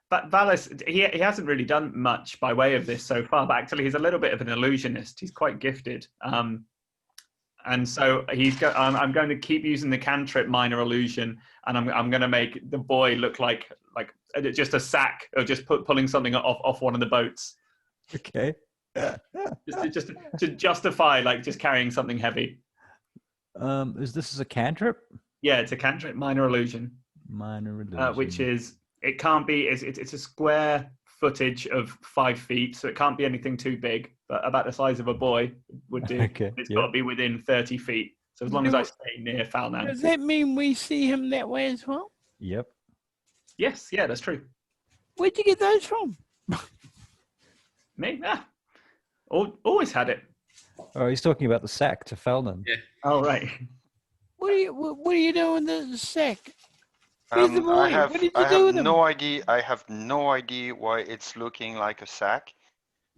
S2: but Valis, he hasn't really done much by way of this so far, but actually he's a little bit of an illusionist. He's quite gifted. And so I'm going to keep using the cantrip minor illusion, and I'm going to make the boy look like just a sack, or just pulling something off one of the boats,
S4: Okay.
S2: just to justify just carrying something heavy.
S4: Is this a cantrip?
S2: Yeah, it's a cantrip minor illusion,
S4: Minor illusion.
S2: which is it can't be. It's a square footage of 5 feet, so it can't be anything too big, but about the size of a boy would do.
S4: Okay,
S2: It's
S4: yeah.
S2: got to be within 30 feet. So as long as I stay near Falnan.
S1: Does that mean we see him that way as well?
S4: Yep.
S2: Yes, yeah, that's true.
S1: Where'd you get those from?
S2: Me? Yeah. Always had it.
S4: Oh, he's talking about the sack to Felnan.
S5: Yeah.
S2: Oh, right.
S1: What are you doing with the sack? Where's the boy? What did you do with him?
S3: No idea. I have no idea why it's looking like a sack,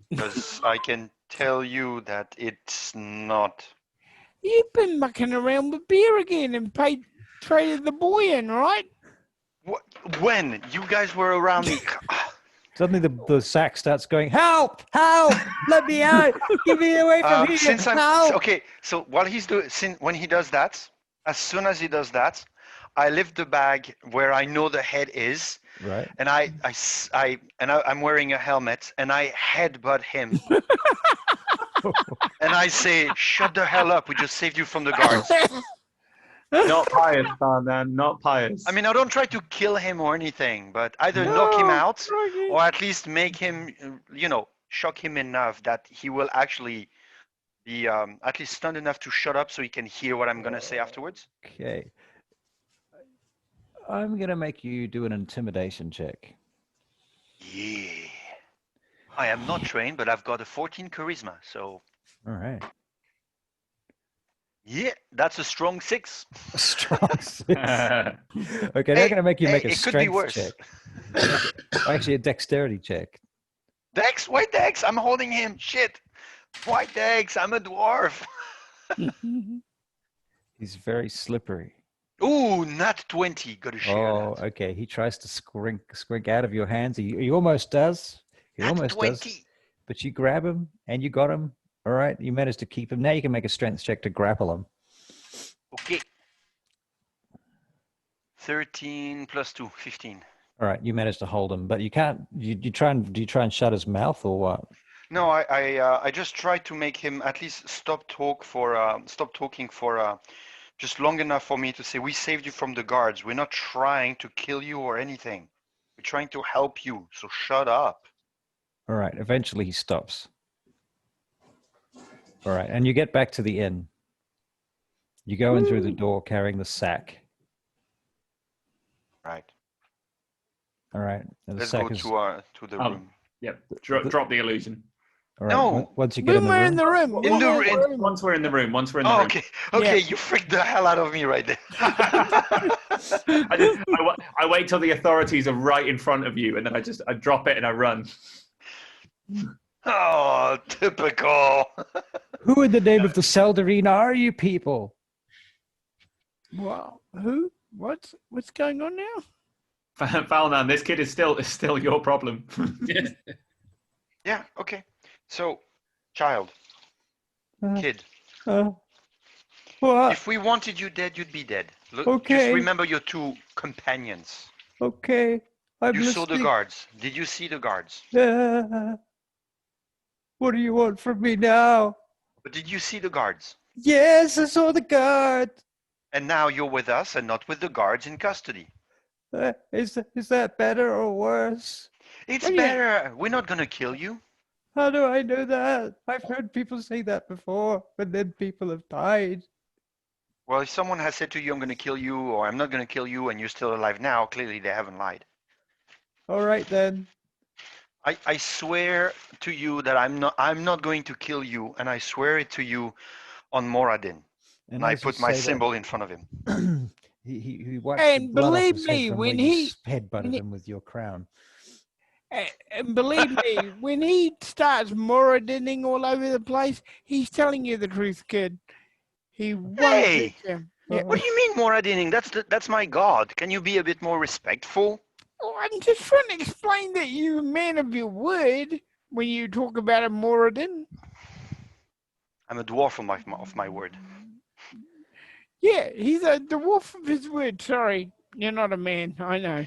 S3: because I can tell you that it's not.
S1: You've been mucking around with beer again and traded the boy in, right?
S3: When you guys were around me.
S4: Suddenly the sack starts going, help, help, let me out, get me away from here,
S3: Since I'm
S4: help.
S3: okay, so while when he does that, as soon as he does that, I lift the bag where I know the head is,
S4: Right.
S3: and I'm wearing a helmet, and I headbutt him, and I say, "Shut the hell up! We just saved you from the guards."
S2: Not pious, Falnan. Not pious.
S3: I mean, I don't try to kill him or anything, but either knock him out or at least make him, shock him enough that he will actually be at least stunned enough to shut up so he can hear what I'm going to say afterwards.
S4: Okay. I'm gonna make you do an intimidation check.
S3: Yeah. I am not trained, but I've got a 14 charisma, so
S4: All right.
S3: yeah, that's a strong 6.
S4: A strong 6. Okay, now I'm
S3: Hey,
S4: gonna make you make a
S3: it could be
S4: strength
S3: worse.
S4: check. Actually, a dexterity check.
S3: Dex, white Dex, I'm holding him. Shit. White Dex, I'm a dwarf.
S4: He's very slippery.
S3: Ooh, not 20. Gotta share
S4: Oh,
S3: that.
S4: okay. He tries to squink out of your hands. He almost does. He
S3: Not
S4: almost
S3: 20.
S4: does. But you grab him and you got him. All right. You managed to keep him. Now you can make a strength check to grapple him.
S3: Okay. 13 plus 2, 15.
S4: All right. You managed to hold him, but you can't. Do you try and shut his mouth or what?
S3: No, I just tried to make him at least stop talking for just long enough for me to say, we saved you from the guards. We're not trying to kill you or anything. We're trying to help you. So shut up.
S4: All right. Eventually he stops. All right. And you get back to the inn. You go in through the door carrying the sack.
S3: Right.
S4: All right. And the
S3: Let's
S4: sack
S3: go
S4: is.
S3: to the room.
S2: Yep. Drop the illusion.
S4: All right.
S3: No.
S4: Once you get
S1: When we're in the room.
S3: In the
S1: we're
S3: room.
S2: Once we're in the room.
S3: Oh, okay. Okay,
S1: Yeah.
S3: you freaked the hell out of me right there.
S2: I wait till the authorities are right in front of you, and then I drop it and I run.
S3: Oh, typical.
S4: Who in the name of the Seldarine are you people?
S1: Well, who? What's going on now?
S2: Falnan, this kid is still your problem.
S3: Yeah, okay. So, child, kid,
S4: What?
S3: if we wanted you dead, you'd be dead. Look,
S4: Okay.
S3: just remember your 2 companions.
S4: Okay. I'm
S3: You saw the
S4: listening.
S3: guards. Did you see the guards?
S4: What do you want from me now?
S3: But did you see the guards?
S4: Yes, I saw the guard.
S3: And now you're with us and not with the guards in custody.
S4: Is that better or worse?
S3: It's
S1: What do you-
S3: better. We're not going to kill you.
S4: How do I know that? I've heard people say that before, but then people have died.
S3: Well, if someone has said to you, I'm going to kill you, or I'm not going to kill you, and you're still alive now, clearly they haven't lied.
S4: All right then.
S3: I swear to you that I'm not going to kill you, and I swear it to you on Moradin. And I
S4: as you
S3: put my
S4: say that-
S3: symbol in front of him.
S4: he wipes
S1: And
S4: the blood off
S1: believe
S4: his
S1: me,
S4: head from
S1: when
S4: where you
S1: he-
S4: headbutted him with your crown.
S1: And believe me, when he starts Moradining all over the place, he's telling you the truth, kid. He won't
S3: Hey!
S1: hurt you. Yeah.
S3: What do you mean Moradining? That's my god. Can you be a bit more respectful?
S1: Oh, I'm just trying to explain that you're a man of your word when you talk about a Moradin.
S3: I'm a dwarf of my word.
S1: Yeah, he's a dwarf of his word. Sorry, you're not a man. I know.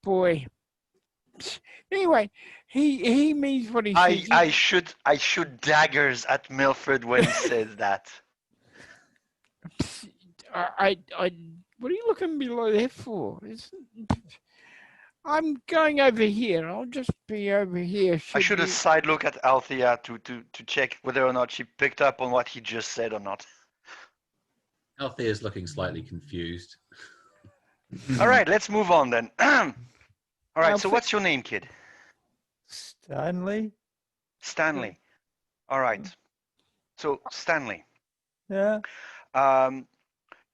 S1: Boy. Anyway, he means what he says.
S3: I shoot daggers at Milford when he says that.
S1: I what are you looking below there for? I'm going over here. I'll just be over here.
S3: I should
S1: you-
S3: have side look at Althea to check whether or not she picked up on what he just said or not.
S5: Althea's looking slightly confused.
S3: All right, let's move on then. All right, so
S1: Alfie-
S3: what's your name, kid?
S4: Stanley?
S3: Stanley. All right. So Stanley,
S4: Yeah.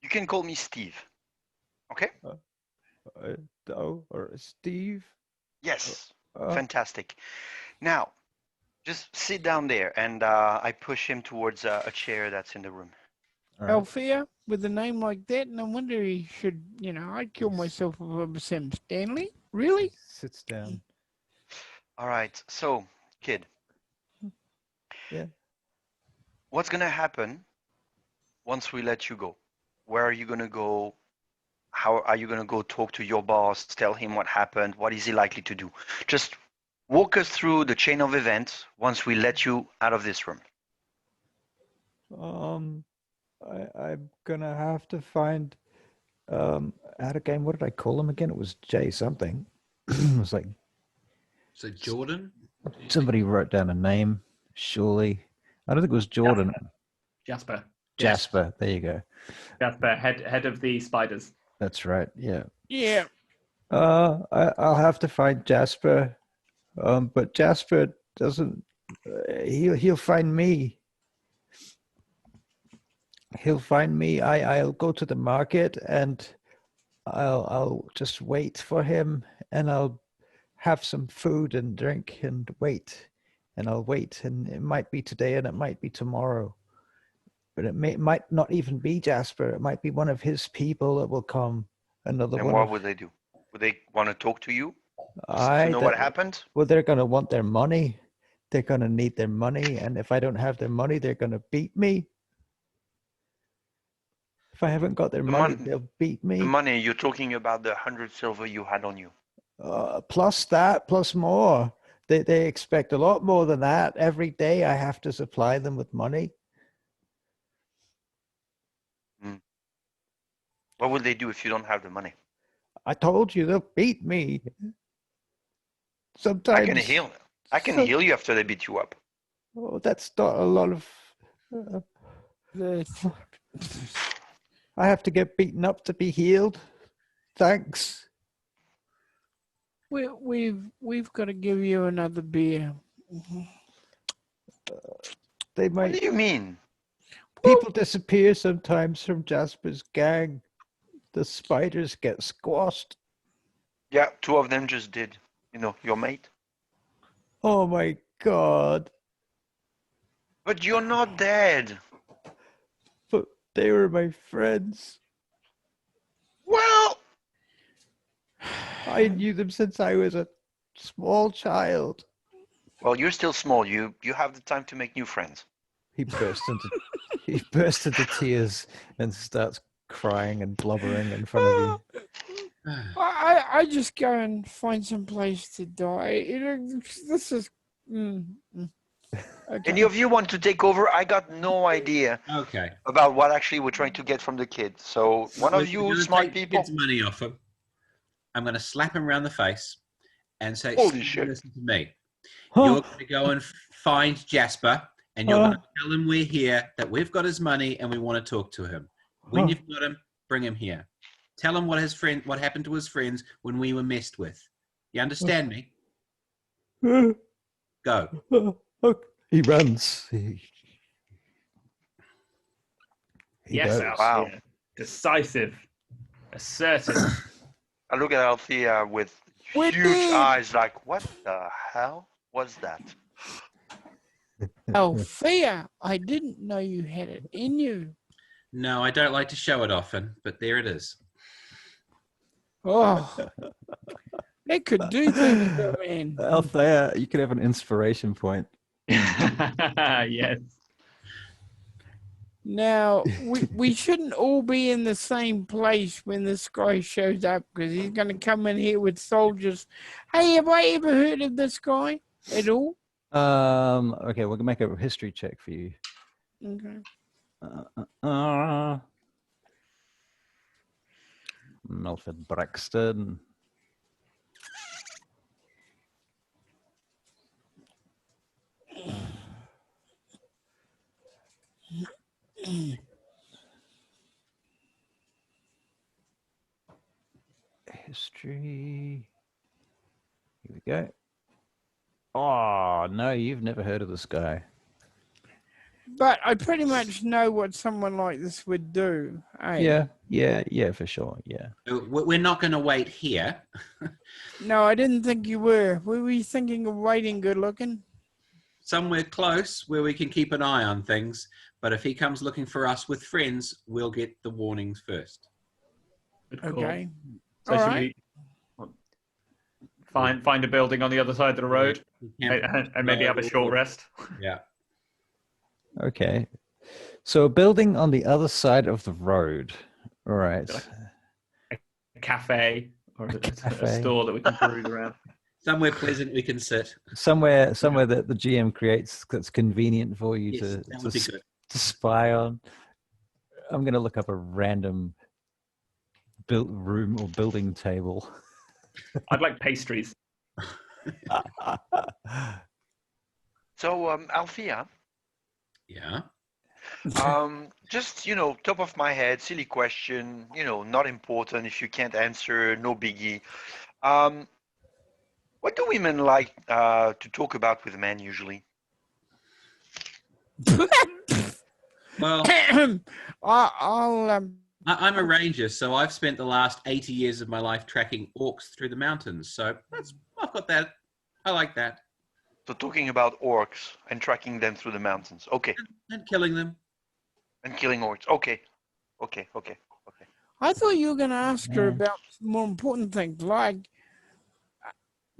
S3: you can call me Steve. Okay?
S4: Or Steve?
S3: Yes.
S4: Uh,
S3: Fantastic. Now, just sit down there, and I push him towards a chair that's in the room.
S4: all right.
S1: Althea with a name like that, no wonder he should. I'd kill myself if I was Sam Stanley. Really?
S4: Sits down.
S3: All right. So, kid.
S4: Yeah.
S3: What's gonna happen once we let you go? Where are you gonna go? How are you gonna go talk to your boss? Tell him what happened. What is he likely to do? Just walk us through the chain of events once we let you out of this room.
S4: I'm gonna have to find out again. What did I call him again? It was Jay something. It was like
S5: So Jordan?
S4: somebody wrote down a name. Surely, I don't think it was Jordan.
S2: Jasper.
S4: Jasper. There you go.
S2: Jasper, head of the spiders.
S4: That's right. Yeah.
S1: Yeah.
S4: I'll have to find Jasper. But Jasper doesn't. He'll find me. He'll find me. I'll go to the market and I'll just wait for him, and I'll have some food and drink and wait, and I'll wait, and it might be today and it might be tomorrow, but might not even be Jasper. It might be one of his people that will come. Another
S3: And
S4: one.
S3: what would they do? Would they want to talk to you to
S4: I
S3: know what happened?
S4: Well, they're gonna want their money. They're gonna need their money, and if I don't have their money, they're gonna beat me. If I haven't got their money, they'll beat
S3: The
S4: me.
S3: money, you're talking about the 100 silver you had on you.
S4: Plus that, plus more. They expect a lot more than that. Every day I have to supply them with money.
S3: What would they do if you don't have the money?
S4: I told you they'll beat me. Sometimes
S3: I can heal. I can heal you after they beat you up.
S4: Oh, that's not a lot of.
S1: This.
S4: I have to get beaten up to be healed. Thanks.
S1: We've got to give you another beer.
S4: They
S3: What
S4: might.
S3: do you mean?
S4: People disappear sometimes from Jasper's gang. The spiders get squashed.
S3: Yeah, 2 of them just did. You know, your mate.
S4: Oh my God.
S3: But you're not dead.
S4: But they were my friends.
S3: Well,
S4: I knew them since I was a small child.
S3: well, you're still small. You have the time to make new friends.
S4: He burst into tears and starts crying and blubbering in front of you.
S1: I just go and find some place to die. This is. Okay.
S3: Any of you want to take over? I got no idea
S5: Okay.
S3: about what actually we're trying to get from the kid. So one
S5: We're
S3: of you
S5: gonna
S3: smart
S5: take the
S3: people.
S5: kid's money off him. I'm going to slap him around the face and say,
S3: Holy
S5: "Steve,
S3: shit.
S5: listen to me. You're going to go and find Jasper, and you're going to tell him we're here, that we've got his money, and we want to talk to him. When you've got him, bring him here. Tell him what happened to his friends when we were messed with. You understand me? Go."
S4: He runs.
S2: Yes,
S4: goes.
S3: Wow.
S2: Althea. Decisive. Assertive.
S3: I look at Althea with
S1: We're
S3: huge
S1: dead.
S3: eyes like, what the hell was that?
S1: Althea, I didn't know you had it in you.
S5: No, I don't like to show it often, but there it is.
S1: Oh, that could do things to a man.
S4: Althea, you could have an inspiration point.
S2: Yes.
S1: Now, we shouldn't all be in the same place when this guy shows up, because he's going to come in here with soldiers. Hey, have I ever heard of this guy at all?
S4: Okay, we'll make a history check for you.
S1: Okay.
S4: Milford Braxton. History. Here we go. Oh, no, you've never heard of this guy.
S1: But I pretty much know what someone like this would do. Eh?
S4: Yeah, for sure. Yeah.
S5: We're not going to wait here.
S1: No, I didn't think you were. Were you thinking of waiting good looking?
S5: Somewhere close where we can keep an eye on things. But if he comes looking for us with friends, we'll get the warnings first.
S2: Good call.
S1: Okay.
S2: So
S1: All
S2: should
S1: right.
S2: we find a building on the other side of the road and maybe have a short rest?
S5: Yeah.
S4: Okay. So a building on the other side of the road. All right.
S2: A cafe or a
S4: cafe.
S2: store that we can peruse around.
S5: Somewhere pleasant we can sit.
S4: Somewhere that the GM creates that's convenient for you
S5: Yes, that would be good.
S4: to spy on. I'm going to look up a random built room or building table.
S2: I'd like pastries.
S3: So, Althea,
S5: Yeah.
S3: Just, top of my head, silly question, not important. If you can't answer, no biggie. What do women like to talk about with men usually?
S5: Well,
S1: I'll
S5: I'm a ranger, so I've spent the last 80 years of my life tracking orcs through the mountains. So I've got that. I like that.
S3: So talking about orcs and tracking them through the mountains. Okay.
S5: And killing them.
S3: And killing orcs. Okay.
S1: I thought you were going to ask her
S4: Yeah.
S1: about more important things, like,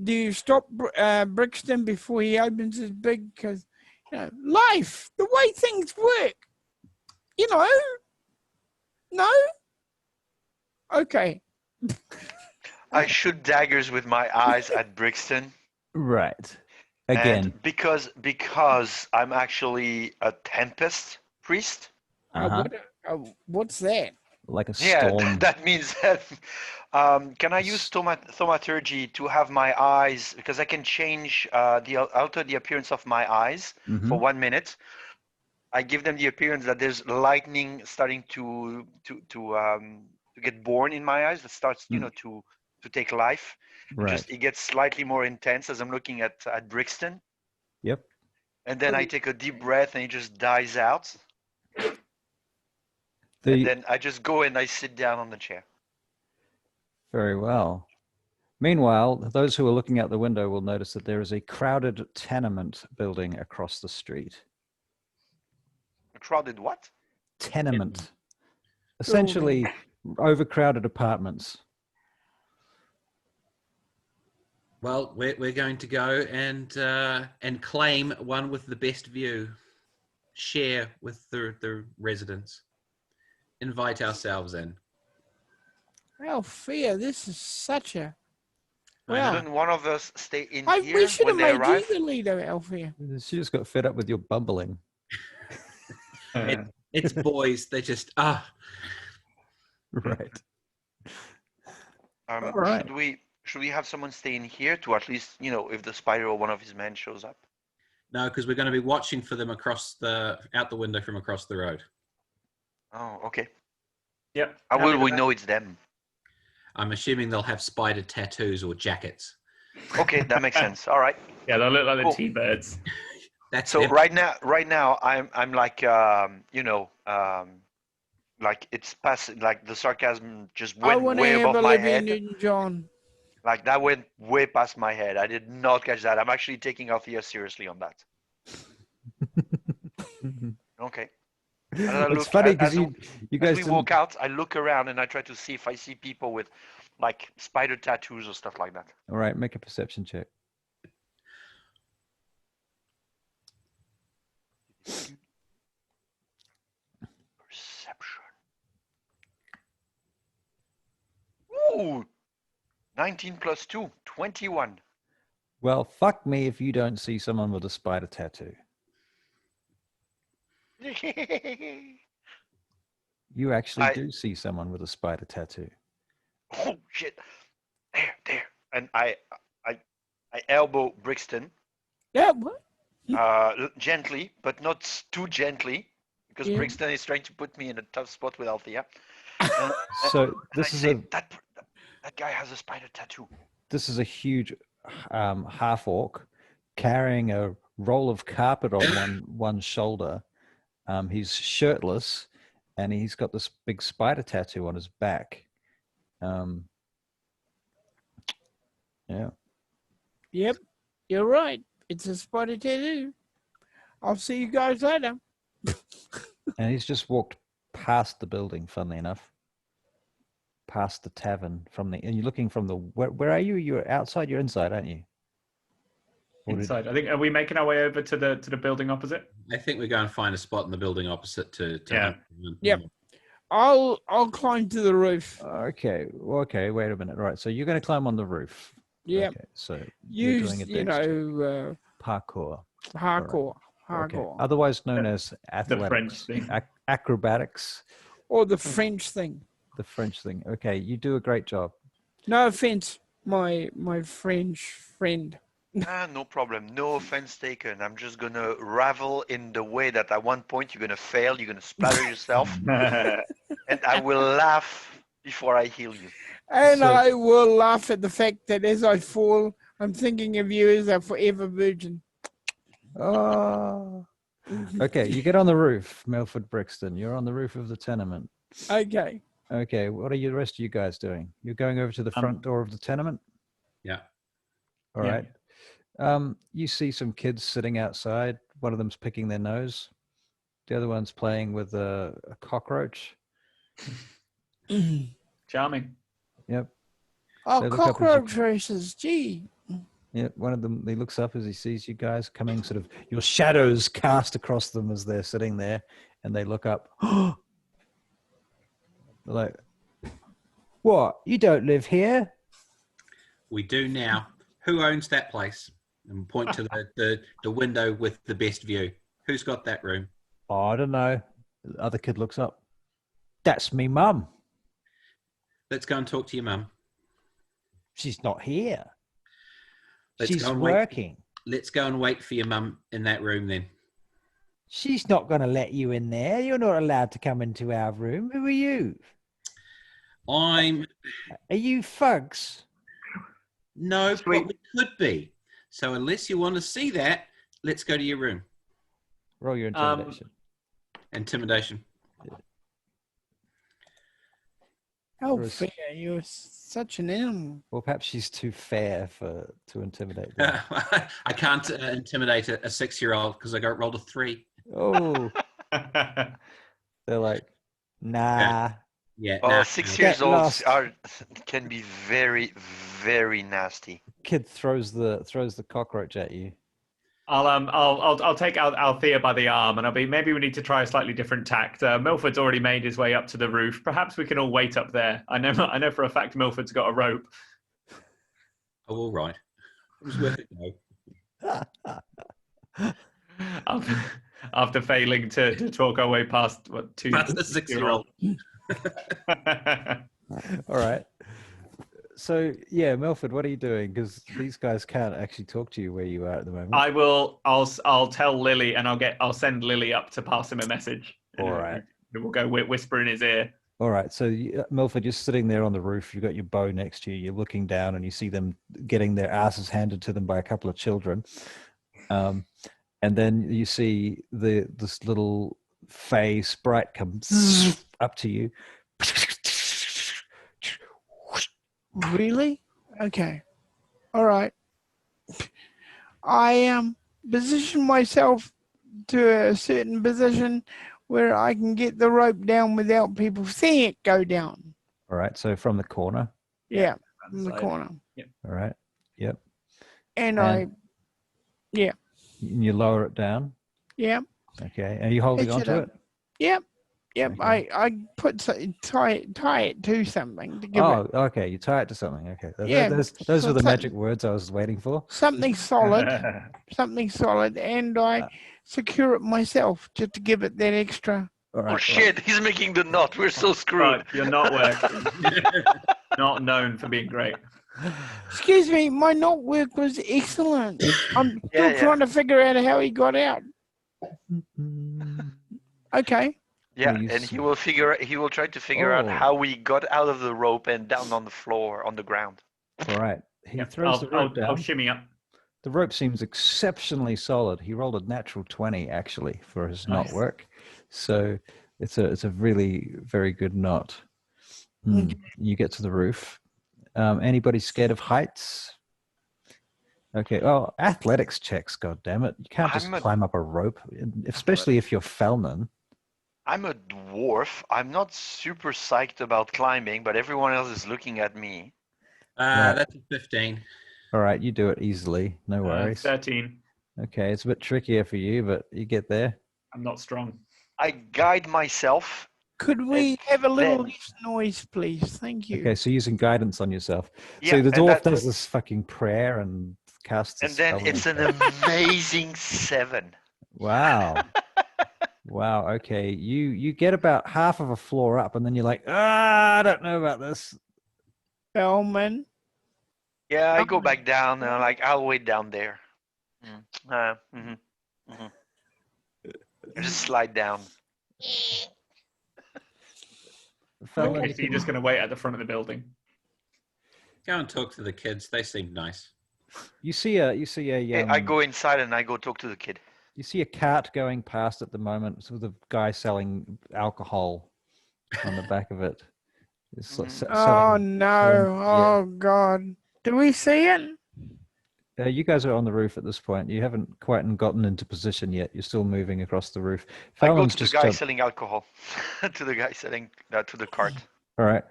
S1: do you stop Brixton before he opens his big? Because life, the way things work. No. Okay.
S3: I shoot daggers with my eyes at Brixton.
S4: Right. Again.
S3: And because I'm actually a Tempest priest.
S1: What's that?
S4: Like a storm.
S3: Yeah, that means that. Can I use thaumaturgy to have my eyes, because I can alter the appearance of my eyes for 1 minute. I give them the appearance that there's lightning starting to get born in my eyes. That starts, to take life.
S4: Right.
S3: It gets slightly more intense as I'm looking at Brixton.
S4: Yep.
S3: And then I take a deep breath and it just dies out. And then I just go and I sit down on the chair.
S4: Very well. Meanwhile, those who are looking out the window will notice that there is a crowded tenement building across the street.
S3: A crowded what?
S4: Tenement. Essentially, overcrowded apartments.
S5: Well, we're going to go and claim one with the best view. Share with the residents. Invite ourselves in.
S1: Althea, this is such a...
S3: Shouldn't one of us stay in here
S1: we should have
S3: when they
S1: made
S3: arrive?
S1: you the leader, Althea.
S4: She just got fed up with your bumbling.
S5: It's boys. They just
S4: Right.
S3: All
S4: right.
S3: Should we have someone stay in here to at least, if the spider or one of his men shows up?
S5: No, because we're going to be watching for them out the window from across the road.
S3: Oh, okay.
S2: Yep.
S3: How will we know it's them?
S5: I'm assuming they'll have spider tattoos or jackets.
S3: Okay, that makes sense. All right.
S2: Yeah, they'll look like
S3: Cool.
S2: the T-birds.
S5: That's
S3: So
S5: them.
S3: right now, I'm like, like it's past, like the sarcasm just
S1: I
S3: went
S1: want to
S3: way
S1: have
S3: above my
S1: Olivia
S3: head.
S1: Newton-John.
S3: Like that went way past my head. I did not catch that. I'm actually taking Althea seriously on that. Okay.
S4: It's funny because you guys
S3: as we walk out, I look around and I try to see if I see people with like spider tattoos or stuff like that.
S4: All right, make a perception check.
S3: Perception. Ooh. 19 plus 2, 21.
S4: Well, fuck me if you don't see someone with a spider tattoo. You actually do see someone with a spider tattoo.
S3: Oh shit! There, and I elbow Brixton.
S1: Yeah, what?
S3: Gently, but not too gently, because Brixton is trying to put me in a tough spot with Althea.
S4: So this is
S3: that guy has a spider tattoo.
S4: This is a huge half orc carrying a roll of carpet on one shoulder. He's shirtless and he's got this big spider tattoo on his back. Yeah.
S1: Yep, you're right. It's a spider tattoo. I'll see you guys later.
S4: And he's just walked past the building, funnily enough. Past the tavern and you're looking from where are you? You're outside, you're inside, aren't you?
S2: Inside. I think, are we making our way over to the building opposite?
S5: I think we're going to find a spot in the building opposite to
S2: Yeah.
S1: Yep. I'll climb to the roof.
S4: Okay, wait a minute. Right, so you're going to climb on the roof.
S1: Yeah.
S4: Okay, so you're
S1: Use,
S4: doing a parkour.
S1: hardcore.
S4: Okay. Otherwise known as athletics.
S2: The French thing.
S4: Acrobatics.
S1: Or the French thing.
S4: The French thing. Okay, you do a great job.
S1: No offense, my French friend.
S3: No problem. No offense taken. I'm just gonna ravel in the way that at one point you're gonna fail, you're gonna splatter yourself, and I will laugh before I heal you.
S1: And
S4: So-
S1: I will laugh at the fact that as I fall, I'm thinking of you as a forever virgin.
S4: Oh. Okay, you get on the roof, Milford Brixton. You're on the roof of the tenement.
S1: Okay.
S4: Okay, what are the rest of you guys doing? You're going over to the front door of the tenement?
S5: Yeah.
S4: All
S2: Yeah.
S4: right. You see some kids sitting outside. One of them's picking their nose. The other one's playing with a cockroach.
S2: Charming.
S4: Yep.
S1: Oh,
S4: They look up as you-
S1: cockroach races. Gee.
S4: Yeah, one of them, he looks up as he sees you guys coming, sort of your shadows cast across them as they're sitting there, and they look up. They're like, what? You don't live here?
S5: We do now. Who owns that place? And point to the window with the best view. Who's got that room?
S4: Oh, I don't know. The other kid looks up. That's me mum.
S5: Let's go and talk to your mum.
S4: She's not here.
S5: Let's
S4: She's
S5: go and wait.
S4: working.
S5: Let's go and wait for your mum in that room then.
S4: She's not going to let you in there. You're not allowed to come into our room. Who are you?
S5: Are
S4: you thugs?
S5: No,
S2: Sweet.
S5: but we could be. So unless you want to see that, let's go to your room.
S4: Roll your intimidation.
S5: Intimidation.
S1: How
S4: Or is-
S1: fair. You're such an animal.
S4: Or perhaps she's too fair to intimidate them.
S5: I can't intimidate a 6-year-old because I got rolled a 3.
S4: Oh, they're like, nah.
S5: Yeah.
S3: Oh,
S5: nah.
S3: 6
S4: Get
S3: years old
S4: lost.
S3: can be very, very nasty.
S4: Kid throws the cockroach at you.
S2: I'll take Althea by the arm, and I'll be, maybe we need to try a slightly different tact. Milford's already made his way up to the roof. Perhaps we can all wait up there. I know for a fact Milford's got a rope.
S5: Oh, all right. It was worth it though.
S2: After failing to talk our way past two.
S5: That's the 6-year-old.
S4: All right. So yeah, Milford, what are you doing? Because these guys can't actually talk to you where you are at the moment.
S2: I will. I'll tell Lily, and I'll send Lily up to pass him a message.
S4: All right.
S2: We'll go whisper in his ear.
S4: All right. So Milford, you're sitting there on the roof. You've got your bow next to you. You're looking down, and you see them getting their asses handed to them by a couple of children. And then you see this little fey sprite come up to you.
S1: Really? Okay. All right. I position myself to a certain position where I can get the rope down without people seeing it go down.
S4: All right. So from the corner.
S1: Yeah,
S2: Around
S1: from the
S2: side.
S1: corner.
S4: All right. Yep.
S1: And
S4: And you lower it down.
S1: yeah.
S4: Okay. Are you holding
S1: Pitch it
S4: onto
S1: up.
S4: it?
S1: Yep.
S4: Okay.
S1: I put tie it to something to give
S4: Oh, okay. You tie it to something. Okay.
S1: Yeah,
S4: Those were the magic words I was waiting for.
S1: it something solid, and I secure it myself just to give it that extra.
S4: All right.
S3: Oh shit, he's making the knot. We're so screwed.
S2: Right, you're not working. Not known for being great.
S1: Excuse me, my knot work was excellent. I'm still
S3: Yeah.
S1: trying to figure out how he got out. Okay.
S3: Yeah,
S4: Well, you
S3: and
S4: s-
S3: he will try to figure out
S4: Oh.
S3: how we got out of the rope and down on the floor, on the ground.
S4: All right. He
S2: Yep,
S4: throws the rope down.
S2: I'll shimmy up.
S4: The rope seems exceptionally solid. He rolled a natural 20 actually for his knot
S2: Nice.
S4: work. So it's a really very good knot. You get to the roof. Anybody scared of heights? Okay. Oh, athletics checks. God damn it! You can't just
S3: I'm a-
S4: climb up a rope, especially if you're Felman.
S3: I'm a dwarf. I'm not super psyched about climbing, but everyone else is looking at me.
S4: Right.
S5: That's a 15.
S4: All right, you do it easily. No worries.
S2: 13.
S4: Okay, it's a bit trickier for you, but you get there.
S2: I'm not strong.
S3: I guide myself.
S1: Could we have a little
S3: then-
S1: less noise, please? Thank you.
S4: Okay, so using guidance on yourself.
S3: Yeah,
S4: So the
S3: and
S4: dwarf
S3: that-
S4: does this fucking prayer and casts a
S3: And then
S4: spell
S3: it's an amazing 7.
S4: Wow. Wow. Okay. You get about half of a floor up, and then you're like, I don't know about this.
S1: Bellman,
S3: Yeah, I go back down and I'm like, I'll wait down there. I just slide down.
S4: Fallon,
S2: Okay, so you're just going to wait at the front of the building.
S5: Go and talk to the kids. They seem nice.
S4: you see a
S3: Hey, I go inside and I go talk to the kid.
S4: you see a cart going past at the moment with a guy selling alcohol on the back of it. It's
S3: Mhm.
S1: Oh
S4: selling.
S1: no!
S4: Yeah.
S1: Oh God! Do we see it?
S4: You guys are on the roof at this point. You haven't quite gotten into position yet. You're still moving across the roof.
S3: I go
S4: Fallon's
S3: to the
S4: just
S3: guy
S4: jumped.
S3: selling alcohol. To the guy selling to the cart.
S4: All right.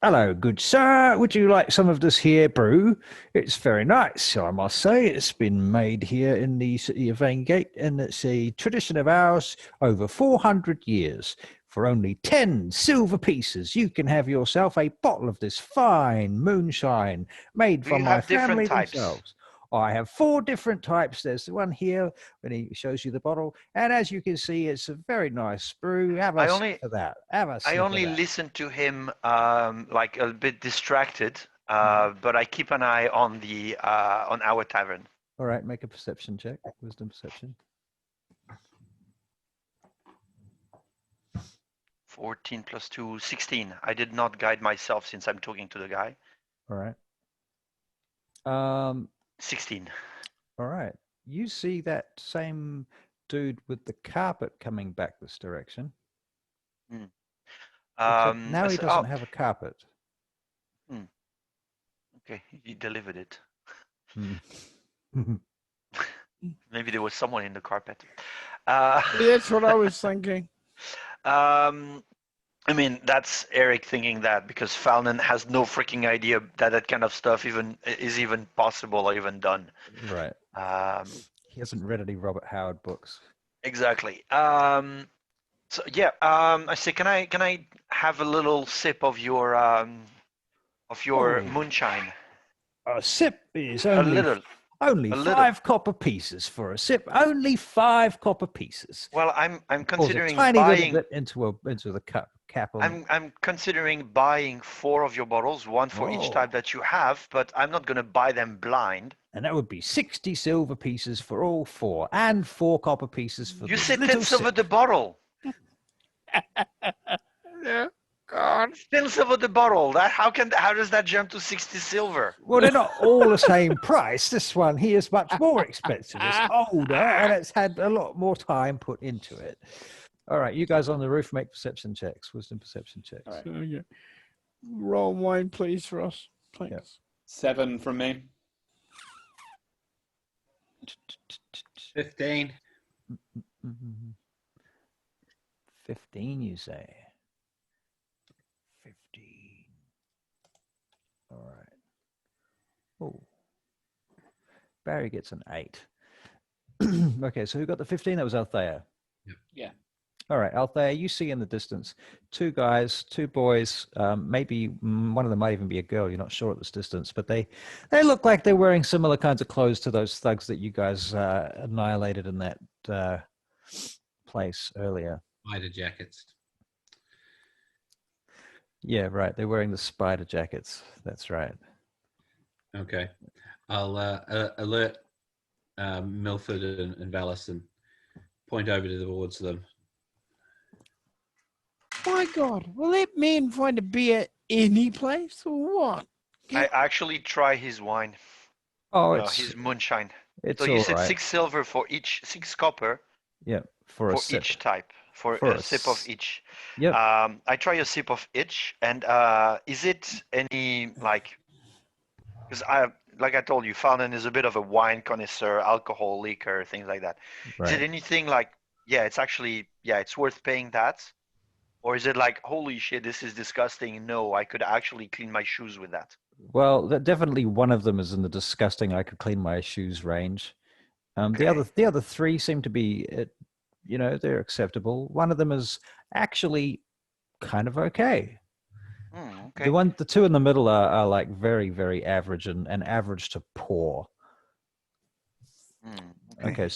S4: Hello, good sir. Would you like some of this here brew? It's very nice, I must say. It's been made here in the city of VainGate, and it's a tradition of ours over 400 years. For only 10 silver pieces, you can have yourself a bottle of this fine moonshine made
S3: Do
S4: from
S3: you
S4: my
S3: have different
S4: family
S3: types?
S4: themselves. I have 4 different types. There's the one here when he shows you the bottle, and as you can see, it's a very nice brew. Have a
S3: I
S4: sip
S3: only-
S4: of that. Have a
S3: I
S4: sip
S3: only
S4: of that.
S3: listen to him like a bit distracted, but I keep an eye on the on our tavern.
S4: All right, make a perception check. Wisdom perception.
S3: 14 plus 2, 16. I did not guide myself since I'm talking to the guy.
S4: All right.
S3: 16.
S4: All right. You see that same dude with the carpet coming back this direction. Except now
S3: I
S4: he
S3: said,
S4: doesn't
S3: "Oh,
S4: have a carpet.
S3: okay, he delivered it.
S4: Hmm.
S3: Maybe there was someone in the carpet."
S1: That's what I was thinking.
S3: I mean, that's Eric thinking that because Fallon has no freaking idea that that kind of stuff is even possible or even done.
S4: Right. He hasn't read any Robert Howard books.
S3: Exactly. So yeah, I say, can I have a little sip of your
S4: Oh.
S3: moonshine?
S4: A sip is
S3: A
S4: only
S3: little.
S4: only
S3: a little.
S4: 5 copper pieces for a sip. Only 5 copper pieces.
S3: Well, I'm
S4: Pours a
S3: considering
S4: tiny
S3: buying.
S4: little bit into the cap on.
S3: I'm considering buying 4 of your bottles, one for each type that you have, but I'm not gonna buy them blind.
S4: And that would be 60 silver pieces for all 4, and 4 copper pieces for
S3: You
S4: this
S3: said
S4: little
S3: 10 silver
S4: sip.
S3: the bottle.
S1: Yeah. God.
S3: 10 silver the bottle. How does that jump to 60 silver?
S4: Well, they're not all the same price. This one here is much more expensive. It's older, and it's had a lot more time put into it. All right, you guys on the roof make perception checks, wisdom perception checks.
S2: All right.
S1: Okay. Roll wine, please, for us. Please.
S4: Yeah.
S2: 7 from me.
S5: 15.
S4: 15, you say? 15. All right. Oh. Barry gets an 8. Okay, so who got the 15? That was Althea.
S2: Yeah.
S4: All right, Althea, you see in the distance 2 guys, 2 boys, maybe one of them might even be a girl. You're not sure at this distance, but they look like they're wearing similar kinds of clothes to those thugs that you guys annihilated in that place earlier.
S5: Spider jackets.
S4: Yeah, right. They're wearing the spider jackets. That's right.
S5: Okay. I'll alert Milford and Valis and point over towards them.
S1: My God, will that man find a beer any place or what?
S3: I actually try his wine.
S4: Oh,
S3: His moonshine.
S4: it's
S3: So you
S4: all
S3: said
S4: right.
S3: 6 silver for each, 6 copper
S4: Yeah, for a
S3: for
S4: sip.
S3: each type, for
S4: For
S3: a
S4: a
S3: sip of
S4: s-
S3: each.
S4: Yep.
S3: I try a sip of each, and is it any like? Because like I told you, Fallon is a bit of a wine connoisseur, alcohol, liquor, things like that. Is it
S4: Right.
S3: anything like? Yeah, it's actually it's worth paying that, or is it like, holy shit, this is disgusting? No, I could actually clean my shoes with that.
S4: Well, definitely one of them is in the disgusting I could clean my shoes range.
S3: Okay.
S4: The other 3 seem to be, they're acceptable. One of them is actually kind of okay.
S3: Okay.
S4: The 2 in the middle are like very, very average and average to poor. Okay.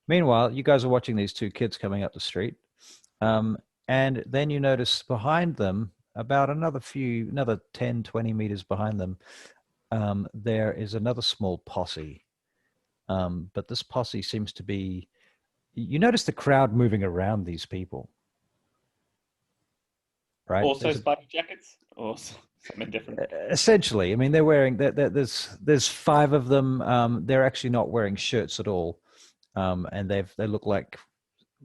S4: Meanwhile, you guys are watching these 2 kids coming up the street. And then you notice behind them, about another 10, 20 meters behind them, there is another small posse. But this posse seems to be, you notice the crowd moving around these people, right?
S2: Also spiky jackets or something different.
S4: Essentially, I mean, they're wearing, there's 5 of them. They're actually not wearing shirts at all. And they look like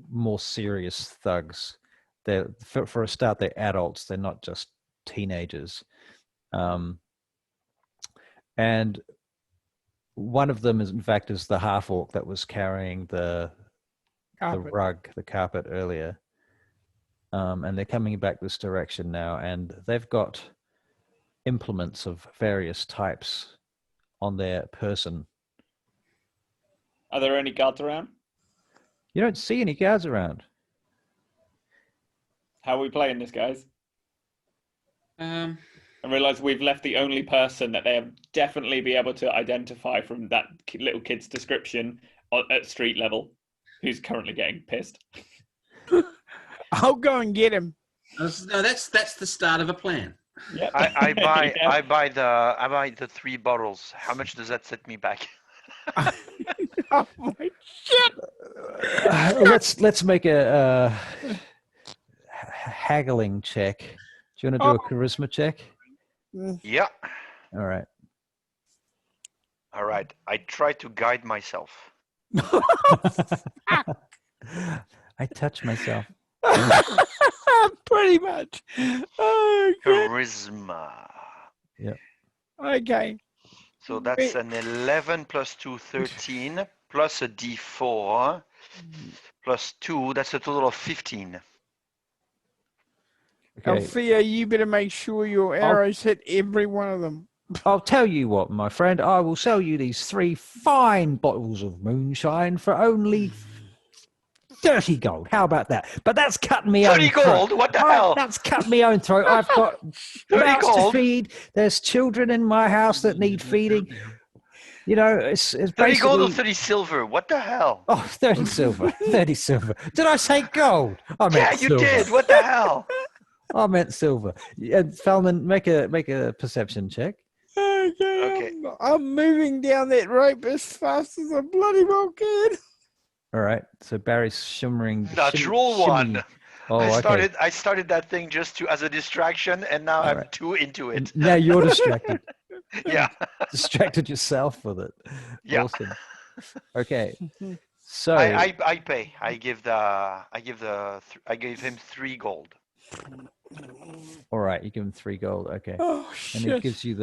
S4: more serious thugs. They're, for a start, they're adults. They're not just teenagers. And one of them is, in fact, is the half orc that was carrying the carpet earlier. And they're coming back this direction now, and they've got implements of various types on their person.
S2: Are there any guards around?
S4: You don't see any guards around.
S2: How are we playing this, guys?
S5: Um,
S2: I realise we've left the only person that they'll definitely be able to identify from that little kid's description at street level, who's currently getting pissed.
S1: I'll go and get him.
S5: no, that's the start of a plan.
S2: Yep.
S3: I buy
S2: Yeah.
S3: I buy the 3 bottles. How much does that set me back?
S1: Oh my shit!
S4: Let's make a haggling check. Do you want to do a charisma check?
S3: Yeah.
S4: All right.
S3: All right. I try to guide myself.
S4: I touch myself.
S1: Pretty much. Oh, good.
S3: Charisma.
S1: Okay.
S3: So that's an 11 plus 2, 13, plus a D4, plus 2. That's a total of 15.
S4: Okay.
S1: Althea, you better make sure your arrows hit every one of them.
S4: I'll tell you what, my friend. I will sell you these 3 fine bottles of moonshine for only 30 gold. How about that? But that's cutting me
S3: 30
S4: own throat.
S3: gold? What the hell?
S4: That's cutting me own throat. I've got
S3: 30
S4: mouths to
S3: gold?
S4: feed. There's children in my house that need feeding. You know, it's
S3: 30
S4: basically...
S3: gold or 30 silver? What the hell?
S4: Oh, 30 silver. 30 silver. Did I say gold? I meant
S3: Yeah, you
S4: silver.
S3: did. What the hell?
S4: I meant silver. And Feldman, make a perception check.
S3: Okay.
S1: I'm moving down that rope as fast as I bloody well can.
S4: All right. So Barry's shimmering.
S3: Natural one.
S4: Oh,
S3: I started that thing just as a distraction, and now I'm
S4: right.
S3: too into it.
S4: Now you're distracted.
S3: Yeah.
S4: Distracted yourself with it.
S3: Yeah.
S4: Awesome. Okay. So
S3: I pay. I gave him 3 gold.
S4: all right, you give him 3 gold. Okay.
S1: Oh
S4: And
S1: shit!
S4: it gives you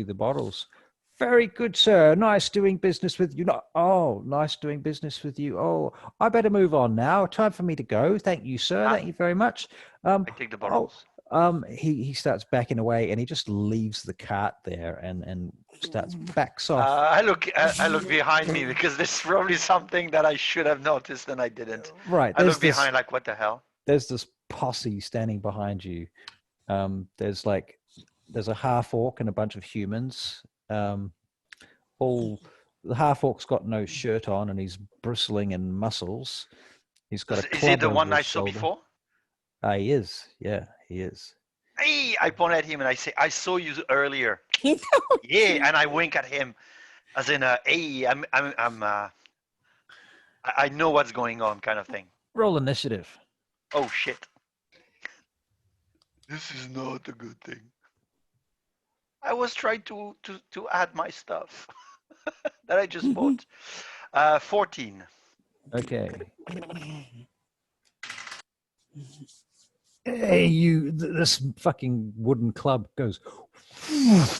S4: the bottles. Very good, sir. Nice doing business with you. Nice doing business with you. Oh, I better move on now. Time for me to go. Thank you, sir. Thank you very much.
S3: I take the bottles.
S4: He starts backing away, and he just leaves the cart there and backs off.
S3: I look behind me because there's probably something that I should have noticed and I didn't.
S4: Right.
S3: I look behind like, what the hell?
S4: There's this posse standing behind you. There's a half orc and a bunch of humans. All the half orc's got no shirt on and he's bristling in muscles. He's got a
S3: Is he the
S4: club
S3: one
S4: over
S3: I
S4: his
S3: saw
S4: shoulder.
S3: before?
S4: He is. Yeah, he is.
S3: Hey, I point at him and I say, I saw you earlier. Yeah, and I wink at him, as in, hey, I know what's going on, kind of thing.
S4: Roll initiative.
S3: Oh shit! This is not a good thing. I was trying to add my stuff that I just bought. 14.
S4: Okay. Hey, this fucking wooden club goes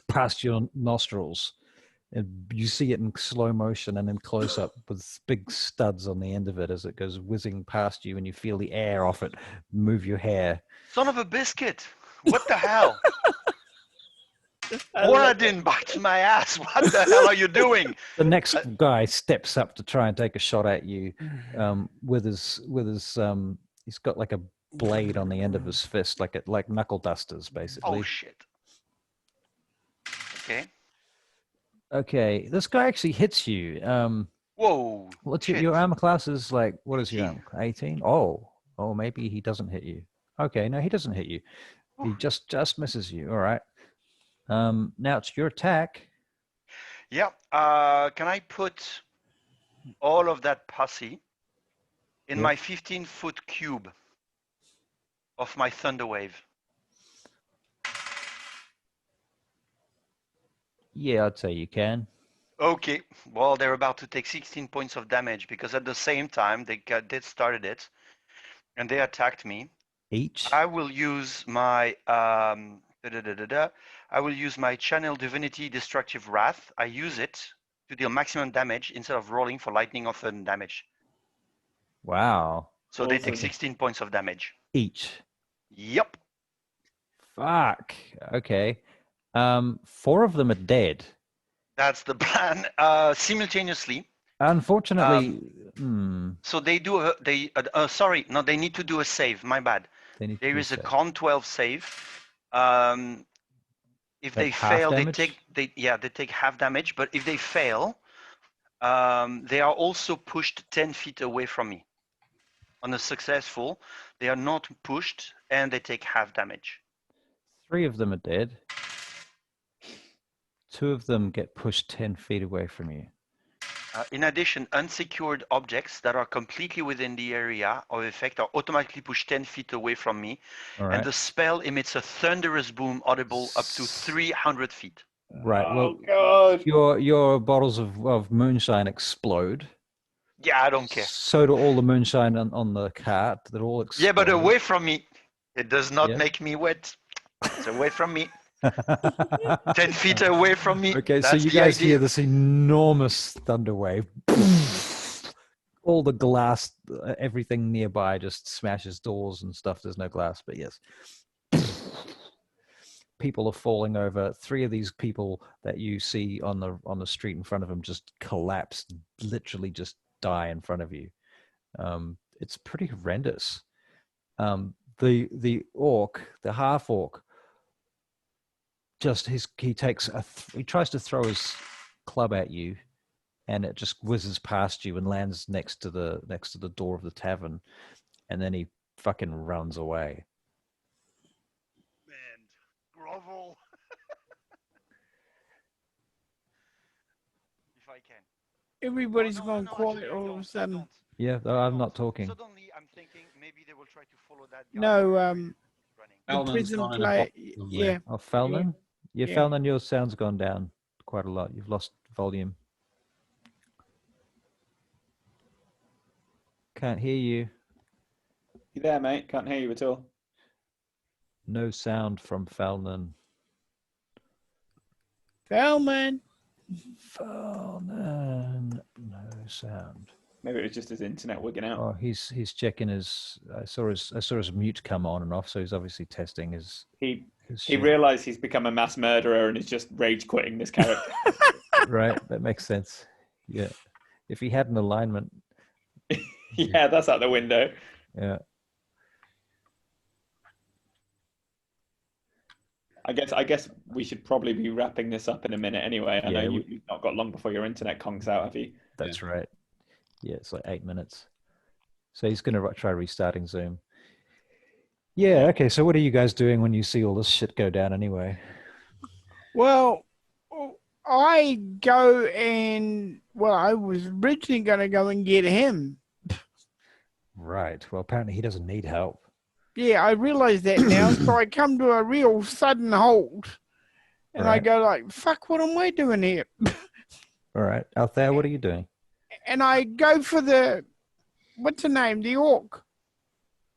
S4: past your nostrils, and you see it in slow motion and in close up with big studs on the end of it as it goes whizzing past you, and you feel the air off it move your hair.
S3: Son of a biscuit! What the hell? Warden bites my ass. What the hell are you doing?
S4: The next guy steps up to try and take a shot at you, with his he's got like a blade on the end of his fist, like knuckle dusters, basically.
S3: Oh shit. Okay.
S4: Okay, this guy actually hits you.
S3: Whoa.
S4: What's
S3: shit.
S4: your armor class is like? What is your
S3: 18.
S4: armor? 18. Oh, maybe he doesn't hit you. Okay, no, he doesn't hit you. He just misses you. All right. Now it's your attack.
S3: Yeah. Can I put all of that posse in
S4: Yep.
S3: my 15-foot cube of my thunder wave?
S4: Yeah, I'd say you can.
S3: Okay. Well, they're about to take 16 points of damage because at the same time they started it, and they attacked me.
S4: Each.
S3: I will use my I will use my Channel Divinity Destructive Wrath. I use it to deal maximum damage instead of rolling for lightning or thunder damage.
S4: Wow.
S3: So they take
S2: Awesome.
S3: 16 points of damage.
S4: Each.
S3: Yep.
S4: Fuck. Okay. 4 of them are dead.
S3: That's the plan. Simultaneously.
S4: Unfortunately,
S3: So they do sorry, no, they need to do a save. My bad.
S4: they need to
S3: There
S4: do
S3: is a
S4: save.
S3: con 12 save. If
S4: Like
S3: they
S4: half
S3: fail,
S4: damage?
S3: they take half damage. But if they fail, they are also pushed 10 feet away from me. On a successful, they are not pushed and they take half damage.
S4: 3 of them are dead. 2 of them get pushed 10 feet away from you.
S3: In addition, unsecured objects that are completely within the area of effect are automatically pushed 10 feet away from me.
S4: All
S3: And
S4: right.
S3: the spell emits a thunderous boom audible up to 300 feet.
S4: Right. Well,
S2: Oh God.
S4: your bottles of moonshine explode.
S3: Yeah, I don't care.
S4: So do all the moonshine on the cart. They're all explode.
S3: Yeah, but away from me. It does not
S4: Yeah.
S3: make me wet. It's away from me. 10 feet away from me.
S4: Okay, so
S3: That's
S4: you
S3: the
S4: guys
S3: idea.
S4: hear this enormous thunder wave. All the glass, everything nearby just smashes doors and stuff. There's no glass, but yes. People are falling over. 3 of these people that you see on the street in front of them just collapse, literally just die in front of you. It's pretty horrendous. The orc, the half orc, just he tries to throw his club at you, and it just whizzes past you and lands next to the door of the tavern, and then he fucking runs away.
S3: Man, grovel. If I can.
S1: Everybody's
S3: No,
S1: gone quiet
S3: actually, I
S1: all of a
S3: don't.
S1: sudden.
S4: Yeah, I'm not talking.
S3: Suddenly, I'm thinking maybe they will try to follow that guy.
S1: No,
S3: running.
S1: the
S5: Eldon's
S1: prison
S5: gone in a
S1: play.
S5: box somewhere.
S1: Yeah,
S4: Oh, Felnan? Yeah,
S1: Yeah.
S4: Felnan, your sound's gone down quite a lot. You've lost volume. Can't hear you.
S2: You there, mate? Can't hear you at all.
S4: No sound from Felnan.
S1: Feldman.
S4: Felnan, no sound.
S2: Maybe it was just his internet wigging out.
S4: Oh, he's checking his. I saw his mute come on and off, so he's obviously testing his.
S2: He
S4: shit.
S2: realised he's become a mass murderer and is just rage quitting this character.
S4: Right, that makes sense. Yeah, if he had an alignment.
S2: Yeah, that's out the window.
S4: Yeah.
S2: I guess we should probably be wrapping this up in a minute anyway. I know you've not got long before your internet conks out, have you?
S4: That's right. Yeah, it's like 8 minutes. So he's going to try restarting Zoom. Yeah, okay. So what are you guys doing when you see all this shit go down anyway?
S1: Well, I go and I was originally going to go and get him.
S4: Right. Well, apparently he doesn't need help.
S1: Yeah, I realize that now. So I come to a real sudden halt, and I
S4: Right.
S1: go like, "Fuck! What am I doing here?"
S4: All right. Althea, what are you doing?
S1: And I go for the what's the name? The orc.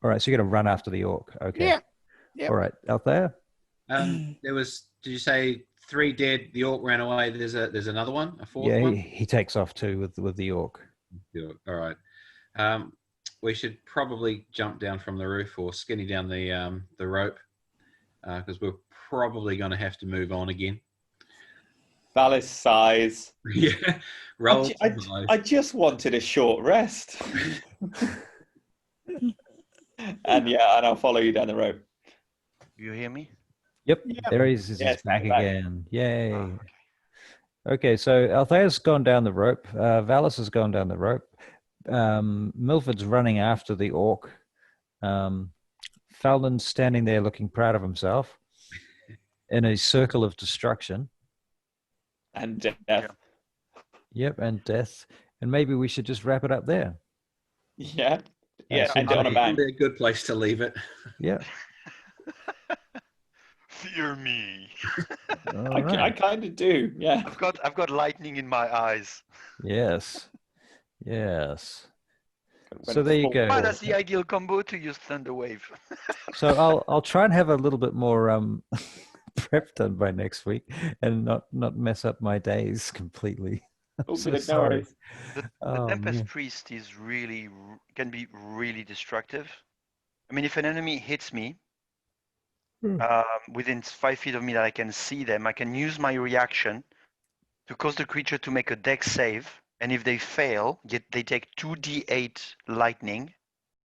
S4: All right. So you're going to run after the orc. Okay.
S1: Yeah. Yep.
S4: All right. Althea?
S5: There was. Did you say 3 dead? The orc ran away. There's another one. A 4th
S4: Yeah,
S5: one.
S4: he takes off too with the orc.
S5: The orc. All right. We should probably jump down from the roof or skinny down the rope because we're probably going to have to move on again.
S2: Valis sighs.
S5: Yeah. Roll.
S2: I just wanted a short rest. And I'll follow you down the rope.
S3: You hear me?
S4: Yep.
S1: Yep.
S4: There he is. He's
S2: Yes,
S4: back
S2: back.
S4: again. Yay.
S3: Oh, okay.
S4: Okay, so Althea's gone down the rope. Valis has gone down the rope. Milford's running after the orc. Falden's standing there looking proud of himself. in a circle of destruction.
S2: And death.
S4: Yep, and death. And maybe we should just wrap it up there.
S2: Yeah.
S4: Yeah,
S2: Yeah. End it on a bang.
S5: Probably a good place to leave it.
S4: Yeah.
S3: Fear me.
S4: All
S2: I
S4: right.
S2: kind of do. Yeah.
S3: I've got lightning in my eyes.
S4: Yes. Yes.
S2: When
S4: So there you
S2: full-
S4: go.
S3: Well, that's the ideal combo to use Thunder Wave.
S4: So I'll try and have a little bit more prep done by next week and not mess up my days completely.
S2: Oh,
S4: So
S2: good, no
S4: sorry.
S2: worries.
S3: The
S4: Oh,
S3: Tempest
S4: man.
S3: Priest is really can be really destructive. I mean, if an enemy hits me within 5 feet of me that I can see them, I can use my reaction to cause the creature to make a dex save, and if they fail, they take 2d8 lightning,